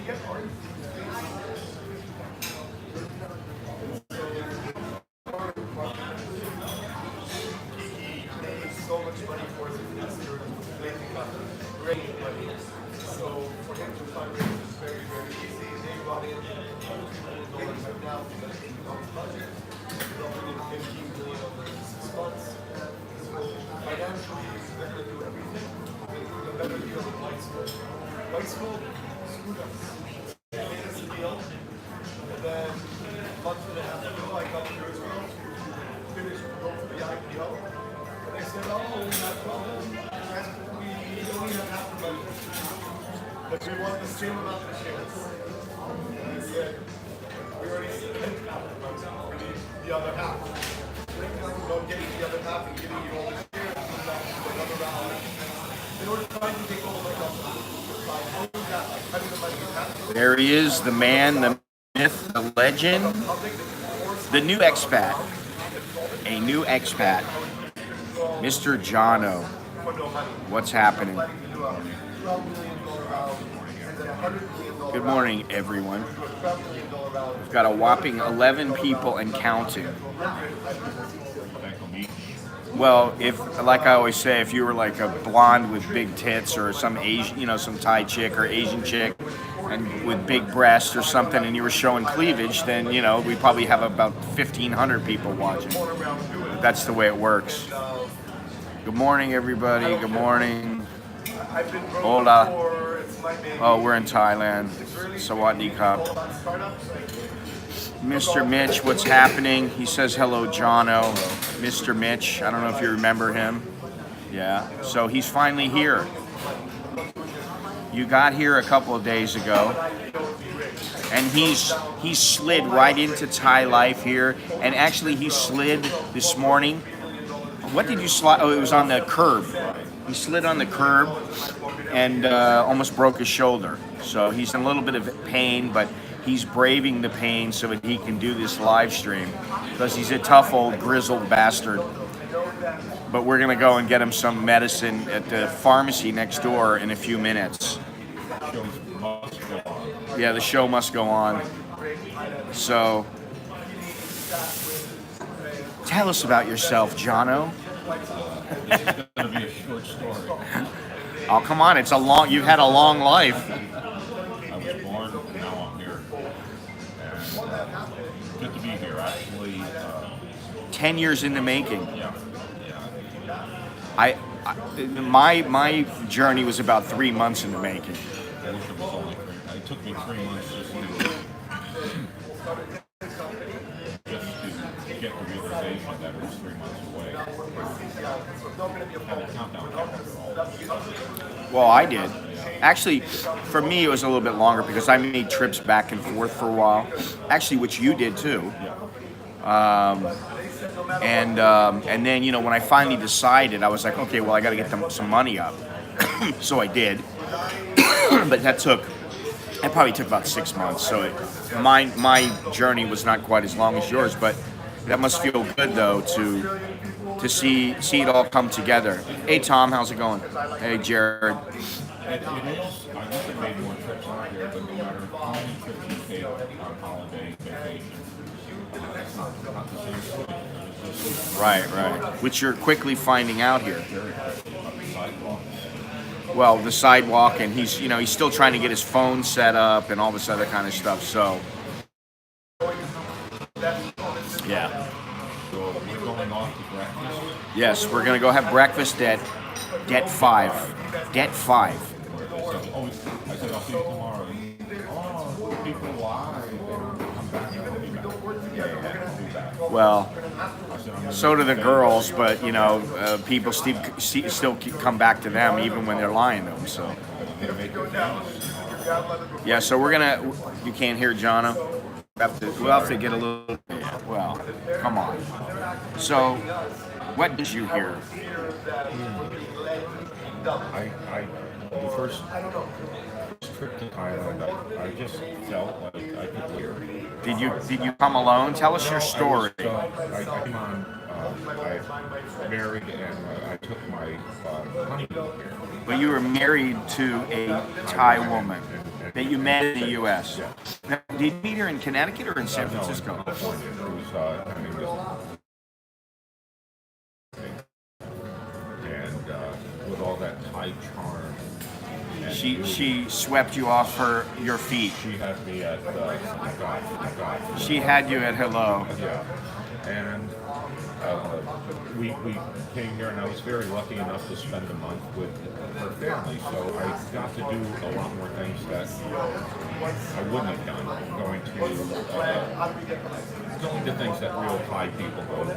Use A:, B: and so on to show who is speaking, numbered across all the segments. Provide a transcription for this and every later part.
A: So much money for his investor, making great money. So for him to fundraise is very, very easy. They brought in $80 million right now for the $80 budget. They'll bring in $15 million over 6 months. So financially, they're going to do everything. The better deal with White School. White School screwed us. They made us a deal. And then a month and a half ago, I got to Israel, finished go for the IPO. They said, oh, we have problem. We only have half the money. But we want the same amount of shares. And they said, we already spent half the money. We need the other half. Don't get the other half and giving you all the shares. Another round. They were trying to take over the company.
B: There he is, the man, the myth, the legend, the new expat. A new expat. Mr. Johno, what's happening? Good morning, everyone. We've got a whopping 11 people and counting. Well, if, like I always say, if you were like a blonde with big tits or some Asian, you know, some Thai chick or Asian chick and with big breasts or something and you were showing cleavage, then, you know, we probably have about 1,500 people watching. But that's the way it works. Good morning, everybody. Good morning. Hola. Oh, we're in Thailand. Sawadee Krap. Mr. Mitch, what's happening? He says hello, Johno. Mr. Mitch, I don't know if you remember him. Yeah, so he's finally here. You got here a couple of days ago, and he's slid right into Thai life here. And actually, he slid this morning. What did you slide? Oh, it was on the curb. He slid on the curb and almost broke his shoulder. So he's in a little bit of pain, but he's braving the pain so that he can do this live stream because he's a tough old grizzled bastard. But we're going to go and get him some medicine at the pharmacy next door in a few minutes. Yeah, the show must go on. So, tell us about yourself, Johno.
C: This is going to be a short story.
B: Oh, come on. You've had a long life.
C: I was born, now I'm here. And good to be here. Actually,
B: 10 years in the making.
C: yeah.
B: My journey was about 3 months in the making.
C: I wish it was only 3. It took me 3 months just to get the realization that it was 3 months away. And the countdown counted.
B: Well, I did. Actually, for me, it was a little bit longer because I made trips back and forth for a while. Actually, which you did too. And then, you know, when I finally decided, I was like, okay, well, I got to get some money up. So I did. But that probably took about 6 months. So my journey was not quite as long as yours, but that must feel good though to see it all come together. Hey Tom, how's it going? Hey Jared.
C: It is. I wish I made more trips out here, but no matter how many trips you take on holiday, vacation, it's not the same thing. It's just
B: Right. Which you're quickly finding out here.
C: very hard about the sidewalk.
B: Well, the sidewalk, and he's still trying to get his phone set up and all this other kind of stuff. So, yeah.
C: So we're going off to breakfast.
B: Yes, we're gonna go have breakfast at Det 5. Det 5.
C: I said, I'll see you tomorrow. Oh, people lie. They don't come back. They'll be back. Yeah.
B: Well,
C: I said, I'm gonna
B: so do the girls, but people still come back to them even when they're lying to them. So,
C: make it famous.
B: yeah. So we're gonna. You can't hear Johno. We'll have to get a little. Well, come on. So, what did you hear?
C: The first trip to Thailand, I just felt like I could hear.
B: Did you come alone? Tell us your story.
C: I came on. I married and I took my honeymoon here.
B: But you were married to a Thai woman.
C: And
B: that you met in the U.S.
C: Yeah.
B: Now, did you meet her in Connecticut or in San Francisco?
C: No, it was, and with all that Thai charm. And
B: She swept you off your feet.
C: She had me at God.
B: She had you at hello.
C: Yeah, and we came here, and I was very lucky enough to spend a month with her family. So I got to do a lot more things that I wouldn't have done. Going to things that real Thai people go to,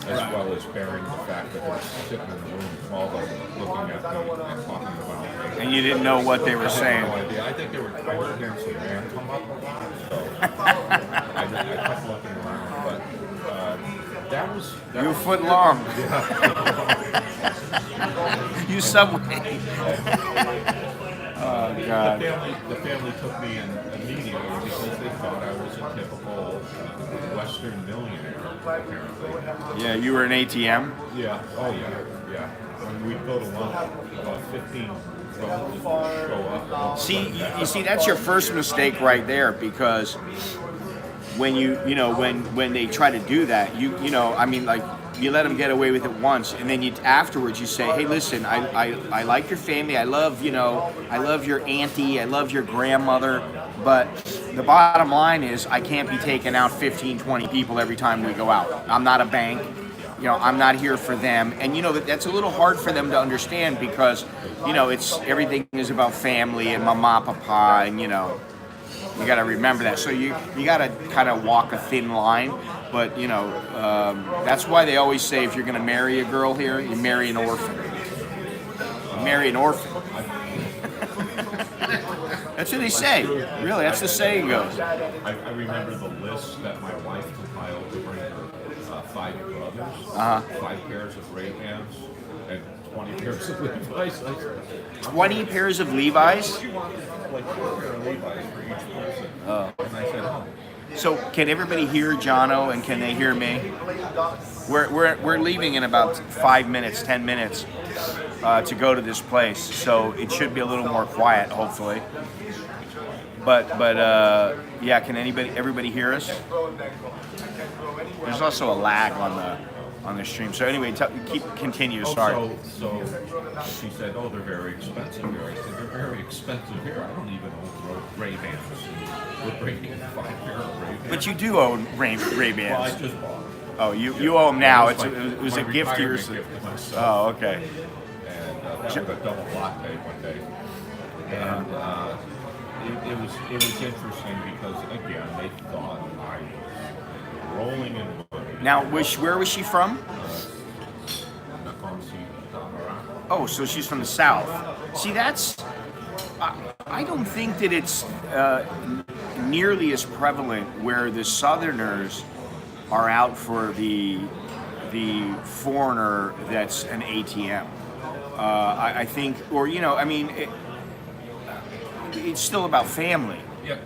C: as well as bearing the fact that they're sitting in the room, all of them looking at me and talking about me.
B: And you didn't know what they were saying.
C: I had no idea. I think I was hearing some man come up, so I kept looking around, but
B: you were foot long. You subway. Oh God.
C: The family took me in immediately because they thought I was a typical Western millionaire, apparently.
B: Yeah, you were an ATM?
C: Yeah, oh yeah. When we'd go to lunch, about 15 relatives would show up.
B: See, you see, that's your first mistake right there, because when when they try to do that, you let them get away with it once, and then afterwards you say, hey, listen, I like your family, I love your auntie, I love your grandmother, but the bottom line is I can't be taking out 15, 20 people every time we go out. I'm not a bank. I'm not here for them. And that's a little hard for them to understand, because it's everything is about family and mama, papa, and you got to remember that. So you got to kind of walk a thin line. But that's why they always say, if you're going to marry a girl here, you marry an orphan. You marry an orphan. That's what they say. Really, that's the saying goes.
C: I remember the list that my wife compiled to bring her 5 brothers, 5 pairs of Ray-Bans, and 20 pairs of Levi's.
B: 20 pairs of Levi's?
C: She wanted like 4 pairs of Levi's for each person. And I said, oh.
B: So can everybody hear Johno, and can they hear me? We're leaving in about 5 minutes, 10 minutes to go to this place, so it should be a little more quiet, hopefully. But yeah, can everybody hear us? There's also a lag on the stream. So anyway, continue. Sorry.
C: So she said, "Oh, they're very expensive here." I said, "They're very expensive here. I don't even own Ray-Bans. We're breaking 5 pair of Ray-Bans."
B: But you do own Ray-Bans.
C: Well, I just bought them.
B: Oh, you own them now.
C: It
B: was a gift to yourself. Oh, okay.
C: And that was a double latte one day. And it was interesting because again they thought I was rolling in money.
B: Now, where was she from? Oh, so she's from the South. See, that's... I don't think that it's nearly as prevalent where the Southerners are out for the foreigner that's an ATM. I think, or, it's still about family.
C: Yeah.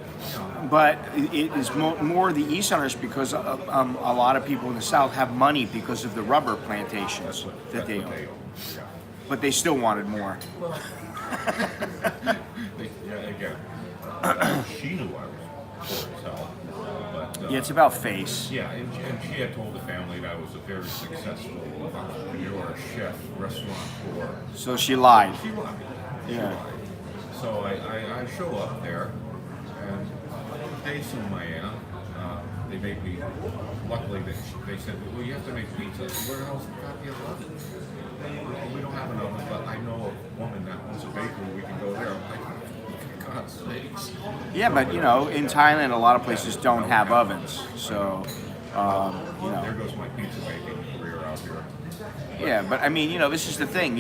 B: But it is more the Easterners, because a lot of people in the South have money because of the rubber plantations that they own.
C: Yeah.
B: But they still wanted more.
C: Again, she knew I was poor as hell. But,
B: Yeah, it's about face.
C: Yeah, and she had told the family that I was a very successful entrepreneur, chef, restaurateur.
B: So she lied.
C: She lied.
B: Yeah.
C: So I show up there, and they assume I am. They make me, luckily they said, well, you have to make pizza. Where else got the oven? We don't have an oven, but I know a woman that owns a bakery. We can go there. I'm like, for God's sakes.
B: Yeah, but in Thailand, a lot of places don't have ovens. So,
C: There goes my pizza making career out here.
B: Yeah, but this is the thing.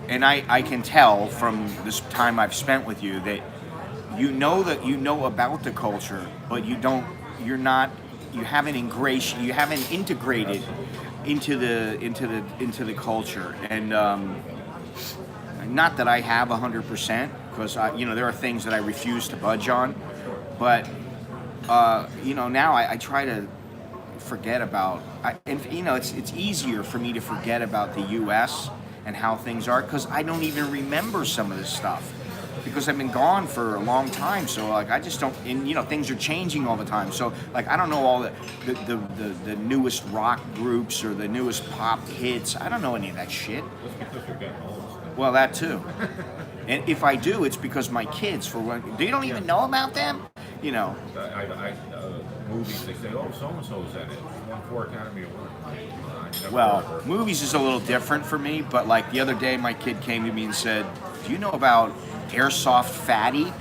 B: And I can tell from this time I've spent with you that you know about the culture, but you haven't integrated into the culture. And not that I have 100%, because there are things that I refuse to budge on, but now I try to forget about. It's easier for me to forget about the U.S. and how things are, because I don't even remember some of this stuff. because I've been gone for a long time. So like I just don't, and you know things are changing all the time. So like I don't know all the newest rock groups or the newest pop hits. I don't know any of that shit.
C: That's because you're getting old.
B: Well, that too. And if I do, it's because my kids, for one, you don't even know about them, you know.
C: Movies, they say, oh, so-and-so's in it. Won 4 Academy Awards.
B: Well, movies is a little different for me, but like the other day, my kid came to me and said, do you know about Airsoft Fatty?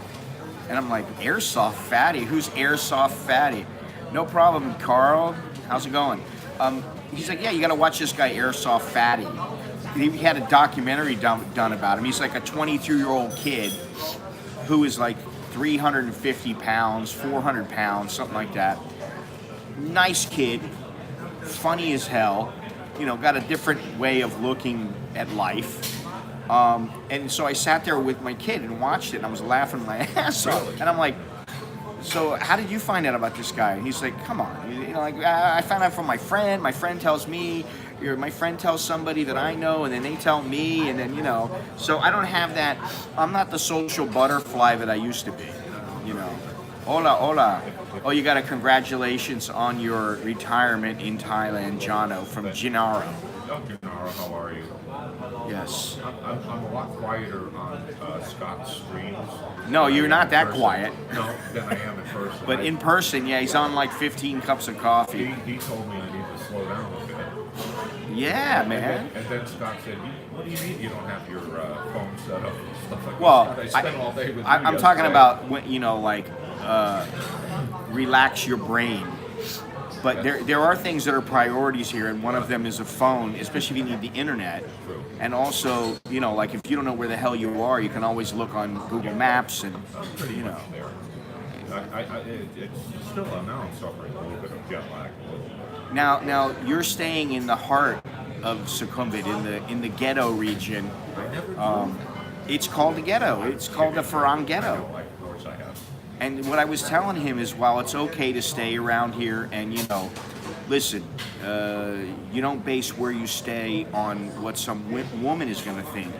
B: And I'm like, Airsoft Fatty? Who's Airsoft Fatty? No problem, Carl. How's it going? He's like, yeah, you got to watch this guy, Airsoft Fatty. He had a documentary done about him. He's like a 22-year-old kid who is like 350 pounds, 400 pounds, something like that. Nice kid, funny as hell, you know, got a different way of looking at life. And so I sat there with my kid and watched it, and I was laughing my ass off. And I'm like, so how did you find out about this guy? And he's like, come on, you know, like I found out from my friend. My friend tells me, my friend tells somebody that I know, and then they tell me, and then, you know. So I don't have that. I'm not the social butterfly that I used to be, you know. Hola, hola. Oh, you got a congratulations on your retirement in Thailand, Johno, from Gennaro.
C: Gennaro, how are you?
B: Yes.
C: I'm a lot quieter on Scott's streams.
B: No, you're not that quiet.
C: No, than I am in person.
B: But in person, yeah, he's on like 15 cups of coffee.
C: He told me I need to slow down a bit.
B: Yeah, man.
C: And then Scott said, what do you mean you don't have your phone set up and stuff like
B: well,
C: that? I spent all day with
B: I'm talking about, when, you know, like, relax your brain. But there are things that are priorities here, and one of them is a phone, especially if you need the internet.
C: True.
B: And also, you know, like if you don't know where the hell you are, you can always look on Google Maps and, you know.
C: It's still, now I'm suffering a little bit of jet lag.
B: Now you're staying in the heart of Sukhumvit, in the ghetto region. It's called the ghetto. It's called the Farang Ghetto.
C: Of course I have.
B: And what I was telling him is, while it's okay to stay around here, and you know, listen, you don't base where you stay on what some woman is going to think.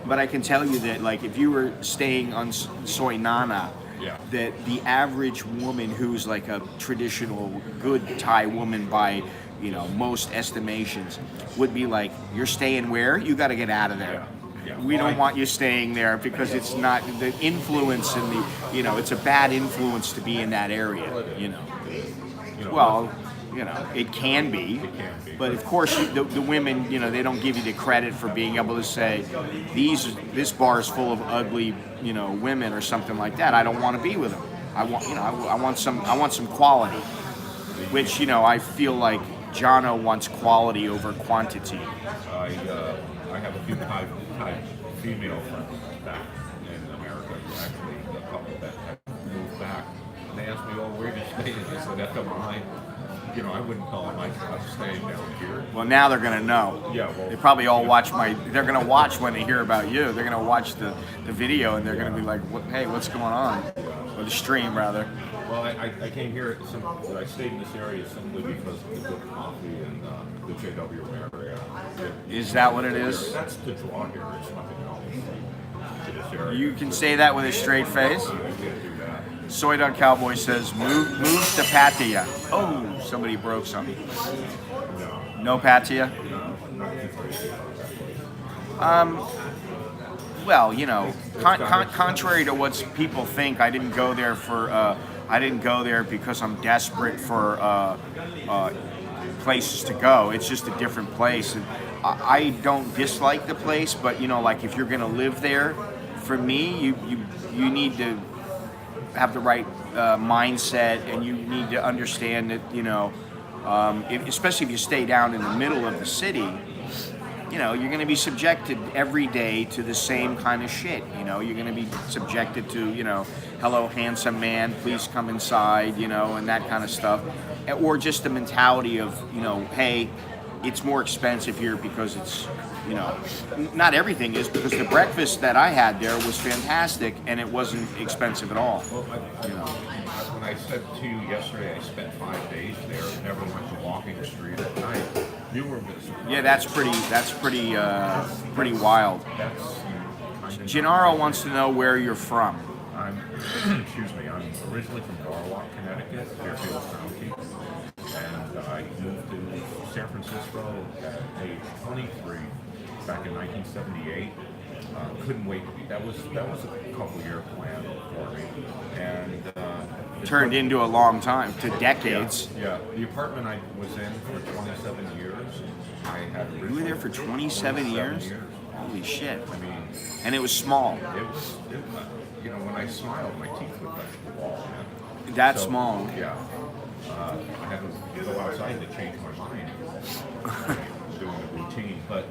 B: But I can tell you that, like, if you were staying on Soy Nana,
C: yeah,
B: that the average woman who's like a traditional good Thai woman by, you know, most estimations, would be like, you're staying where? You got to get out of there.
C: Yeah. Yeah.
B: We don't want you staying there because it's not the influence and the, you know, it's a bad influence to be in that area, you know. Well, you know, it can be, but of course the women, you know, they don't give you the credit for being able to say, this bar is full of ugly, you know, women or something like that. I don't want to be with them. I want, you know, I want some quality, which, you know, I feel like Johno wants quality over quantity.
C: I have a few Thai female friends back in America, actually a couple that have moved back. And they asked me, oh, where do you stay? And I said, FMI. You know, I wouldn't tell them I'm staying down here.
B: Well, now they're going to know.
C: Yeah, well,
B: they probably all watch they're going to watch when they hear about you. They're going to watch the video, and they're going to be like, hey, what's going on? Or the stream, rather.
C: Well, I came here, I stayed in this area simply because of the good coffee and the JW area.
B: Is that what it is?
C: That's the draw here, it's nothing else to this area.
B: You can say that with a straight face?
C: I can't do that.
B: Soy Dog Cowboy says, move to Pattaya. Oh, somebody broke something. No Pattaya? Well, you know, contrary to what people think, I didn't go there because I'm desperate for places to go. It's just a different place, and I don't dislike the place. But you know, like if you're gonna live there, for me, you need to have the right mindset, and you need to understand that, you know, especially if you stay down in the middle of the city, you know, you're going to be subjected every day to the same kind of shit. You know, you're going to be subjected to, you know, hello, handsome man, please come inside, you know, and that kind of stuff. Or just the mentality of, you know, hey, it's more expensive here because it's, you know, not everything is, because the breakfast that I had there was fantastic and it wasn't expensive at all.
C: Well, when I said to you yesterday, I spent 5 days there, never went to walking the street at night. You were busy.
B: Yeah, that's pretty wild.
C: That's kind
B: Gennaro wants to know where you're from.
C: I'm, excuse me, I'm originally from Norwalk, Connecticut, Fairfield County, and I moved to San Francisco at age 23 back in 1978. Couldn't wait. That was a couple-year plan for me, and
B: Turned into a long time, to decades.
C: Yeah, the apartment I was in for 27 years. I had
B: You were there for 27 years? Holy shit.
C: I mean,
B: And it was small.
C: it was you know, when I smiled, my teeth would touch the wall, man.
B: That
C: So,
B: small.
C: Yeah. I had to go outside to change my mind, doing the routine. But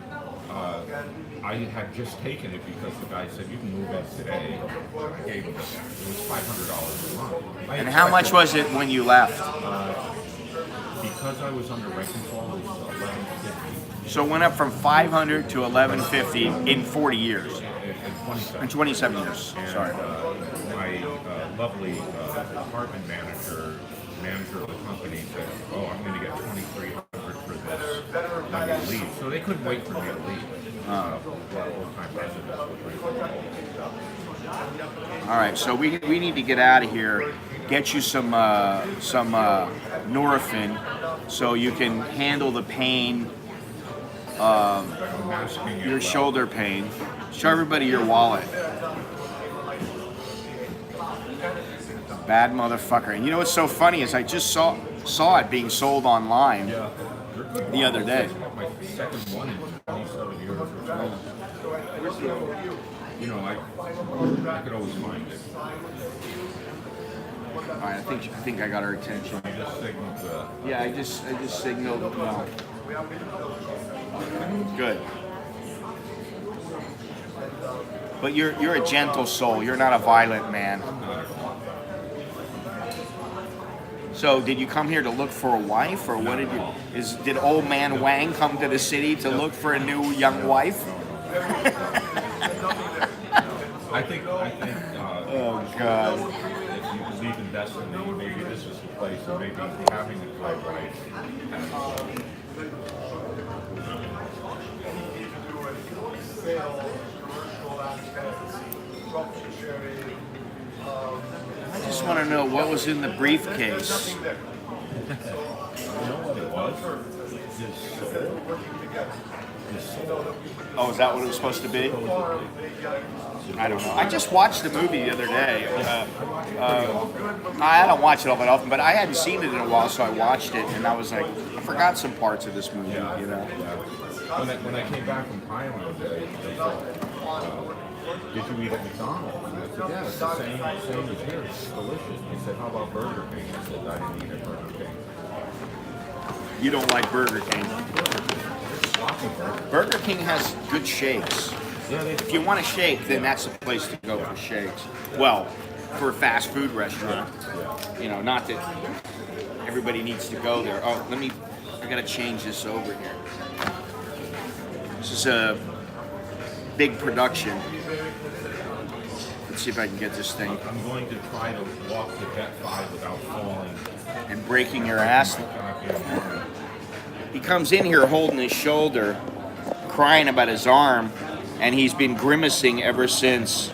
C: I had just taken it because the guy said, you can move in today. I gave him it. It was $500 a month.
B: And how much was it when you left?
C: Because I was under rent control, it was $11.50
B: So it went up from 500 to 1150 in 40 years.
C: in 27.
B: In 27 years.
C: And,
B: Sorry.
C: my lovely apartment manager of the company said, "Oh, I'm going to get $2,300 for this when you leave." So they couldn't wait for me to leave. Old-time residents would wait.
B: All right, so we need to get out of here. Get you some Nurofen so you can handle the pain,
C: I'm masking it
B: your
C: well.
B: shoulder pain. Show everybody your wallet. Bad motherfucker. And you know what's so funny is I just saw it being sold online
C: Yeah.
B: the other day.
C: My second one in 27 years or so. You know, I could always find it.
B: All right, I think I got her attention.
C: I just signaled the...
B: Yeah, I just signaled no. Good. But you're a gentle soul. You're not a violent man. So did you come here to look for a wife, or what did you? Did old man Wang come to the city to look for a new young wife?
C: I think.
B: Oh God.
C: If you believe in destiny, maybe this is the place, and maybe having a right wife.
B: I just want to know what was in the briefcase.
C: You know what it was? His soul.
B: Oh, is that what it was supposed to be? I don't know. I just watched the movie the other day. I don't watch it all that often, but I hadn't seen it in a while, so I watched it, and I was like, I forgot some parts of this movie, you know.
C: When I came back from Thailand, they said, did you eat at McDonald's? And I said, yeah, it's the same as here. It's delicious. They said, how about Burger King? I said, I didn't eat at Burger King.
B: You don't like Burger King. Burger King has good shakes.
C: Yeah,
B: If you want a shake, then that's the place to go for shakes. Well, for a fast food restaurant. You know, not that everybody needs to go there. Oh, I gotta change this over here. This is a big production. Let's see if I can get this thing.
C: I'm going to try to walk to Vet 5 without falling.
B: And breaking your ass. He comes in here holding his shoulder, crying about his arm, and he's been grimacing ever since.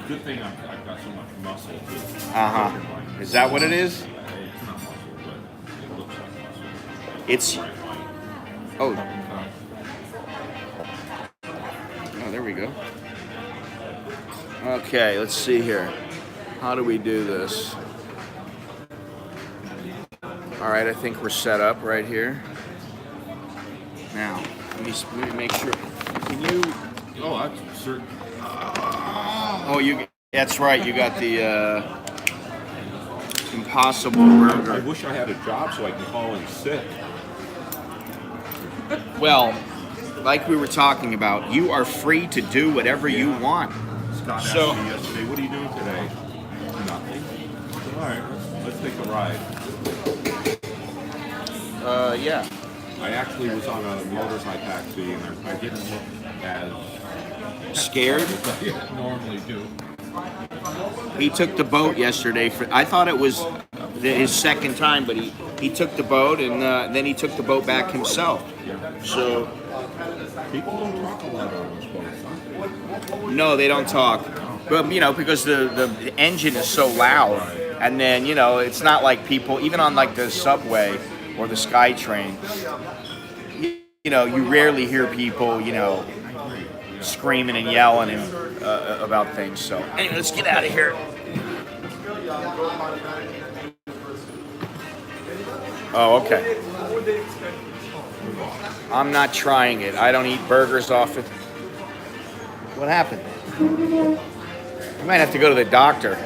C: Good thing I've got so much muscle too.
B: Uh-huh. Is that what it is?
C: It's not muscle, but it looks like muscle.
B: It's... Oh. Oh, there we go. Okay, let's see here. How do we do this? All right, I think we're set up right here. Now, let me make sure. Can you?
C: Oh, that's certain.
B: Oh, that's right. You got the Impossible Burger.
C: I wish I had a job so I could call in sick.
B: Well, like we were talking about, you are free to do whatever you want.
C: Scott asked
B: So-
C: me yesterday, what are you doing today? Nothing. All right, let's take a ride.
B: Yeah.
C: I actually was on a motorcycle taxi, and I didn't look as
B: Scared?
C: as I normally do.
B: He took the boat yesterday. I thought it was his second time, but he took the boat, and then he took the boat back himself.
C: Yeah.
B: So,
C: People don't talk a lot on this boat, huh?
B: No, they don't talk. But you know, because the engine is so loud, and then you know, it's not like people even on like the subway or the SkyTrain. You know, you rarely hear people, you know, screaming and yelling and about things. So anyway, let's get out of here. Oh, okay. I'm not trying it. I don't eat burgers off it. What happened? You might have to go to the doctor.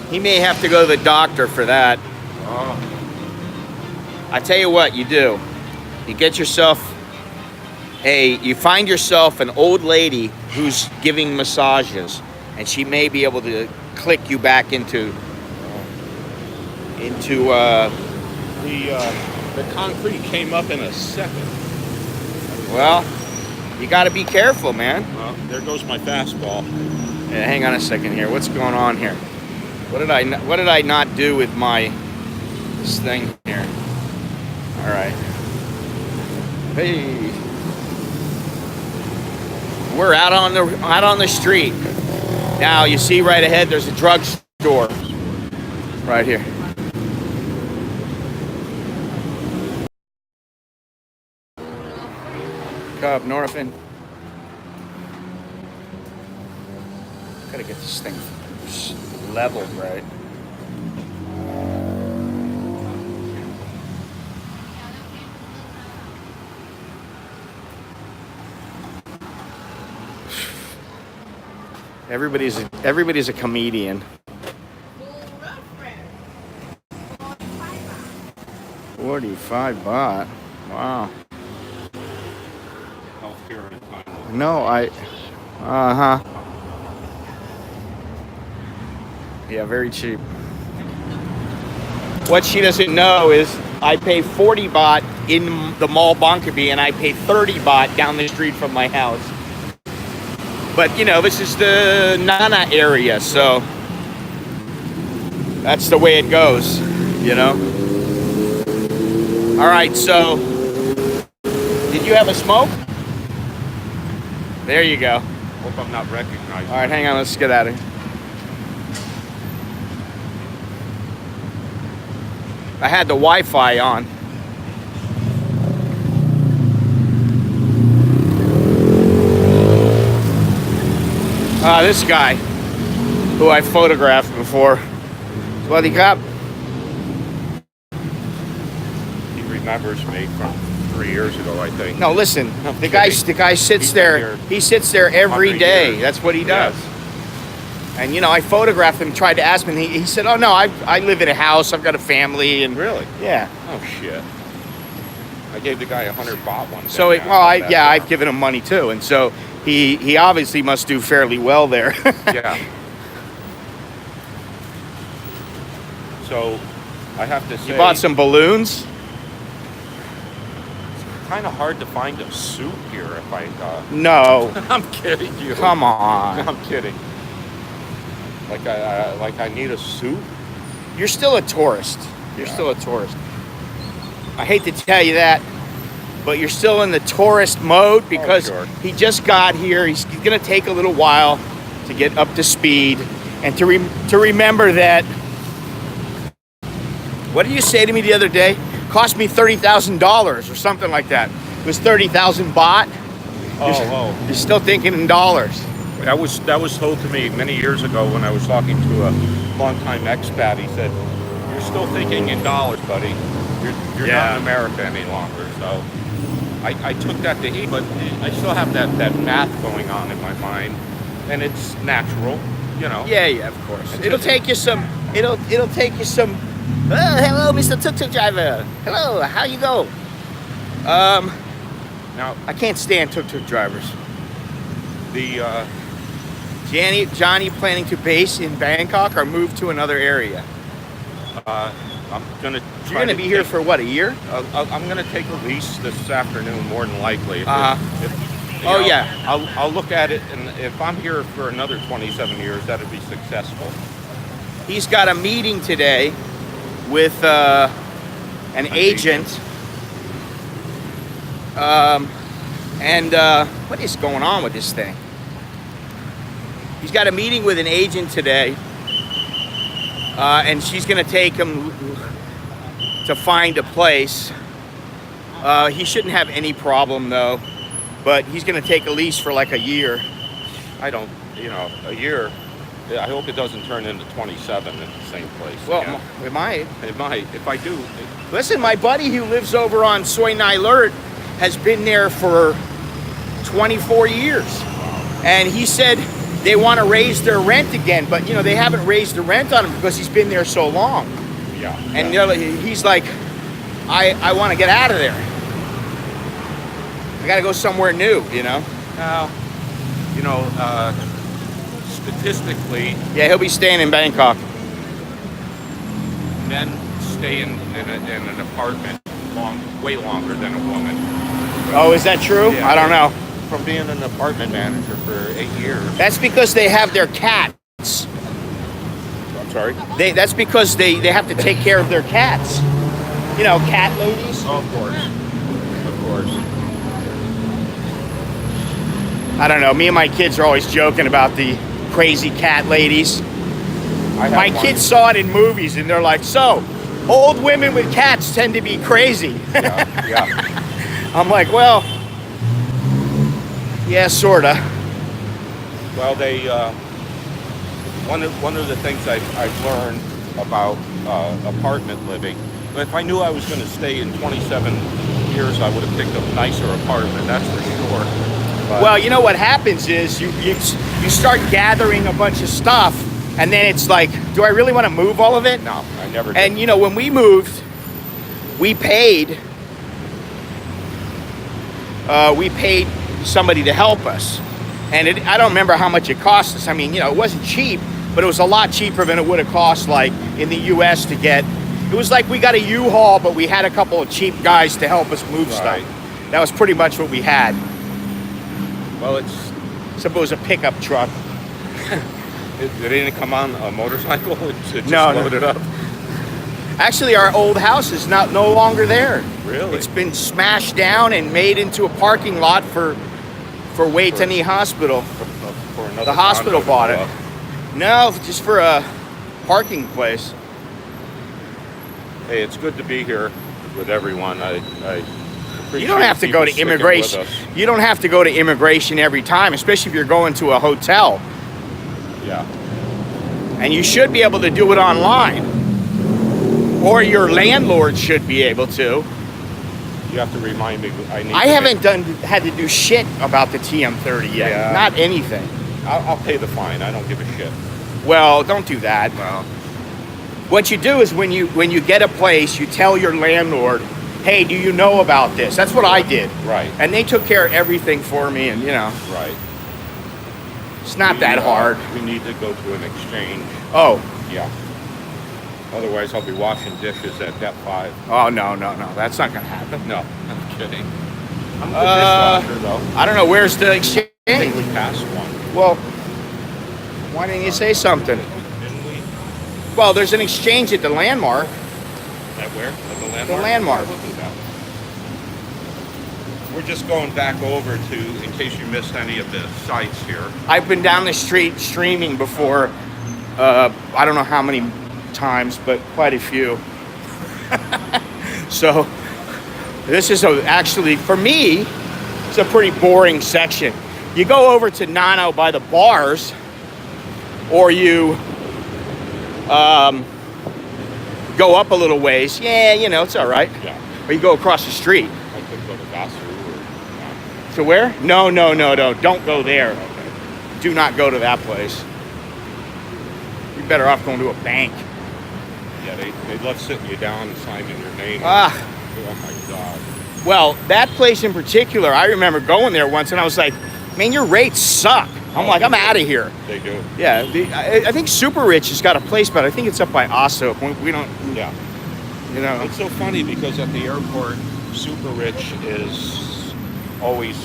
B: He may have to go to the doctor for that. I tell you what you do. You get yourself you find yourself an old lady who's giving massages, and she may be able to click you back into
C: the concrete came up in a second.
B: well, you got to be careful, man.
C: Well, there goes my fastball.
B: Yeah, hang on a second here. What's going on here? What did I not do with this thing here? All right. Hey. We're out on the street. Now you see right ahead there's a drugstore right here. Up Norfin. Gotta get this thing leveled right. Everybody's a comedian. 45 baht. Wow.
C: Healthcare in Thailand.
B: No, yeah, very cheap. What she doesn't know is I pay 40 baht in the mall Bangkok, and I pay 30 baht down the street from my house. But you know, this is the Nana area, so that's the way it goes, you know. All right, so did you have a smoke? There you go.
C: Hope I'm not recognized.
B: All right, hang on, let's get out of here. I had the Wi-Fi on. This guy, who I photographed before. Swadee Krap.
C: He remembers me from 3 years ago, I think.
B: No, listen. The guy sits there. He sits there every day. That's what he does.
C: Yes.
B: And you know, I photographed him. Tried to ask him. He said, "Oh no, I live in a house. I've got a family." And
C: Really?
B: yeah.
C: Oh shit. I gave the guy 100 baht once.
B: So I've given him money too, and so he obviously must do fairly well there.
C: Yeah. So I have to say,
B: You bought some balloons?
C: kind of hard to find a suit here if I
B: No.
C: I'm kidding you.
B: Come on.
C: I'm kidding. Like I need a suit.
B: You're still a tourist. You're
C: Yeah.
B: still a tourist. I hate to tell you that, but you're still in the tourist mode because
C: sure.
B: he just got here. He's going to take a little while to get up to speed and to remember that. What did you say to me the other day? Cost me $30,000 or something like that. It was 30,000 baht. You're still thinking in dollars.
C: That was told to me many years ago when I was talking to a longtime expat. He said, "You're still thinking in dollars, buddy. You're not in America any longer." So I took that to heat, but I still have that math going on in my mind, and it's natural, you know.
B: Yeah, of course. It'll take you some. It'll take you some. Oh, hello, Mr. Tuk-tuk driver. Hello, how you go?
C: Now
B: I can't stand tuk-tuk drivers.
C: the
B: Johnny planning to base in Bangkok or move to another area?
C: I'm gonna.
B: You're gonna be here for what, a year?
C: I'm gonna take a lease this afternoon, more than likely. I'll look at it, and if I'm here for another 27 years, that'd be successful.
B: He's got a meeting today with an agent And what is going on with this thing? He's got a meeting with an agent today, and she's going to take him to find a place. He shouldn't have any problem though, but he's going to take a lease for like a year.
C: I don't, you know, a year. I hope it doesn't turn into 27 at the same place.
B: Well,
C: again.
B: it might.
C: It might. If I do,
B: Listen, my buddy who lives over on Soy Nylert has been there for 24 years. And he said they want to raise their rent again, but you know, they haven't raised the rent on him because he's been there so long.
C: yeah.
B: And he's like, I want to get out of there. I got to go somewhere new, you know?
C: Now, you know, statistically,
B: Yeah, he'll be staying in Bangkok.
C: men stay in an apartment way longer than a woman.
B: Oh, is that true?
C: Yeah.
B: I don't know.
C: From being an apartment manager for 8 years.
B: That's because they have their cats.
C: I'm sorry?
B: That's because they have to take care of their cats. You know, cat ladies.
C: Oh, of course. Of course.
B: I don't know. Me and my kids are always joking about the crazy cat ladies. My kids saw it in movies and they're like, so, old women with cats tend to be crazy.
C: Yeah.
B: I'm like, well, yeah, sorta.
C: Well, they one of the things I've learned about apartment living. If I knew I was going to stay in 27 years, I would have picked a nicer apartment. That's for sure. But,
B: Well, you know what happens is you start gathering a bunch of stuff, and then it's like, do I really want to move all of it?
C: no, I never did.
B: And you know, when we moved, we paid somebody to help us, and I don't remember how much it cost us. I mean, you know, it wasn't cheap, but it was a lot cheaper than it would have cost like in the U.S. to get. It was like we got a U-Haul, but we had a couple of cheap guys to help us move
C: Right.
B: stuff. That was pretty much what we had.
C: Well, it's
B: Except it was a pickup truck.
C: it didn't come on a motorcycle. It just
B: No, no.
C: loaded up.
B: Actually, our old house is no longer there.
C: Really?
B: It's been smashed down and made into a parking lot for Waitani Hospital.
C: For another
B: The hospital
C: condo to
B: bought
C: go
B: it.
C: up.
B: No, just for a parking place.
C: Hey, it's good to be here with everyone. I appreciate
B: You don't have to go
C: people
B: to
C: sticking with
B: immigration.
C: us.
B: You don't have to go to immigration every time, especially if you're going to a hotel.
C: Yeah.
B: And you should be able to do it online. Or your landlord should be able to.
C: You have to remind me.
B: I haven't had to do shit about the TM30 yet.
C: Yeah.
B: Not anything.
C: I'll pay the fine. I don't give a shit.
B: Well, don't do that.
C: Well,
B: What you do is when you get a place, you tell your landlord, hey, do you know about this? That's what I did.
C: right,
B: And they took care of everything for me, and you know,
C: right.
B: it's not that
C: We,
B: hard.
C: We need to go to an exchange.
B: Oh,
C: Yeah. Otherwise, I'll be washing dishes at Dep 5.
B: oh no, that's not gonna happen.
C: No, I'm kidding. I'm a good dishwasher, though.
B: I don't know, where's the
C: I think
B: exchange?
C: we passed one.
B: Well, why didn't you say something?
C: Didn't we?
B: Well, there's an exchange at the Landmark.
C: At where? At the landmark?
B: The Landmark.
C: We'll do that. We're just going back over to, in case you missed any of the sites here.
B: I've been down the street streaming before, I don't know how many times, but quite a few. So this is actually, for me, it's a pretty boring section. You go over to Nano by the bars, or you go up a little ways. Yeah, you know, it's all right.
C: Yeah.
B: Or you go across the street.
C: I could go to Vassar or
B: To where? No. Don't go there. Do not go to that place. You're better off going to a bank.
C: yeah, they love sitting you down and signing your name.
B: Ah.
C: Oh my God.
B: Well, that place in particular, I remember going there once and I was like, man, your rates suck. I'm like, I'm out of here.
C: They do.
B: Yeah, I think Super Rich has got a place, but I think it's up by Ossoap. We don't,
C: Yeah.
B: you know.
C: It's so funny because at the airport, Super Rich is always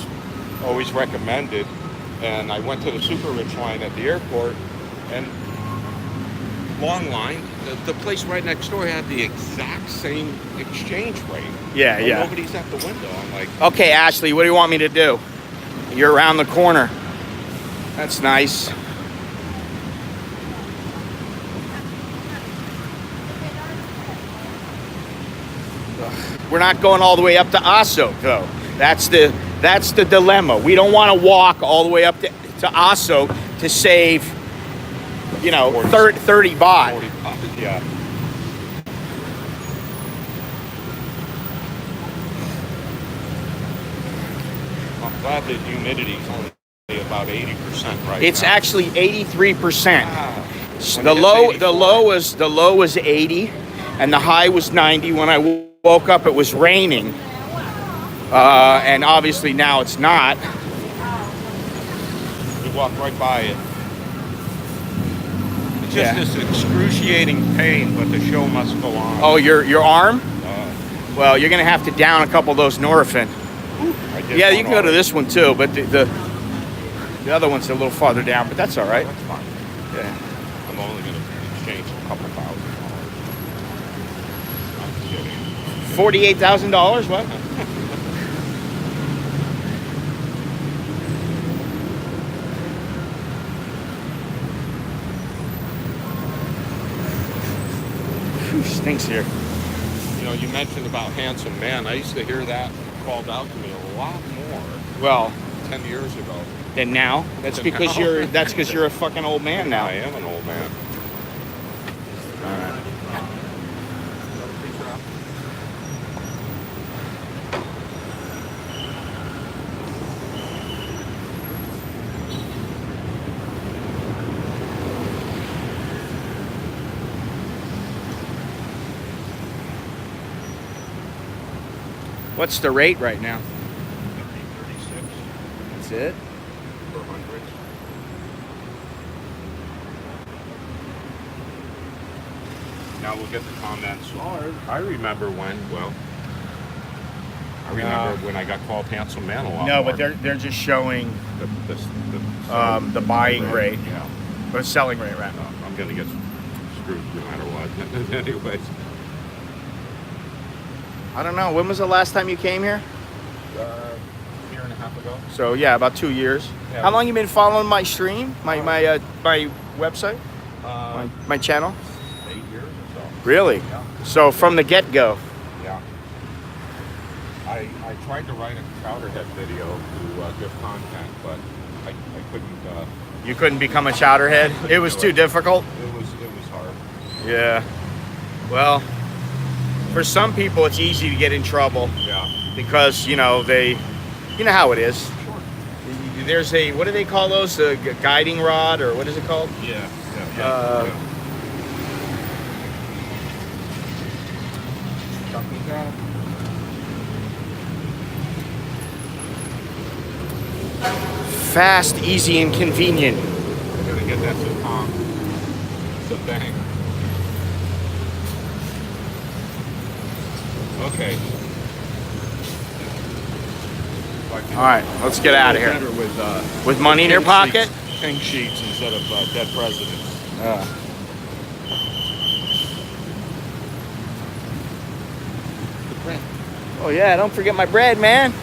C: recommended. And I went to the Super Rich line at the airport, and long line. The place right next door had the exact same exchange rate.
B: Yeah,
C: But
B: yeah.
C: nobody's at the window. I'm like,
B: Okay, Ashley, what do you want me to do? You're around the corner. That's nice. We're not going all the way up to Aso, though. That's the dilemma. We don't want to walk all the way up to Aso to save, 30 baht.
C: 40 bucks. Yeah. I'm glad the humidity's only about 80% right
B: It's
C: now.
B: actually 83%.
C: Ah, when
B: The
C: it gets
B: low
C: 84,
B: the low was 80, and the high was 90. When I woke up, it was raining, and obviously now it's not.
C: You walk right by it. It's just
B: Yeah.
C: this excruciating pain, but the show must go on.
B: Oh, your arm?
C: Uh,
B: Well, you're gonna have to down a couple of those Nurofen.
C: I did
B: Yeah,
C: one
B: you can go to
C: already.
B: this one too, but the other one's a little farther down, but that's all right.
C: That's fine.
B: Yeah.
C: I'm only going to exchange a couple $1,000. I'm kidding.
B: $48,000? What? Whew, stinks here.
C: You know, you mentioned about handsome man. I used to hear that called out to me a lot more
B: Well,
C: 10 years ago.
B: then now that's
C: Then
B: because
C: now.
B: you're a fucking old man now.
C: I am an old man.
B: All right. What's the rate right now?
C: 36
B: That's it.
C: per 100. Now we'll get the comments. Oh, I remember when. Well, I remember when I got called handsome man a lot
B: No,
C: more.
B: but they're just showing
C: the
B: the buying rate,
C: Yeah.
B: or selling rate, right?
C: I'm gonna get screwed no matter what. Anyways,
B: I don't know. When was the last time you came here?
C: year and a half ago.
B: So yeah, about 2 years.
C: Yeah.
B: How long you been following my stream, my website, my channel?
C: 8 years or so.
B: Really?
C: Yeah.
B: So from the get-go.
C: Yeah. I tried to write a Chowderhead video to give content, but I couldn't.
B: You couldn't become a chowderhead? It was too difficult?
C: It was hard.
B: Yeah. Well, for some people it's easy to get in trouble
C: Yeah.
B: because, you know how it is.
C: Sure.
B: There's what do they call those? A guiding rod, or what is it called?
C: Yeah.
B: Uh, Fast, easy, and convenient.
C: I'm gonna get that to Tom. It's a thing. Okay.
B: All right, let's get out of here.
C: Better with
B: With money in your
C: pink
B: pocket?
C: sheets- pink sheets instead of dead presidents.
B: Oh yeah, don't forget my bread, man.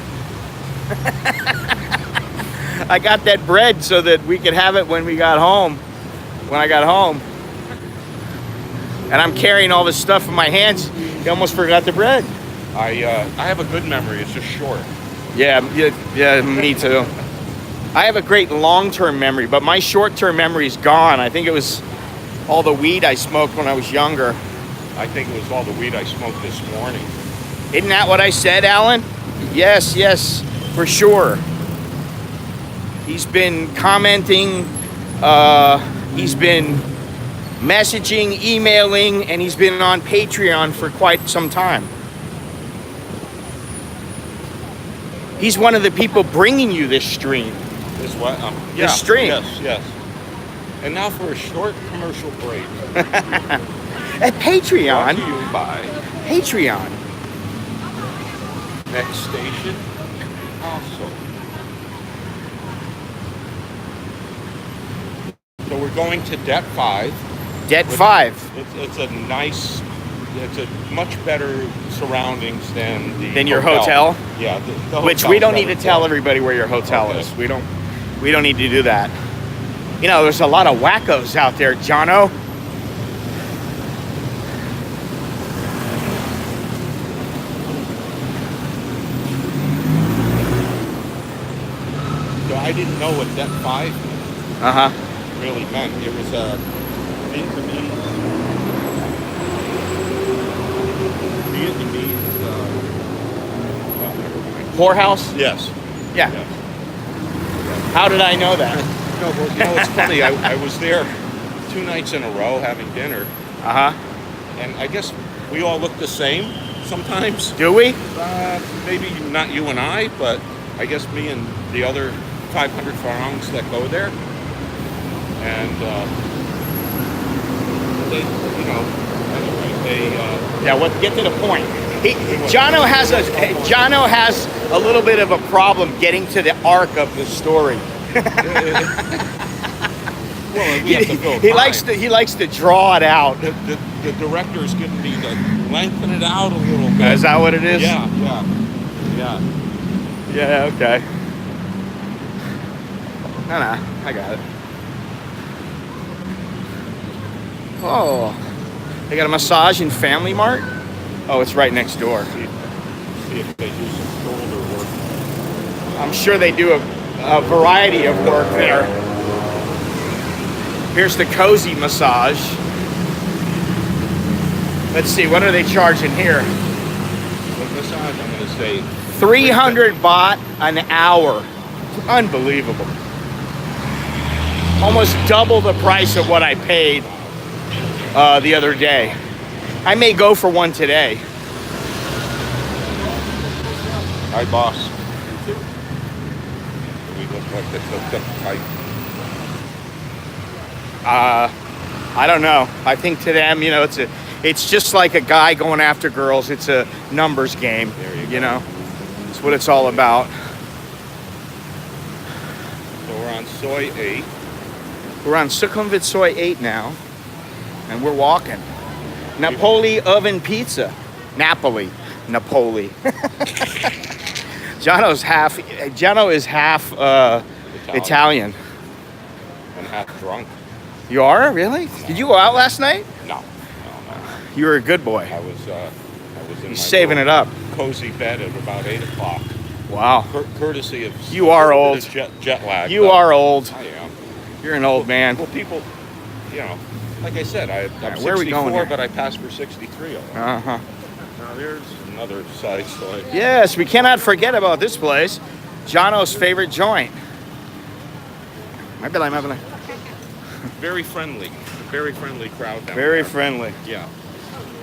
B: I got that bread so that we could have it when I got home. And I'm carrying all this stuff in my hands. You almost forgot the bread.
C: I have a good memory. It's just short.
B: Yeah, me too. I have a great long-term memory, but my short-term memory is gone. I think it was all the weed I smoked when I was younger.
C: I think it was all the weed I smoked this morning.
B: Isn't that what I said, Alan? Yes, for sure. He's been commenting, he's been messaging, emailing, and he's been on Patreon for quite some time. He's one of the people bringing you this stream.
C: Is what?
B: The stream.
C: Yes. And now for a short commercial break.
B: At Patreon.
C: Brought to you by
B: Patreon.
C: Next Station. Also. So we're going to Debt 5.
B: Det 5.
C: It's a nice. It's a much better surroundings than the
B: Than your hotel?
C: Yeah, the
B: Which
C: hotel's
B: we don't need to
C: better
B: tell
C: quality.
B: everybody where your hotel
C: Okay.
B: is. We don't need to do that. You know, there's a lot of wackos out there, Johno.
C: So I didn't know what Det 5
B: Uh-huh.
C: really meant. It was a Vietnamese. Never mind.
B: Whorehouse?
C: Yes.
B: Yeah.
C: Yes.
B: How did I know that?
C: No, but you know it's funny. I was there 2 nights in a row having dinner,
B: Uh-huh.
C: and I guess we all look the same sometimes.
B: Do we?
C: Maybe not you and I, but I guess me and the other 500 farangs that go there, and they, you know, anyway, they.
B: Yeah, well, get to the point. Johno has a little bit of a problem getting to the arc of the story.
C: Well, we have to fill
B: He
C: time.
B: likes to draw it out.
C: The director's giving me to lengthen it out a little bit.
B: Is that what it is?
C: Yeah.
B: Yeah, okay. No, I got it. Oh, they got a massage in Family Mart? Oh, it's right next door.
C: See if they do some shoulder work.
B: I'm sure they do a variety of work there. Here's the cozy massage. Let's see, what are they charging here?
C: With massage, I'm going to say
B: 300 baht an hour. Unbelievable. Almost double the price of what I paid the other day. I may go for one today.
C: Hi, boss. We look like the hooked up type.
B: I don't know. I think to them, you know, it's just like a guy going after girls. It's a numbers game.
C: There you
B: You
C: go.
B: know, it's what it's all about.
C: So we're on Soy 8.
B: We're on Sukhumvit Soy 8 now, and we're walking. Napoli oven pizza. Napoli. Napoli. Johno is half Italian.
C: And half drunk.
B: You are? Really? Did you go out last night?
C: No.
B: You were a good boy.
C: I was in my
B: Saving it
C: little
B: up.
C: cozy bed at about 8 o'clock.
B: Wow.
C: Courtesy of
B: You are
C: a little
B: old.
C: bit of jet lag.
B: You
C: but
B: are old.
C: I am.
B: You're an old man.
C: Well, people, you know, like I said, I'm
B: where are we
C: 64,
B: going here?
C: but I passed for 63.
B: Uh-huh.
C: Now there's another side story.
B: Yes, we cannot forget about this place. Johno's favorite joint. My
C: Very friendly crowd down
B: Very
C: there.
B: friendly.
C: Yeah.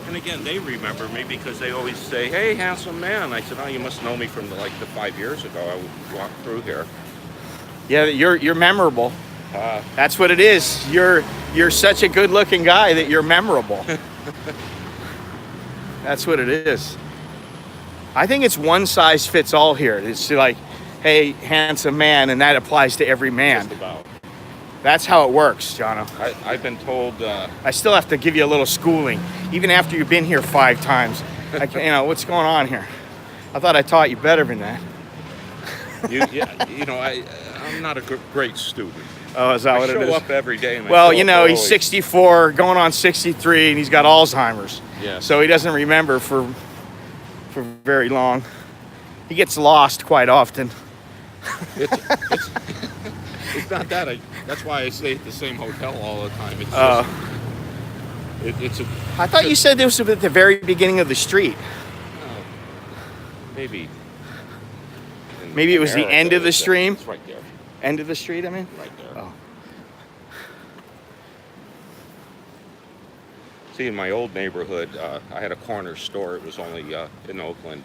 C: And again, they remember me because they always say, "Hey, handsome man." I said, "Oh, you must know me from the 5 years ago. I would walk through here."
B: Yeah, you're memorable.
C: Uh,
B: That's what it is. You're such a good-looking guy that you're memorable. That's what it is. I think it's one size fits all here. It's like, hey, handsome man, and that applies to every man.
C: just about.
B: That's how it works, Johno.
C: I've been told.
B: I still have to give you a little schooling, even after you've been here 5 times. You know, what's going on here? I thought I taught you better than that.
C: I'm not a great student.
B: Oh, is that
C: I
B: what it
C: show
B: is?
C: up every day. And I
B: Well,
C: show
B: you
C: up
B: know, he's
C: early.
B: 64, going on 63, and he's got Alzheimer's.
C: Yeah.
B: So he doesn't remember for very long. He gets lost quite often.
C: It's not that. That's why I stay at the same hotel all the time. It's
B: Uh,
C: it's a
B: I thought you said this was at the very beginning of the street.
C: maybe. in
B: Maybe it was the
C: America,
B: end of the stream?
C: It's right there.
B: End of the street, I mean?
C: Right there.
B: Oh.
C: See, in my old neighborhood, I had a corner store. It was only in Oakland,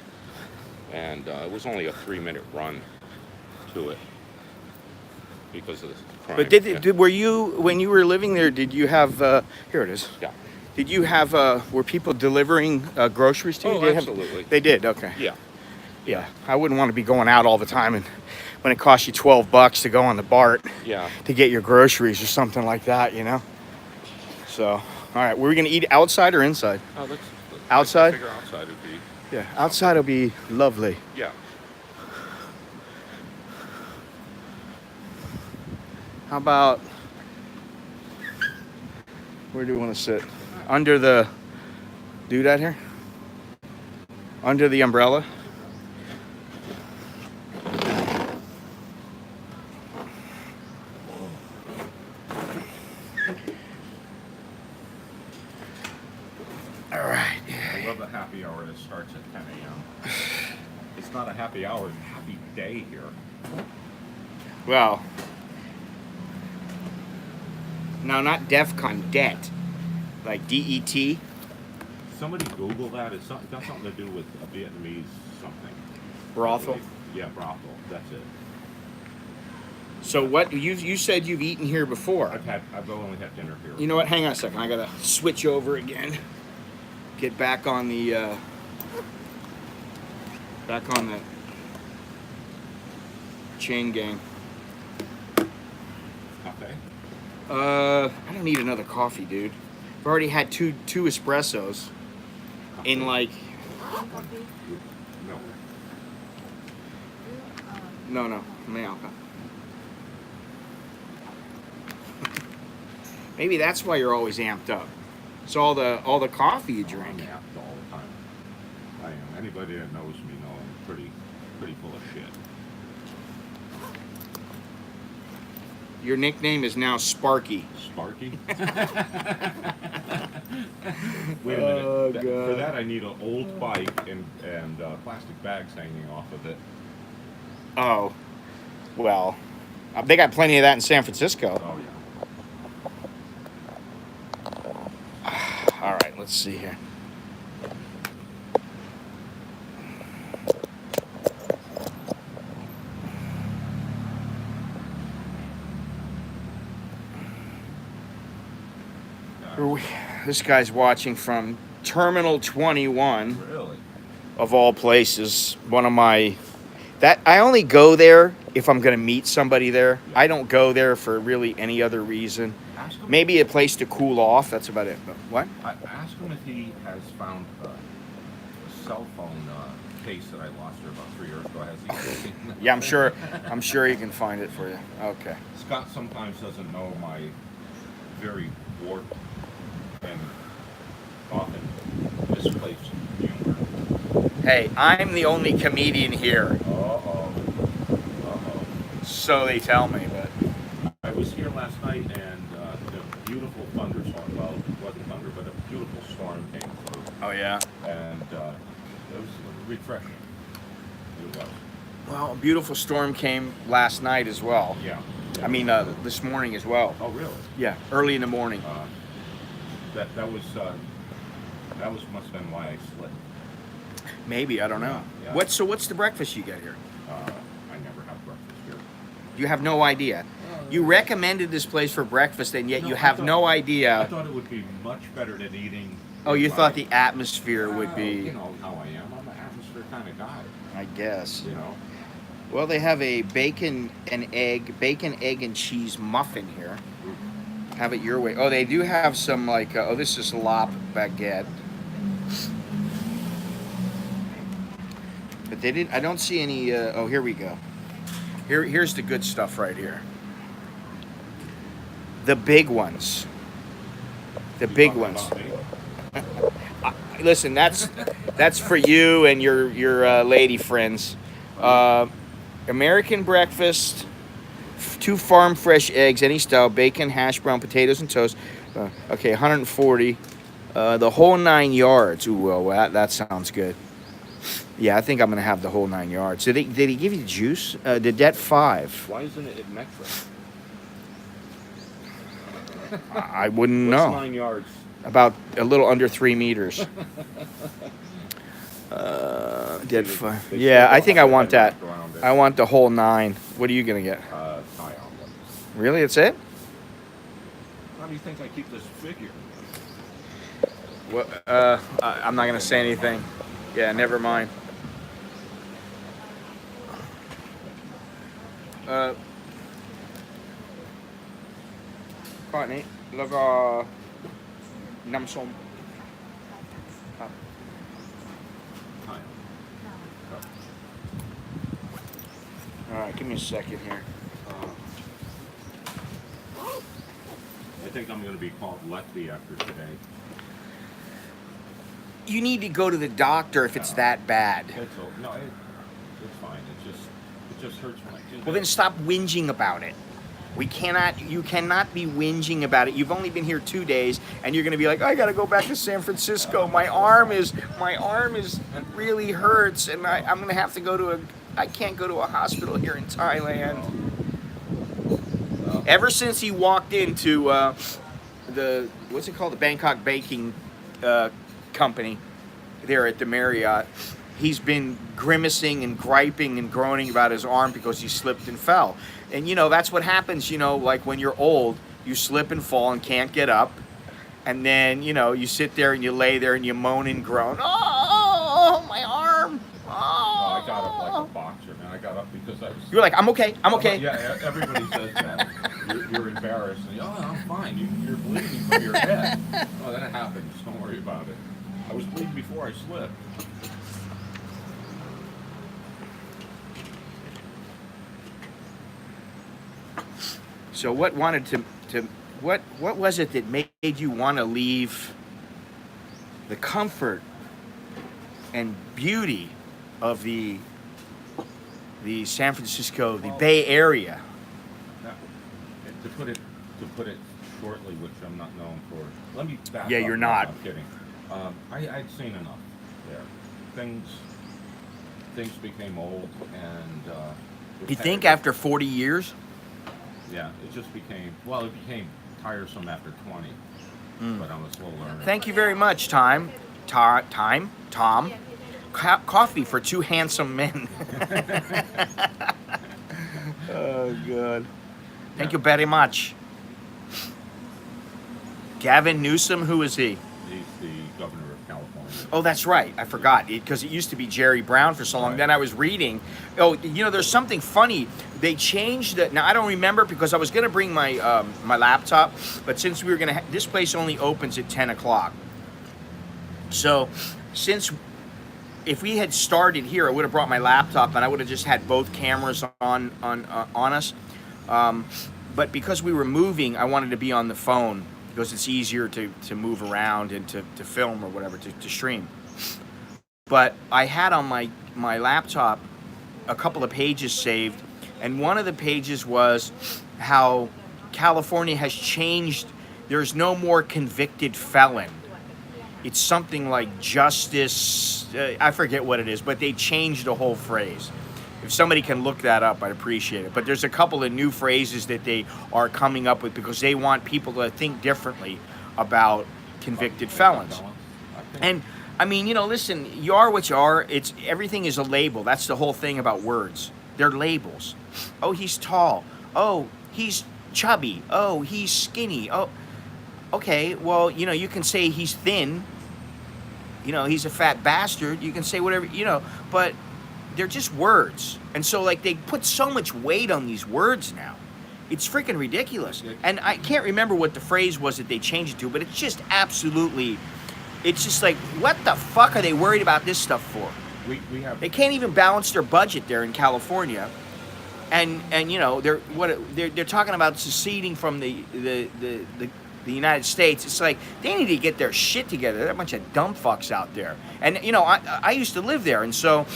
C: and it was only a 3-minute run to it because of the crime.
B: But were you, when you were living there, did you have, here it is.
C: Yeah.
B: Did you have, were people delivering groceries to you?
C: Oh,
B: Did you have-
C: absolutely.
B: They did, okay.
C: Yeah.
B: Yeah, I wouldn't want to be going out all the time, and when it costs you $12 to go on the BART
C: Yeah.
B: to get your groceries or something like that, you know. So, all right, we're gonna eat outside or inside?
C: Oh,
B: Outside?
C: I figure outside would be.
B: Yeah, outside will be lovely.
C: Yeah.
B: How about, where do we want to sit? Under the, do that here? Under the umbrella? All right.
C: I love the happy hour that starts at 10 a.m. It's not a happy hour, it's a happy day here.
B: Well, no, not DEFCON, debt. Like DET.
C: Somebody Google that. It's got something to do with a Vietnamese something.
B: Brothel.
C: Yeah, brothel. That's it.
B: So what, you said you've eaten here before.
C: I've only had dinner here.
B: You know what, hang on a second. I gotta switch over again. Get back on the, chain gang.
C: Okay.
B: I don't need another coffee, dude. I've already had two espressos in like, no, meow. Maybe that's why you're always amped up. It's all the coffee you drink.
C: I'm amped all the time. I am. Anybody that knows me know I'm pretty full of shit.
B: Your nickname is now Sparky.
C: Sparky? Wait a minute.
B: Oh,
C: For
B: God.
C: that, I need an old bike and plastic bags hanging off of it.
B: Oh, well, they got plenty of that in San Francisco.
C: Oh, yeah.
B: All right, let's see here. This guy's watching from Terminal 21,
C: Really?
B: of all places. One of my, I only go there if I'm gonna meet somebody there. I don't go there for really any other reason. Maybe a place to cool off. That's about it. But what?
C: I asked him if he has found a cell phone case that I lost here about 3 years ago. Has he?
B: Yeah, I'm sure he can find it for you. Okay.
C: Scott sometimes doesn't know my very warped and often misplaced humor.
B: Hey, I'm the only comedian here,
C: Uh-oh.
B: so they tell me. But
C: I was here last night and a beautiful thunderstorm, well, it wasn't thunder, but a beautiful storm came through.
B: oh yeah.
C: And it was refreshing. It was.
B: Well, a beautiful storm came last night as well.
C: Yeah.
B: I mean, this morning as well.
C: Oh, really?
B: Yeah, early in the morning.
C: That was must have been why I slipped.
B: Maybe, I don't know.
C: Yeah.
B: What's the breakfast you get here?
C: I never have breakfast here.
B: You have no idea. You recommended this place for breakfast, and yet
C: No,
B: you
C: I
B: have
C: thought-
B: no
C: I
B: idea.
C: thought it would be much better than eating.
B: Oh, you
C: like-
B: thought the atmosphere would
C: Well,
B: be.
C: You know how I am. I'm an atmosphere kind of guy.
B: I guess.
C: You know.
B: Well, they have a bacon, egg, and cheese muffin here. Have it your way. Oh, they do have some like. Oh, this is lop baguette. But they didn't. I don't see any. Oh, here we go. Here's the good stuff right here. The big ones. The
C: You
B: big
C: talking
B: ones.
C: about me?
B: Listen, that's for you and your lady friends. American breakfast, 2 farm fresh eggs, any style, bacon, hash brown, potatoes, and toast. Okay, 140. The whole 9 yards. Ooh, well, that sounds good. Yeah, I think I'm gonna have the whole 9 yards. Did he give you juice? The debt 5.
C: Why isn't it in metric?
B: I wouldn't
C: What's
B: know.
C: 9 yards?
B: About a little under 3 meters. Dead 5. Yeah, I think I want that. I want the whole 9. What are you gonna get?
C: Thai omelet.
B: Really? That's it?
C: How do you think I keep this figure?
B: What? I'm not gonna say anything. Yeah, never mind. Courtney, look. น้ำส้มครับ
C: Hi.
B: All right, give me a second here.
C: I think I'm going to be called Lefty after today.
B: You need to go to the doctor if it's that bad.
C: No, it's fine. It just hurts when I do that.
B: Well, then stop whinging about it. You cannot be whinging about it. You've only been here 2 days, and you're going to be like, I got to go back to San Francisco. My arm is really hurts, and I'm going to have to I can't go to a hospital here in Thailand. Ever since he walked into what's it called, the Bangkok baking company there at the Marriott, he's been grimacing and griping and groaning about his arm because he slipped and fell. And that's what happens, like when you're old, you slip and fall and can't get up. And then, you sit there and you lay there and you moan and groan. Oh, my arm. Oh.
C: I got up like a boxer, man. I got up because I was...
B: You're like, I'm okay.
C: Yeah, everybody says that. You're embarrassed. And I'm fine. You're bleeding from your head. Oh, that happens. Don't worry about it. I was bleeding before I slipped.
B: So what was it that made you want to leave the comfort and beauty of the San Francisco, the Bay Area?
C: Now, to put it shortly, which I'm not known for. Let me back
B: Yeah,
C: up.
B: you're not.
C: I'm kidding. I'd seen enough there. Things became old, and
B: You think after 40 years?
C: Yeah, it just became tiresome after 20. But I'm a slow learner.
B: Thank you very much, Tom. Coffee for two handsome men. Oh, good. Thank you very much. Gavin Newsom, who is he?
C: He's the governor of California.
B: Oh, that's right. I forgot because it used to be Jerry Brown for so long.
C: Right.
B: Then I was reading. Oh, there's something funny. They changed it. Now I don't remember because I was going to bring my my laptop, but since we were going to, this place only opens at 10 o'clock. So, if we had started here, I would have brought my laptop and I would have just had both cameras on us. But because we were moving, I wanted to be on the phone because it's easier to move around and to film or whatever, to stream. But I had on my laptop a couple of pages saved, and one of the pages was how California has changed. There's no more convicted felon. It's something like justice, I forget what it is, but they changed the whole phrase. If somebody can look that up, I'd appreciate it. But there's a couple of new phrases that they are coming up with because they want people to think differently about convicted felons. And I mean, listen, you are what you are. Everything is a label. That's the whole thing about words. They're labels. Oh, he's tall. Oh, he's chubby. Oh, he's skinny. Oh, okay. Well, you can say he's thin. He's a fat bastard. You can say whatever, but they're just words. And so, they put so much weight on these words now. It's freaking ridiculous. And I can't remember what the phrase was that they changed it to, but it's just absolutely, it's just like, what the fuck are they worried about this stuff for? They can't even balance their budget there in California. And they're talking about seceding from the United States. It's like they need to get their shit together. They're a bunch of dumb fucks out there. And I used to live there, and so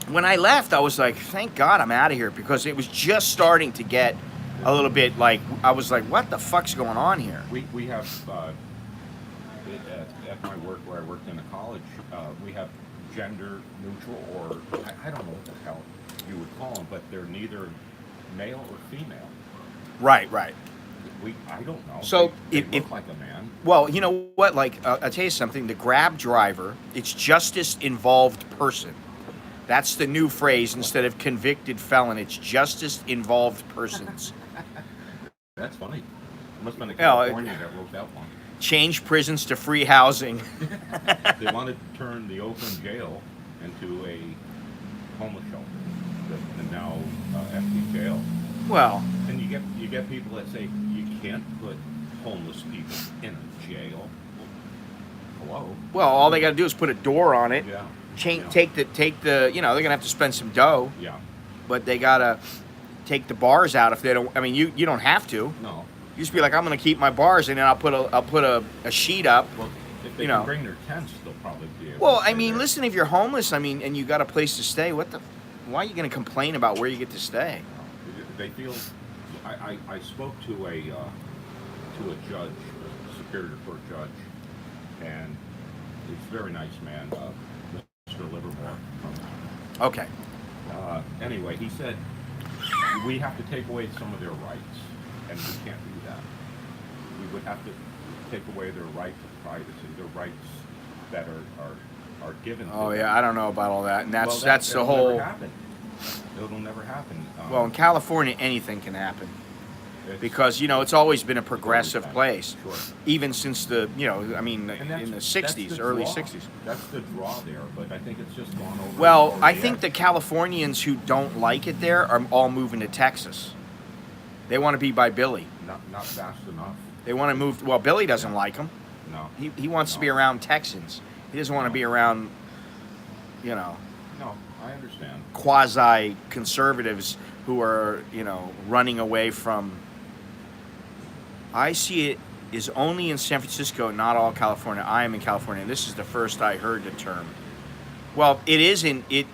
B: when I left, I was like, thank God I'm out of here, because it was just starting to get a little bit like, I was like, what the fuck's going on here?
C: We have at my work where I worked in a college, we have gender neutral, or I don't know what the hell you would call them, but they're neither male or female.
B: Right.
C: I don't know.
B: So
C: they look like a man.
B: Well, you know what? I'll tell you something. The Grab driver, it's justice involved person. That's the new phrase. Instead of convicted felon, it's justice involved persons.
C: That's funny. It must have been a California that wrote that one.
B: Change prisons to free housing.
C: They wanted to turn the Oakland jail into a homeless shelter, the now empty jail.
B: Well,
C: and you get people that say you can't put homeless people in a jail. Hello.
B: Well, all they got to do is put a door on it.
C: Yeah.
B: Take the. You know, they're gonna have to spend some dough,
C: Yeah.
B: but they gotta take the bars out if they don't. I mean, you don't have to.
C: No.
B: You just be like, I'm gonna keep my bars, and then I'll put a sheet up.
C: Well, if they
B: You
C: can
B: know.
C: bring their tents, they'll probably be able.
B: Well,
C: to
B: I
C: stay
B: mean,
C: there.
B: listen, if you're homeless, I mean, and you got a place to stay, why are you gonna complain about where you get to stay?
C: They feel. I spoke to a judge, a Superior Court judge, and he's a very nice man, Mr. Livermore.
B: Okay.
C: Anyway, he said we have to take away some of their rights, and we can't do that. We would have to take away their right to privacy, their rights that are given. To
B: Oh
C: them.
B: yeah, I don't know about all that, and that's
C: Well,
B: that's the
C: that'll
B: whole.
C: Never happen. It'll never happen.
B: Well, in California, anything can happen
C: It's-
B: because it's always been a progressive
C: been.
B: place,
C: Sure.
B: even since the I mean
C: And that's-
B: in the
C: that's
B: '60s,
C: the
B: early
C: draw.
B: '60s.
C: That's the draw there, but I think it's just gone over.
B: Well,
C: over
B: I
C: the
B: think
C: edge.
B: the Californians who don't like it there are all moving to Texas. They want to be by Billy.
C: not fast enough.
B: They want to move. Well, Billy doesn't like them.
C: No.
B: He wants to be around Texans. He doesn't want to be around,
C: No, I understand.
B: quasi conservatives who are, running away from. I see it is only in San Francisco, not all California. I am in California, and this is the first I heard the term. Well, it is in it.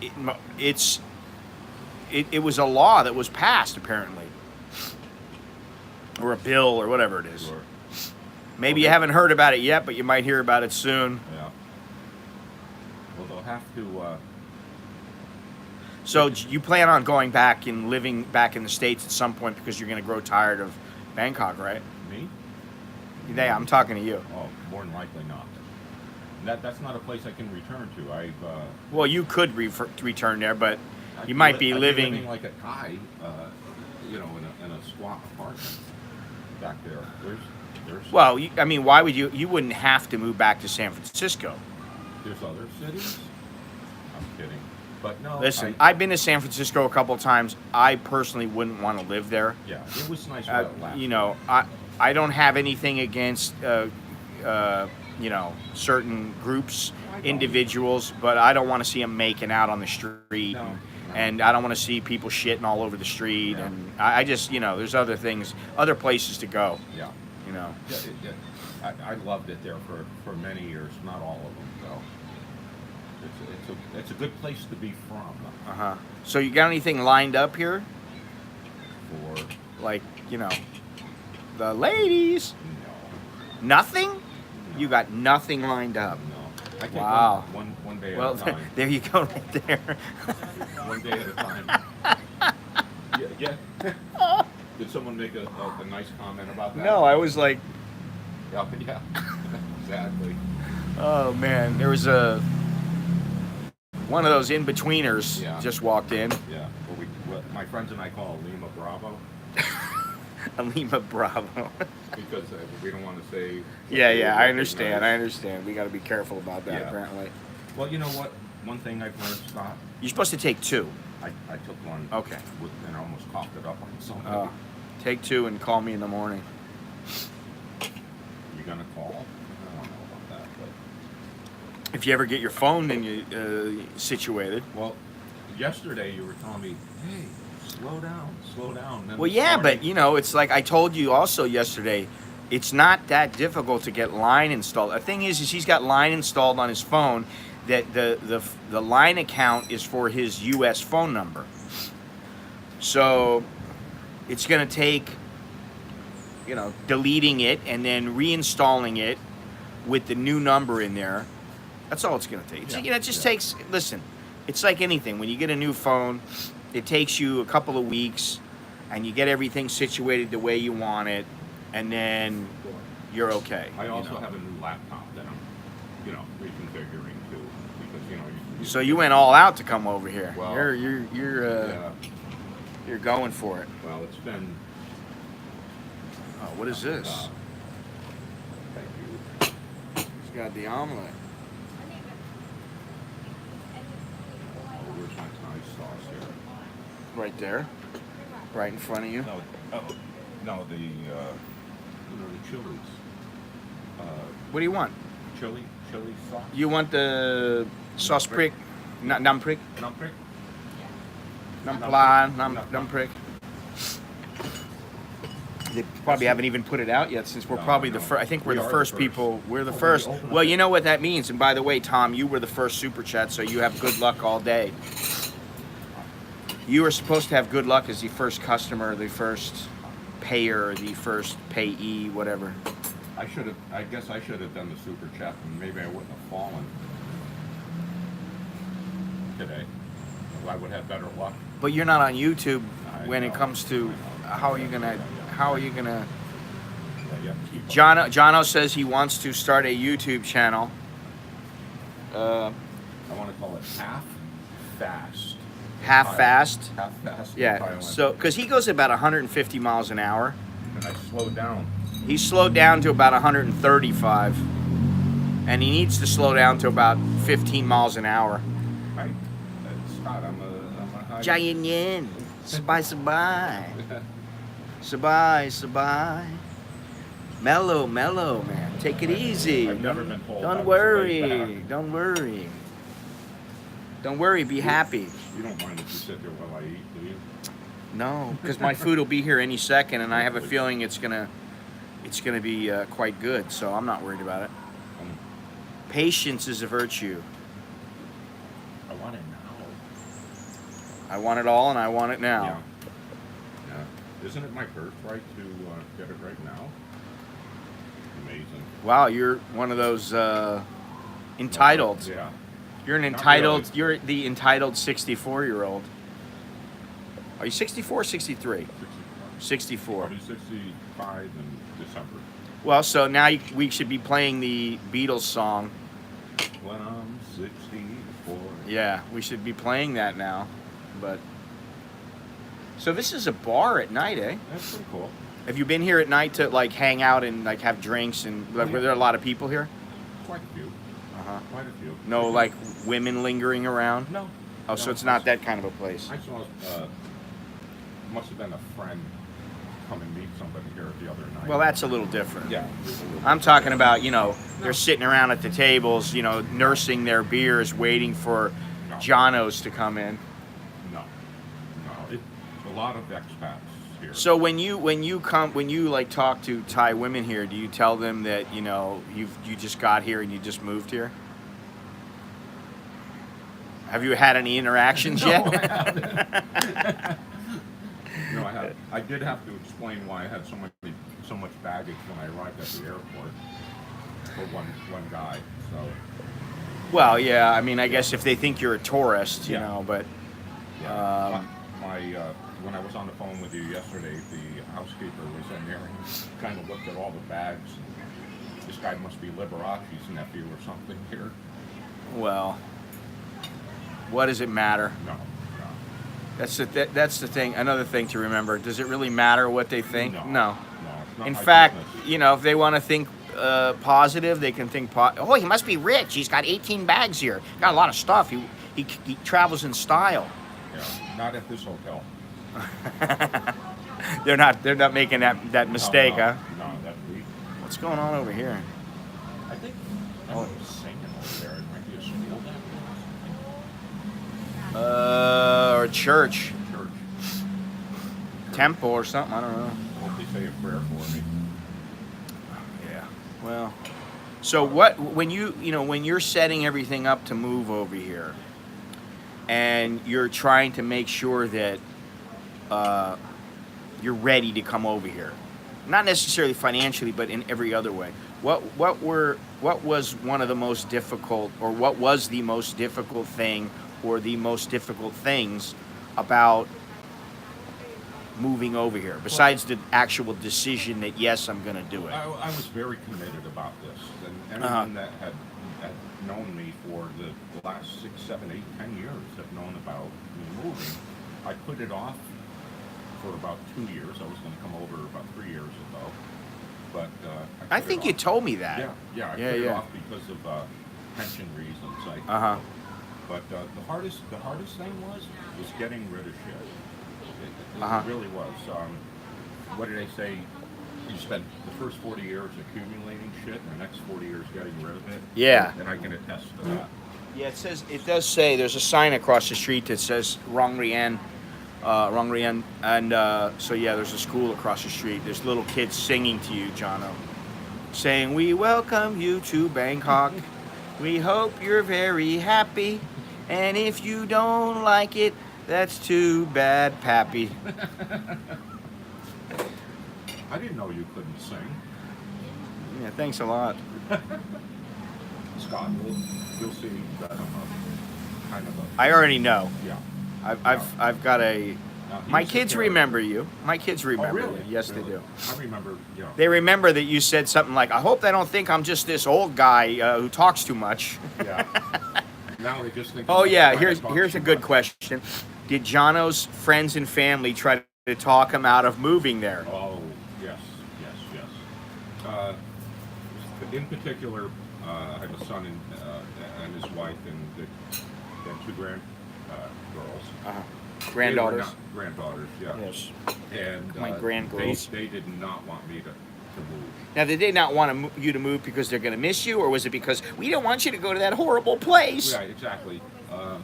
B: It was a law that was passed apparently, or a bill or whatever it is.
C: Sure.
B: Maybe you haven't heard about it yet, but you might hear about it soon.
C: Yeah. Well, they'll have to.
B: So you plan on going back and living back in the States at some point because you're going to grow tired of Bangkok, right?
C: Me?
B: Yeah, I'm talking to you.
C: Oh, more than likely not. That's not a place I can return to.
B: Well, you could return there, but you might be
C: I'd
B: living.
C: like a Thai, in a squat apartment back there. There's
B: Well, I mean, why would you? You wouldn't have to move back to San Francisco.
C: there's other cities. I'm kidding, but no.
B: Listen, I've been to San Francisco a couple of times. I personally wouldn't want to live there.
C: Yeah, it was nice. While it lasted.
B: I don't have anything against certain groups, individuals, but I don't want to see them making out on the street,
C: No.
B: and I don't want to see people shitting all over the street,
C: Yeah.
B: and I just there's other things, other places to go.
C: Yeah. I loved it there for many years. Not all of them, though. It's a good place to be from.
B: So you got anything lined up here?
C: For
B: Like the ladies?
C: no,
B: Nothing? You got nothing lined up.
C: no. I take
B: Wow.
C: one day at
B: Well,
C: a time.
B: there you go, right there.
C: One day at a time. Yeah. Did someone make a nice comment about that?
B: No, I was like,
C: Yeah, yeah. Exactly.
B: oh man, there was one of those in-betweeners
C: Yeah.
B: just walked in.
C: Yeah. What my friends and I call Lima Bravo
B: Alima Bravo.
C: because we don't want to say.
B: Yeah, I understand. We got to be careful about that,
C: Yeah.
B: apparently.
C: Well, you know what? One thing I've learned, Scott.
B: You're supposed to take two.
C: I took one.
B: Okay.
C: And I almost coughed it up on somebody.
B: Take two and call me in the morning.
C: You gonna call? I don't know about that, but
B: If you ever get your phone and you situated.
C: well, yesterday you were telling me, hey, slow down. And then
B: Well,
C: this
B: yeah,
C: morning-
B: but it's like I told you also yesterday. It's not that difficult to get line installed. The thing is he's got line installed on his phone. That the line account is for his U.S. phone number. So it's going to take, deleting it and then reinstalling it with the new number in there. That's all it's going to take.
C: Yeah.
B: It just takes. Listen, it's like anything. When you get a new phone, it takes you a couple of weeks, and you get everything situated the way you want it, and then you're okay.
C: I also have a new laptop that I'm, reconfiguring too, because
B: So you went all out to come over here.
C: Well,
B: You're going for it.
C: Well, it's been.
B: Oh, what is this?
C: Thank you.
B: It's got the omelet.
C: Oh, where's my Thai sauce here?
B: Right there. Right in front of you.
C: No, the chili.
B: What do you want?
C: Chili sauce.
B: You want the sauce prick? Num prick?
C: Num prick?
B: Num plan, num prick. They probably haven't even put it out yet since we're probably the first. I think we're the first people. We're the first. Well, you know what that means. And by the way, Tom, you were the first super chat, so you have good luck all day. You were supposed to have good luck as the first customer, the first payer, the first payee, whatever.
C: I guess I should have done the super chat, and maybe I wouldn't have fallen today. I would have better luck.
B: But you're not on YouTube when it
C: know.
B: comes to how are you gonna?
C: Yeah.
B: Johno says he wants to start a YouTube channel.
C: I want to call it half fast.
B: Half fast.
C: Half fast.
B: Yeah.
C: Thailand.
B: So, because he goes about 150 miles an hour.
C: And I slowed down.
B: He slowed down to about 135, and he needs to slow down to about 15 miles an hour.
C: Right. It's hot. I'm a high.
B: Giant yen. Sabay. Sabay. Mellow, man. Take it easy.
C: I've never been told I
B: Don't
C: was
B: worry.
C: laid back.
B: Don't worry. Don't worry. Be happy.
C: You don't mind if you sit there while I eat, do you?
B: No, because my food will be here any second, and I have a feeling it's gonna be quite good. So I'm not worried about it. Patience is a virtue.
C: I want it now.
B: I want it all, and I want it now.
C: Yeah. Isn't it my birthright to get it right now? Amazing.
B: Wow, you're one of those entitled.
C: Yeah.
B: You're an
C: Not
B: entitled.
C: really.
B: You're the entitled 64-year-old. Are you 64 or 63? 64.
C: I'll be 65 in December.
B: Well, so now we should be playing the Beatles song.
C: When I'm 64.
B: Yeah, we should be playing that now. But so this is a bar at night, eh?
C: That's pretty cool.
B: Have you been here at night to like hang out and like have drinks and like, were there a lot of people here?
C: Quite a few. Quite a few.
B: No, like women lingering around.
C: No.
B: Oh, so it's not that kind of a place.
C: I saw. Must have been a friend come and meet somebody here the other night.
B: Well, that's a little different.
C: Yeah.
B: I'm talking about, they're sitting around at the tables, nursing their beers, waiting for Johnos to come in.
C: No. It's a lot of expats here.
B: So when you like talk to Thai women here, do you tell them that you just got here and you just moved here? Have you had any interactions yet?
C: I haven't. No, I haven't. I did have to explain why I had so much baggage when I arrived at the airport for one guy. So.
B: Well, yeah. I mean, I guess if they think you're a tourist, but.
C: Yeah. When I was on the phone with you yesterday, the housekeeper was in there and he kind of looked at all the bags. And this guy must be Liberace's nephew or something here.
B: Well, what does it matter?
C: No.
B: That's the thing. Another thing to remember: does it really matter what they think? No.
C: It's not
B: In
C: my
B: fact,
C: business.
B: if they want to think positive, they can think. Oh, he must be rich. He's got 18 bags here. Got a lot of stuff. He travels in style.
C: Yeah, not at this hotel.
B: They're not making that mistake, huh?
C: No, that'd be.
B: What's going on over here?
C: I think someone was singing over there. It might be a school down
B: Or church,
C: there. Church.
B: temple, or something. I don't know.
C: Hope they say a prayer for me.
B: Yeah. Well. So when you're setting everything up to move over here, and you're trying to make sure that you're ready to come over here, not necessarily financially, but in every other way. What was one of the most difficult, or what was the most difficult thing, or the most difficult things about moving over here, besides the actual decision that yes, I'm going to do it?
C: I was very committed about this, and anyone that had known me for the last 6, 7, 8, 10 years have known about me moving. I put it off for about 2 years. I was going to come over about 3 years ago, but
B: I think you told me that.
C: Yeah, I put it off because of pension reasons. But the hardest thing was getting rid of shit. It really was. What did they say? You spend the first 40 years accumulating shit, and the next 40 years getting rid of it.
B: Yeah.
C: And I can attest to that.
B: Yeah, it does say there's a sign across the street that says Rong Rien, and so yeah, there's a school across the street. There's little kids singing to you, Johno, saying, "We welcome you to Bangkok. We hope you're very happy, and if you don't like it, that's too bad, Pappy."
C: I didn't know you couldn't sing.
B: Yeah, thanks a lot.
C: Scott, you'll see that I'm a kind of a...
B: I already know.
C: Yeah.
B: I've got a. My kids remember you. My kids remember
C: really?
B: you. Yes,
C: Really?
B: they do.
C: I remember,
B: They remember that you said something like, "I hope they don't think I'm just this old guy who talks too much."
C: Yeah. Now they just think...
B: Oh yeah,
C: I'm
B: here's a good question. Did Jono's friends and family try to talk him out of moving there?
C: Oh, yes. In particular, I have a son and his wife and two girls.
B: Granddaughters.
C: They were not granddaughters, yeah.
B: Yes.
C: And
B: My grandgirls.
C: They did not want me to move.
B: Now, did they not want you to move because they're going to miss you, or was it because we don't want you to go to that horrible place?
C: Yeah, exactly. I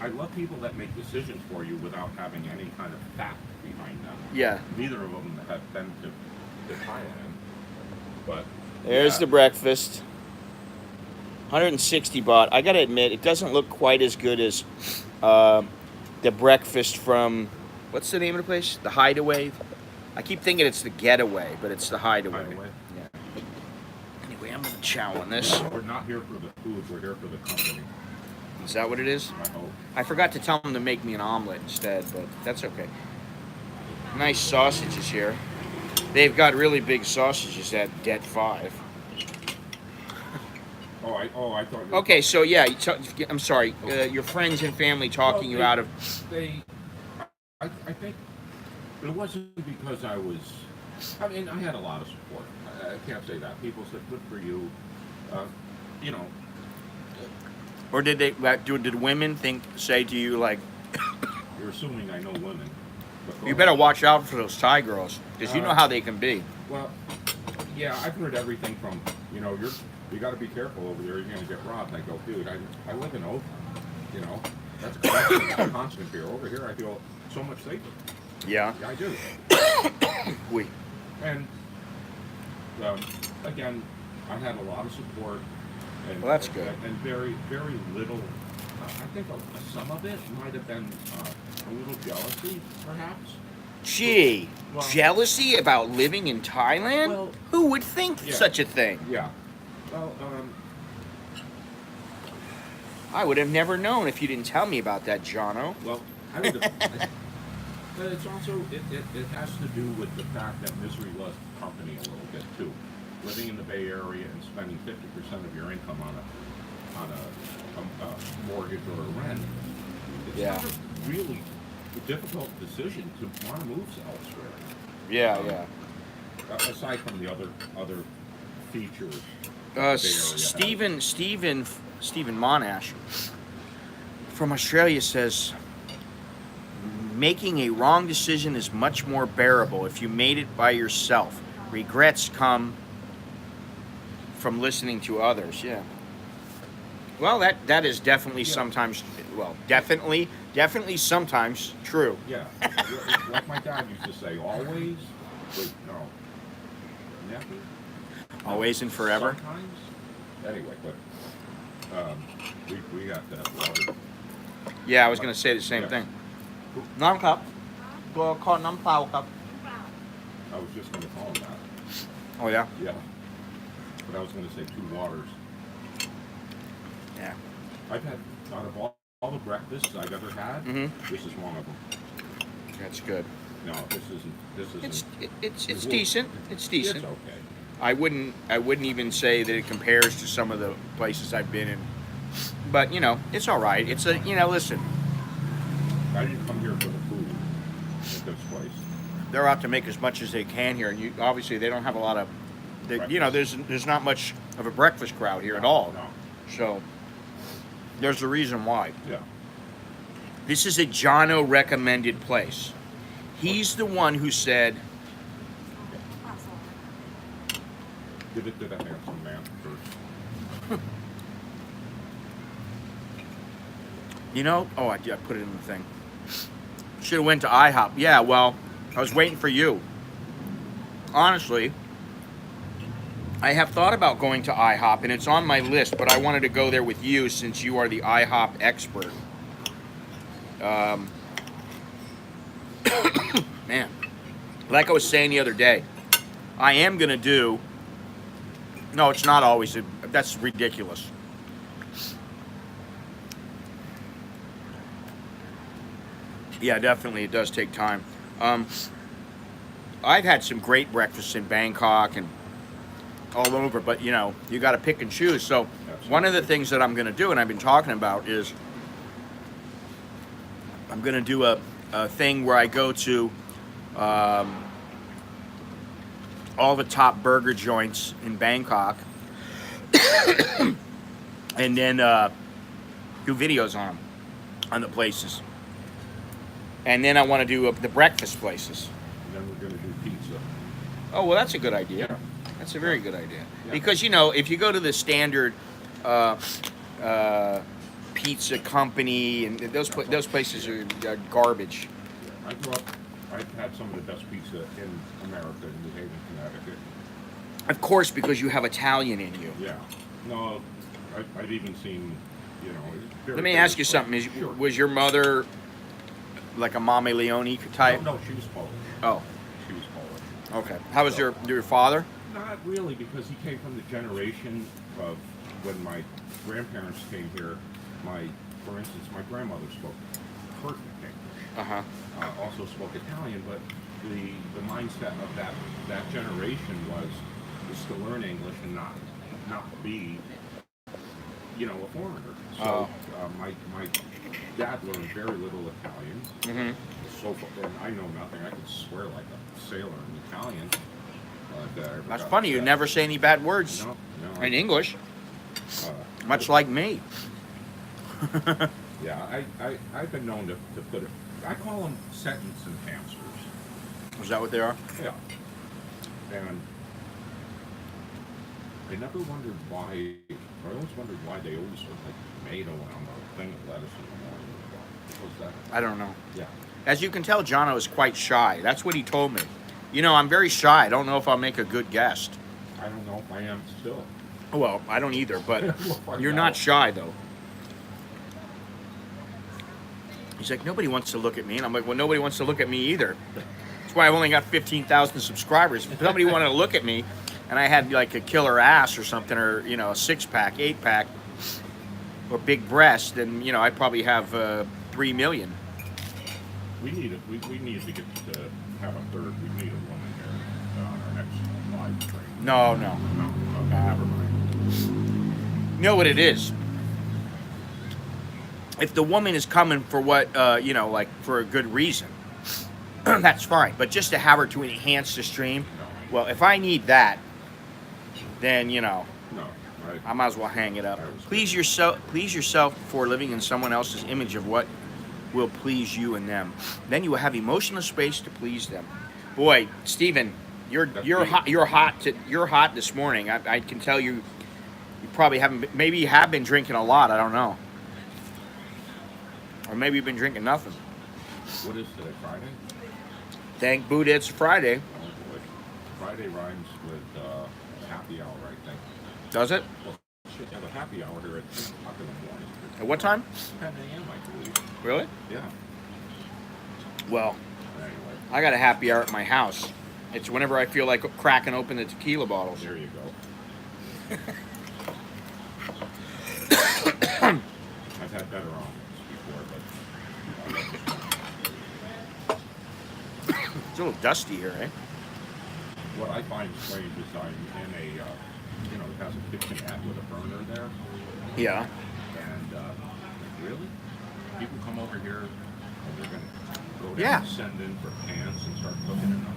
C: love people that make decisions for you without having any kind of fact behind them.
B: Yeah.
C: Neither of them have been to Thailand, but
B: There's the breakfast. 160 baht. I gotta admit, it doesn't look quite as good as the breakfast from, what's the name of the place? The Hideaway. I keep thinking it's the Getaway, but it's the Hideaway. Yeah. Anyway, I'm gonna chow on this.
C: We're not here for the food. We're here for the company.
B: Is that what it is?
C: I hope.
B: I forgot to tell them to make me an omelet instead, but that's okay. Nice sausages here. They've got really big sausages at Det 5.
C: I thought.
B: Okay, so yeah, I'm sorry. Your friends and family talking you out of.
C: I think it wasn't because I was. I mean, I had a lot of support. I can't say that. People said, "Good for you,"
B: Or did they? Did women say to you like?
C: You're assuming I know women.
B: You better watch out for those Thai girls, because you know how they can be.
C: Well, yeah, I've heard everything from you got to be careful over there. You're going to get robbed. And I go, dude, I live in Oakland. That's a constant fear. Over here, I feel so much safer.
B: Yeah.
C: Yeah, I do.
B: Oui.
C: And again, I had a lot of support. And,
B: Well, that's good.
C: And very, very little. I think some of it might have been a little jealousy, perhaps.
B: Gee,
C: Well-
B: jealousy about living in Thailand?
C: Well-
B: Who would think
C: Yeah.
B: such a thing?
C: Yeah. Well,
B: I would have never known if you didn't tell me about that, Johno.
C: well, I would have. But it's also it has to do with the fact that misery loves company a little bit too. Living in the Bay Area and spending 50% of your income on a mortgage or a rent. It's not a really difficult decision to want to move elsewhere.
B: Yeah.
C: Aside from the other features. that the Bay Area has.
B: Stephen Monash from Australia says, making a wrong decision is much more bearable if you made it by yourself. Regrets come from listening to others. Yeah. Well, that is definitely sometimes. Well, definitely sometimes true.
C: Yeah. Like my dad used to say, always. Wait, no. Never.
B: Always and forever.
C: Sometimes. Anyway, but we got that water.
B: Yeah, I was going to say the same thing. น้ำครับตัวขอน้ำเปล่าครับ
C: I was just going to call him that.
B: Oh yeah.
C: Yeah. But I was going to say 2 waters.
B: Yeah.
C: I've had, out of all the breakfasts I've ever had, this is one of them.
B: That's good.
C: No, this isn't.
B: It's decent. It's decent.
C: It's okay.
B: I wouldn't even say that it compares to some of the places I've been in. But, it's all right. It's listen,
C: I didn't come here for the food at this place.
B: they're out to make as much as they can here, and obviously they don't have a lot of there's not much of a breakfast crowd here at all.
C: No.
B: So there's a reason why.
C: Yeah.
B: This is a Johno recommended place. He's the one who said,
C: Give it to the handsome man first.
B: you know, oh, I put it in the thing. Should have went to IHOP. Yeah, well, I was waiting for you. Honestly, I have thought about going to IHOP, and it's on my list, but I wanted to go there with you since you are the IHOP expert. Man, like I was saying the other day, I am going to do... No, it's not always. That's ridiculous. Yeah, definitely, it does take time. I've had some great breakfasts in Bangkok and all over, but you know, you got to pick and choose. So one of the things that I'm going to do, and I've been talking about, is I'm going to do a thing where I go to all the top burger joints in Bangkok and then do videos on the places. And then I want to do the breakfast places.
C: And then we're going to do pizza.
B: Oh, well, that's a good idea.
C: Yeah.
B: That's a very good idea.
C: Yeah.
B: Because, you know, if you go to the standard pizza company, and those places are garbage.
C: I grew up, I've had some of the best pizza in America, in New Haven, Connecticut.
B: Of course, because you have Italian in you.
C: Yeah. No, I've even seen, you know... Very,
B: Let me
C: very
B: ask you something.
C: Sure.
B: Was your mother like a Mame Leone type?
C: No, she was Polish.
B: Oh,
C: She was Polish.
B: okay. How was your father?
C: Not really, because he came from the generation of when my grandparents came here. For instance, my grandmother spoke perfect English.
B: Uh-huh.
C: Also spoke Italian, but the mindset of that generation was to learn English and not be, you know, a foreigner. So my dad learned very little Italian.
B: Mm-hmm.
C: So and I know nothing. I could swear like a sailor in Italian.
B: That's funny. You never say any bad words
C: No.
B: in English. Much like me.
C: Yeah, I've been known to put it. I call them sentence enhancers.
B: Is that what they are?
C: Yeah. And I never wondered why. I always wondered why they always put like tomato on the thing of lettuce in the morning. What was that?
B: I don't know.
C: Yeah.
B: As you can tell, Johno is quite shy. That's what he told me. You know, I'm very shy. I don't know if I'll make a good guest.
C: I don't know if I am still.
B: Well, I don't either, but
C: We'll find
B: you're
C: out.
B: not shy, though. He's like, nobody wants to look at me. And I'm like, well, nobody wants to look at me either. That's why I've only got 15,000 subscribers. If somebody wanted to look at me and I had like a killer ass or something, or, you know, a 6-pack, 8-pack, or big breast, then, you know, I'd probably have 3 million.
C: We need to get to have a third. We need a woman here on our next live stream.
B: No.
C: No. Okay, never mind.
B: You know what it is? If the woman is coming for what, you know, like for a good reason, that's fine. But just to have her to enhance the stream, well, if I need that, then, you know,
C: No.
B: I might as well hang it up. Please yourself before living in someone else's image of what will please you and them. Then you will have emotional space to please them. Boy, Steven, you're hot this morning. I can tell you probably haven't. Maybe you have been drinking a lot. I don't know. Or maybe you've been drinking nothing.
C: What is today? Friday?
B: Thank Buddha it's Friday.
C: Oh boy. Friday rhymes with happy hour, I think.
B: Does it?
C: Well, we should have a happy hour here at 10 o'clock in the morning.
B: At what time?
C: 10 a.m. I believe.
B: Really?
C: Yeah.
B: Well,
C: Anyway,
B: I got a happy hour at my house. It's whenever I feel like cracking open the tequila bottles.
C: there you go. I've had better omelets before, but
B: It's a little dusty here, eh?
C: what I find strange is I'm in a, you know, it has a kitchenette with a burner there,
B: Yeah.
C: and really, people come over here and they're going to go down
B: Yeah.
C: and send in for pans and start cooking in them.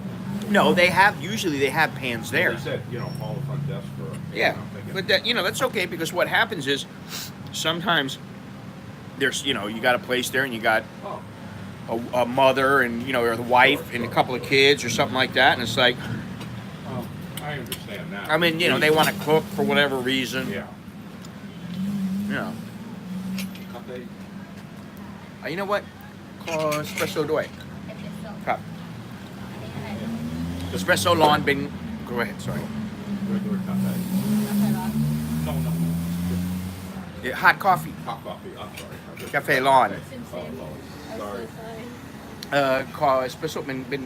B: No, usually they have pans there.
C: They said, you know, call the front desk for a pan.
B: Yeah,
C: I'm thinking,
B: but that, you know, that's okay, because what happens is sometimes there's, you know, you got a place there and you got,
C: oh,
B: a mother and or the wife and a couple of kids or something like that, and it's like,
C: I understand that.
B: I mean, they want to cook for whatever reason.
C: Yeah. Cafe.
B: You know what? Espresso doy. Cup. Espresso lawn bin. Go ahead. Sorry.
C: Regular cafe. No.
B: Yeah, hot coffee.
C: Hot coffee. I'm sorry.
B: Cafe lawn.
C: Sorry.
B: ขอ espresso เป็น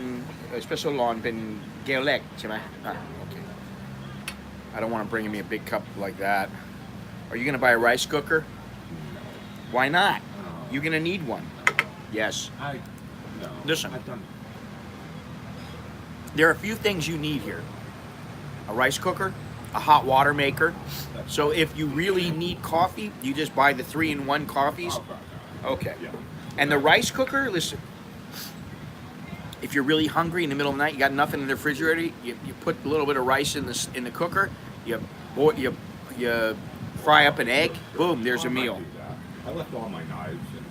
B: espresso lawn เป็น Gaelic ใช่ไหมokay. I don't want to bring me a big cup like that. Are you gonna buy a rice cooker? Why not? You're gonna need one. Yes.
C: No.
B: Listen.
C: I've done.
B: There are a few things you need here. A rice cooker, a hot water maker. So if you really need coffee, you just buy the 3-in-1 coffees. Okay.
C: Yeah.
B: And the rice cooker, listen, if you're really hungry in the middle of the night, you got nothing in the refrigerator, you put a little bit of rice in the cooker, you fry up an egg, boom, there's a meal.
C: I left all my knives and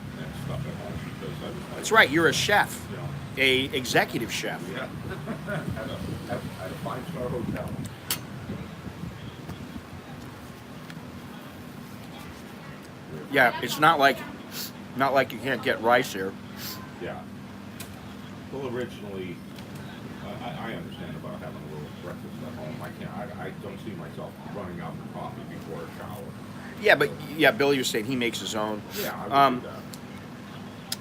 C: stuff at home because
B: That's right, you're a chef,
C: you know,
B: a executive chef.
C: yeah. at a 5-star hotel.
B: Yeah, it's not like you can't get rice here.
C: Yeah. Well, originally, I understand about having a little breakfast at home. I don't see myself running out for coffee before a shower.
B: Yeah, but Billy was saying he makes his own.
C: Yeah, I would do that.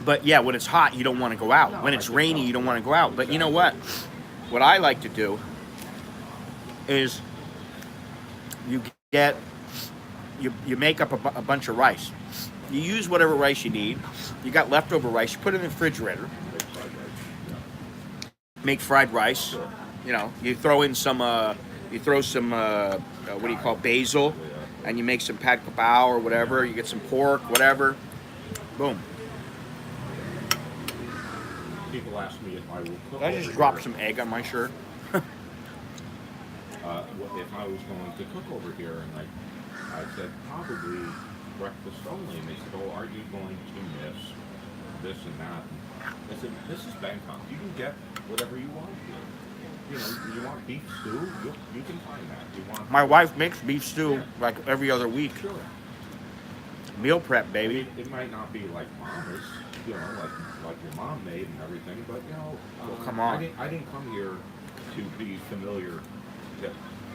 B: But yeah, when it's hot, you don't want to go out.
C: No,
B: When it's
C: I think
B: rainy,
C: so.
B: you don't want to go out. But you know what? What I like to do is you make up a bunch of rice. You use whatever rice you need. You got leftover rice, you put it in the refrigerator. Make fried rice.
C: Sure.
B: You throw in some what do you call, basil, and you make some pad kapao or whatever. You get some pork, whatever. Boom.
C: People ask me if I will cook.
B: I just
C: over
B: dropped
C: here.
B: some egg on my shirt.
C: If I was going to cook over here, and I said probably breakfast only, and they said, "Oh, are you going to miss this and that?" And I said, "This is Bangkok. You can get whatever you want here. You want beef stew? You can find that. You want
B: My wife makes beef stew like every other week.
C: sure.
B: Meal prep,
C: I
B: baby.
C: mean, it might not be like Mama's, like your mom made and everything, but
B: come on.
C: I didn't come here to be familiar,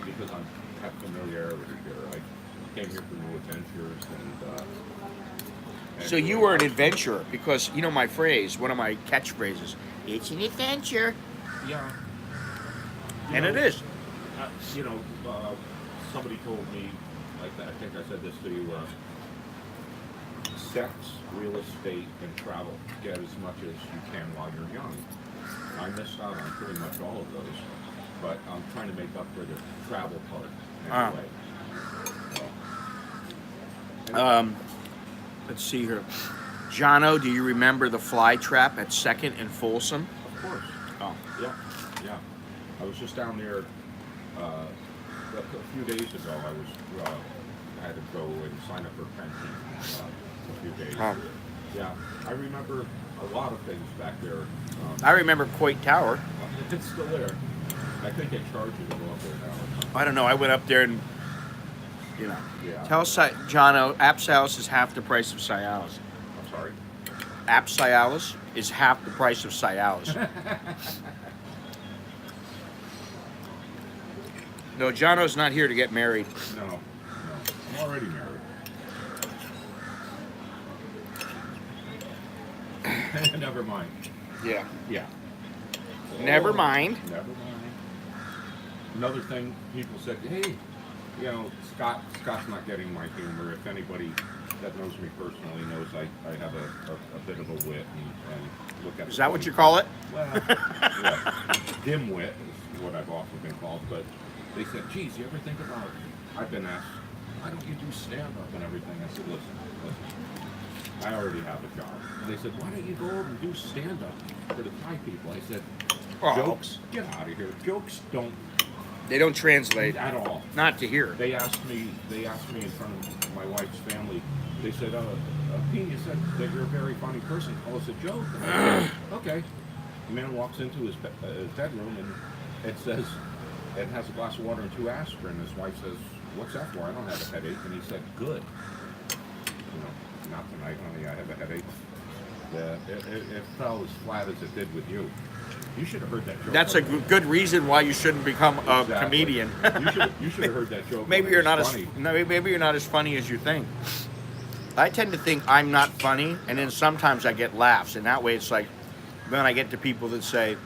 C: because I have familiarity here. I came here for new adventures and
B: So you were an adventurer because you know my phrase, one of my catchphrases. It's an adventure,
C: Yeah.
B: and it is.
C: Somebody told me, like I think I said this to you, sex, real estate, and travel. Get as much as you can while you're young. I missed out on pretty much all of those, but I'm trying to make up for the travel part anyway.
B: Let's see here. Johno, do you remember the fly trap at 2nd and Folsom?
C: Of course.
B: Oh.
C: Yeah. I was just down there a few days ago. I had to go and sign up for pension a few days.
B: Oh.
C: Yeah, I remember a lot of things back there.
B: I remember Coit Tower.
C: It's still there. I think they charge you to go up there now. Or something.
B: I don't know. I went up there and,
C: Yeah.
B: Tell Johno, Apsalis is half the price of Cialis.
C: I'm sorry.
B: Apsalis is half the price of Cialis. No, Johno's not here to get married.
C: No. I'm already married. Never mind.
B: Yeah.
C: Yeah.
B: Never mind.
C: Never mind. Another thing, people said, hey, Scott's not getting my humor. If anybody that knows me personally knows I have a bit of a wit and look at
B: Is that what you call it?
C: Well, yeah, dim wit is what I've often been called. But they said, geez, you ever think about it? I've been asked, why don't you do stand-up and everything? I said, listen, I already have a job. And they said, why don't you go over and do stand-up for the Thai people? I said,
B: Oh.
C: jokes? Get out of here. Jokes don't
B: They don't translate
C: at all.
B: not to here.
C: They asked me in front of my wife's family. They said, Pete, you said that you're a very funny person. Call us a joke. And I said, okay. The man walks into his bedroom and it says, it has a glass of water and 2 aspirin. His wife says, what's that for? I don't have a headache. And he said, good. Not tonight, honey. I have a headache. It fell as flat as it did with you. You should have heard that joke.
B: That's a good reason why you shouldn't become a comedian.
C: you should have heard that joke.
B: Maybe you're not maybe you're not as funny as you think. I tend to think I'm not funny, and then sometimes I get laughs, and that way it's like, then I get to people that say,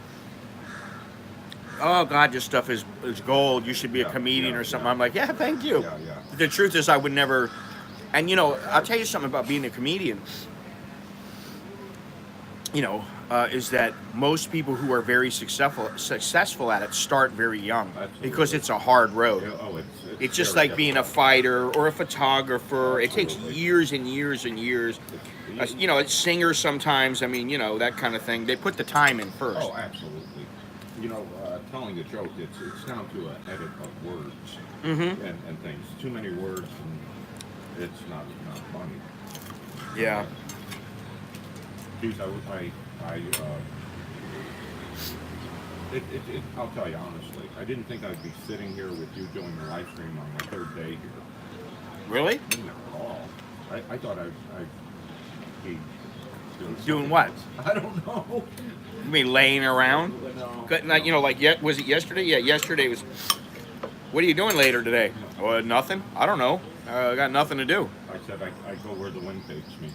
B: oh God, your stuff is gold, you should be a comedian or something. I'm like, yeah, thank you. The truth is I would never, and I'll tell you something about being a comedian, is that most people who are very successful at it start very young.
C: Absolutely.
B: Because it's a hard road. It's just like being a fighter or a photographer.
C: Absolutely.
B: It takes years and years and years. A singer sometimes, that kind of thing. They put the time in first.
C: Oh, absolutely. Telling a joke, it's down to an edit of words and things. Too many words, and it's not funny.
B: Yeah.
C: Geez, I'll tell you honestly, I didn't think I'd be sitting here with you doing the live stream on my 3rd day here.
B: Really?
C: Not at all. I thought I'd be
B: doing what?
C: I don't know.
B: You mean laying around?
C: No.
B: Was it yesterday? Yeah, yesterday was. What are you doing later today? Nothing. I don't know. I got nothing to do.
C: I said I go where the wind takes me.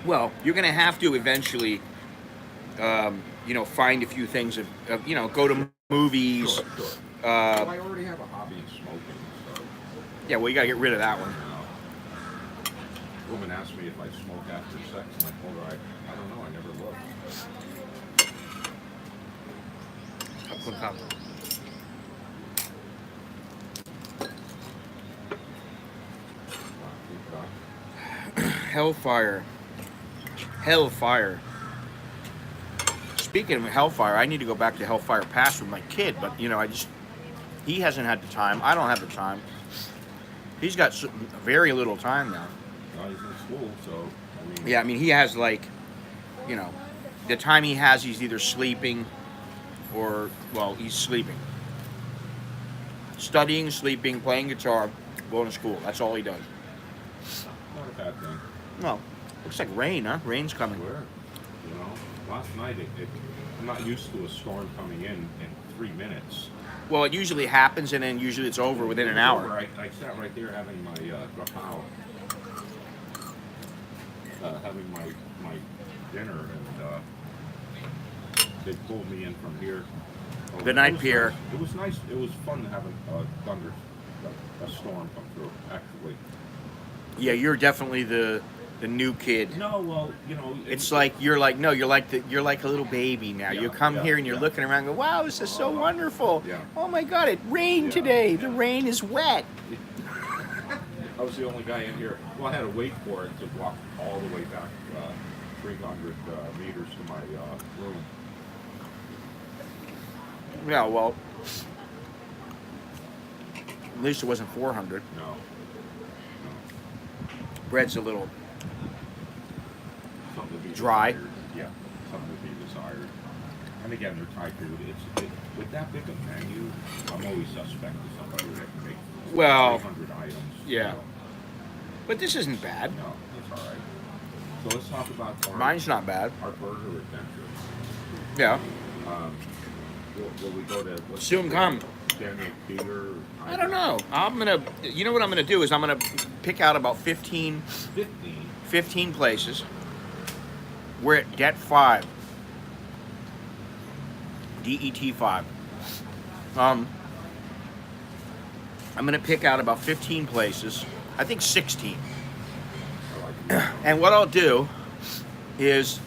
B: Well, you're going to have to eventually, find a few things go to movies.
C: Sure. Well, I already have a hobby in smoking, so.
B: Yeah, well, you got to get rid of that one.
C: A woman asked me if I smoke after sex, and I told her I don't know, I never looked.
B: Hellfire. Speaking of Hellfire, I need to go back to Hellfire Pass with my kid, but he hasn't had the time. I don't have the time. He's got very little time now.
C: He's in school, so
B: yeah, he has the time he has, he's either sleeping or he's sleeping, studying, sleeping, playing guitar, going to school. That's all he does.
C: not a bad thing.
B: No. Looks like rain, huh? Rain's coming.
C: Where? Last night I'm not used to a storm coming in 3 minutes.
B: Well, it usually happens, and then usually it's over within an hour.
C: I sat right there having my grapao, having my dinner, and they pulled me in from here.
B: The night pier.
C: Nice. It was nice. It was fun to have a storm come through, actually.
B: Yeah, you're definitely the new kid.
C: No, well,
B: it's like you're like a little baby now.
C: Yeah,
B: you come here and you're looking around and go, wow, this is so wonderful.
C: Yeah.
B: Oh my God, it rained today.
C: Yeah.
B: The rain is wet.
C: I was the only guy in here. Well, I had to wait for it to walk all the way back 300 meters to my room.
B: Yeah, well, at least it wasn't 400.
C: No.
B: Bread's a little
C: Something to be
B: dry.
C: desired. Yeah, something to be desired. And again, they're Thai food. With that big a menu, I'm always suspect of somebody that can make 300 items.
B: Yeah. But this isn't bad.
C: No, that's all right. So let's talk about
B: Mine's not bad.
C: our burger adventure.
B: Yeah.
C: Will we go to
B: Soon come.
C: Daniel Peter?
B: I don't know. You know what I'm gonna do is I'm gonna pick out about 15 places. We're at Det 5. DET 5. I'm gonna pick out about 15 places. I think 16. And what I'll do is,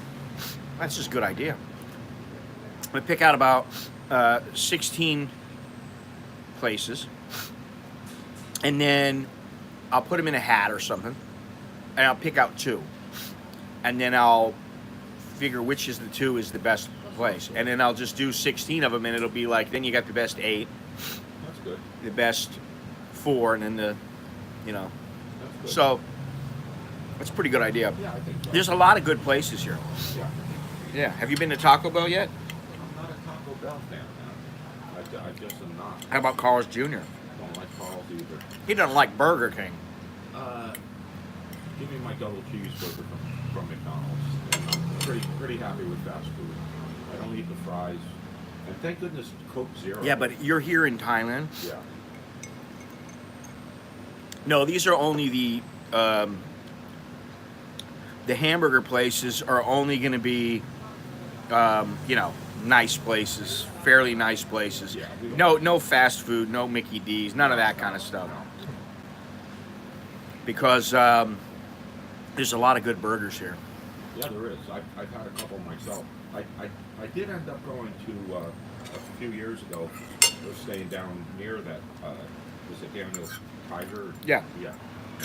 B: that's just a good idea. I'm gonna pick out about 16 places, and then I'll put them in a hat or something, and I'll pick out 2, and then I'll figure which is the 2 is the best place. And then I'll just do 16 of them, and it'll be like, then you got the best 8,
C: That's good.
B: the best 4, and then the, you know.
C: That's good.
B: So that's a pretty good idea.
C: Yeah, I think so.
B: There's a lot of good places here.
C: Yeah.
B: Yeah. Have you been to Taco Bell yet?
C: I'm not a Taco Bell fan, man. I just am not.
B: How about Carl's Jr.?
C: Don't like Carl's either.
B: He doesn't like Burger King.
C: Give me my double cheeseburger from McDonald's. And I'm pretty happy with fast food. I don't eat the fries. And thank goodness Coke Zero.
B: Yeah, but you're here in Thailand.
C: Yeah.
B: No, these are only the hamburger places are only going to be, you know, nice places, fairly nice places.
C: Yeah,
B: No fast food, no Mickey D's, none of that kind of stuff. Because there's a lot of good burgers here.
C: Yeah, there is. I've had a couple myself. I did end up going to a few years ago. I was staying down near that. Was it Daniel's Tiger?
B: Yeah.
C: Yeah.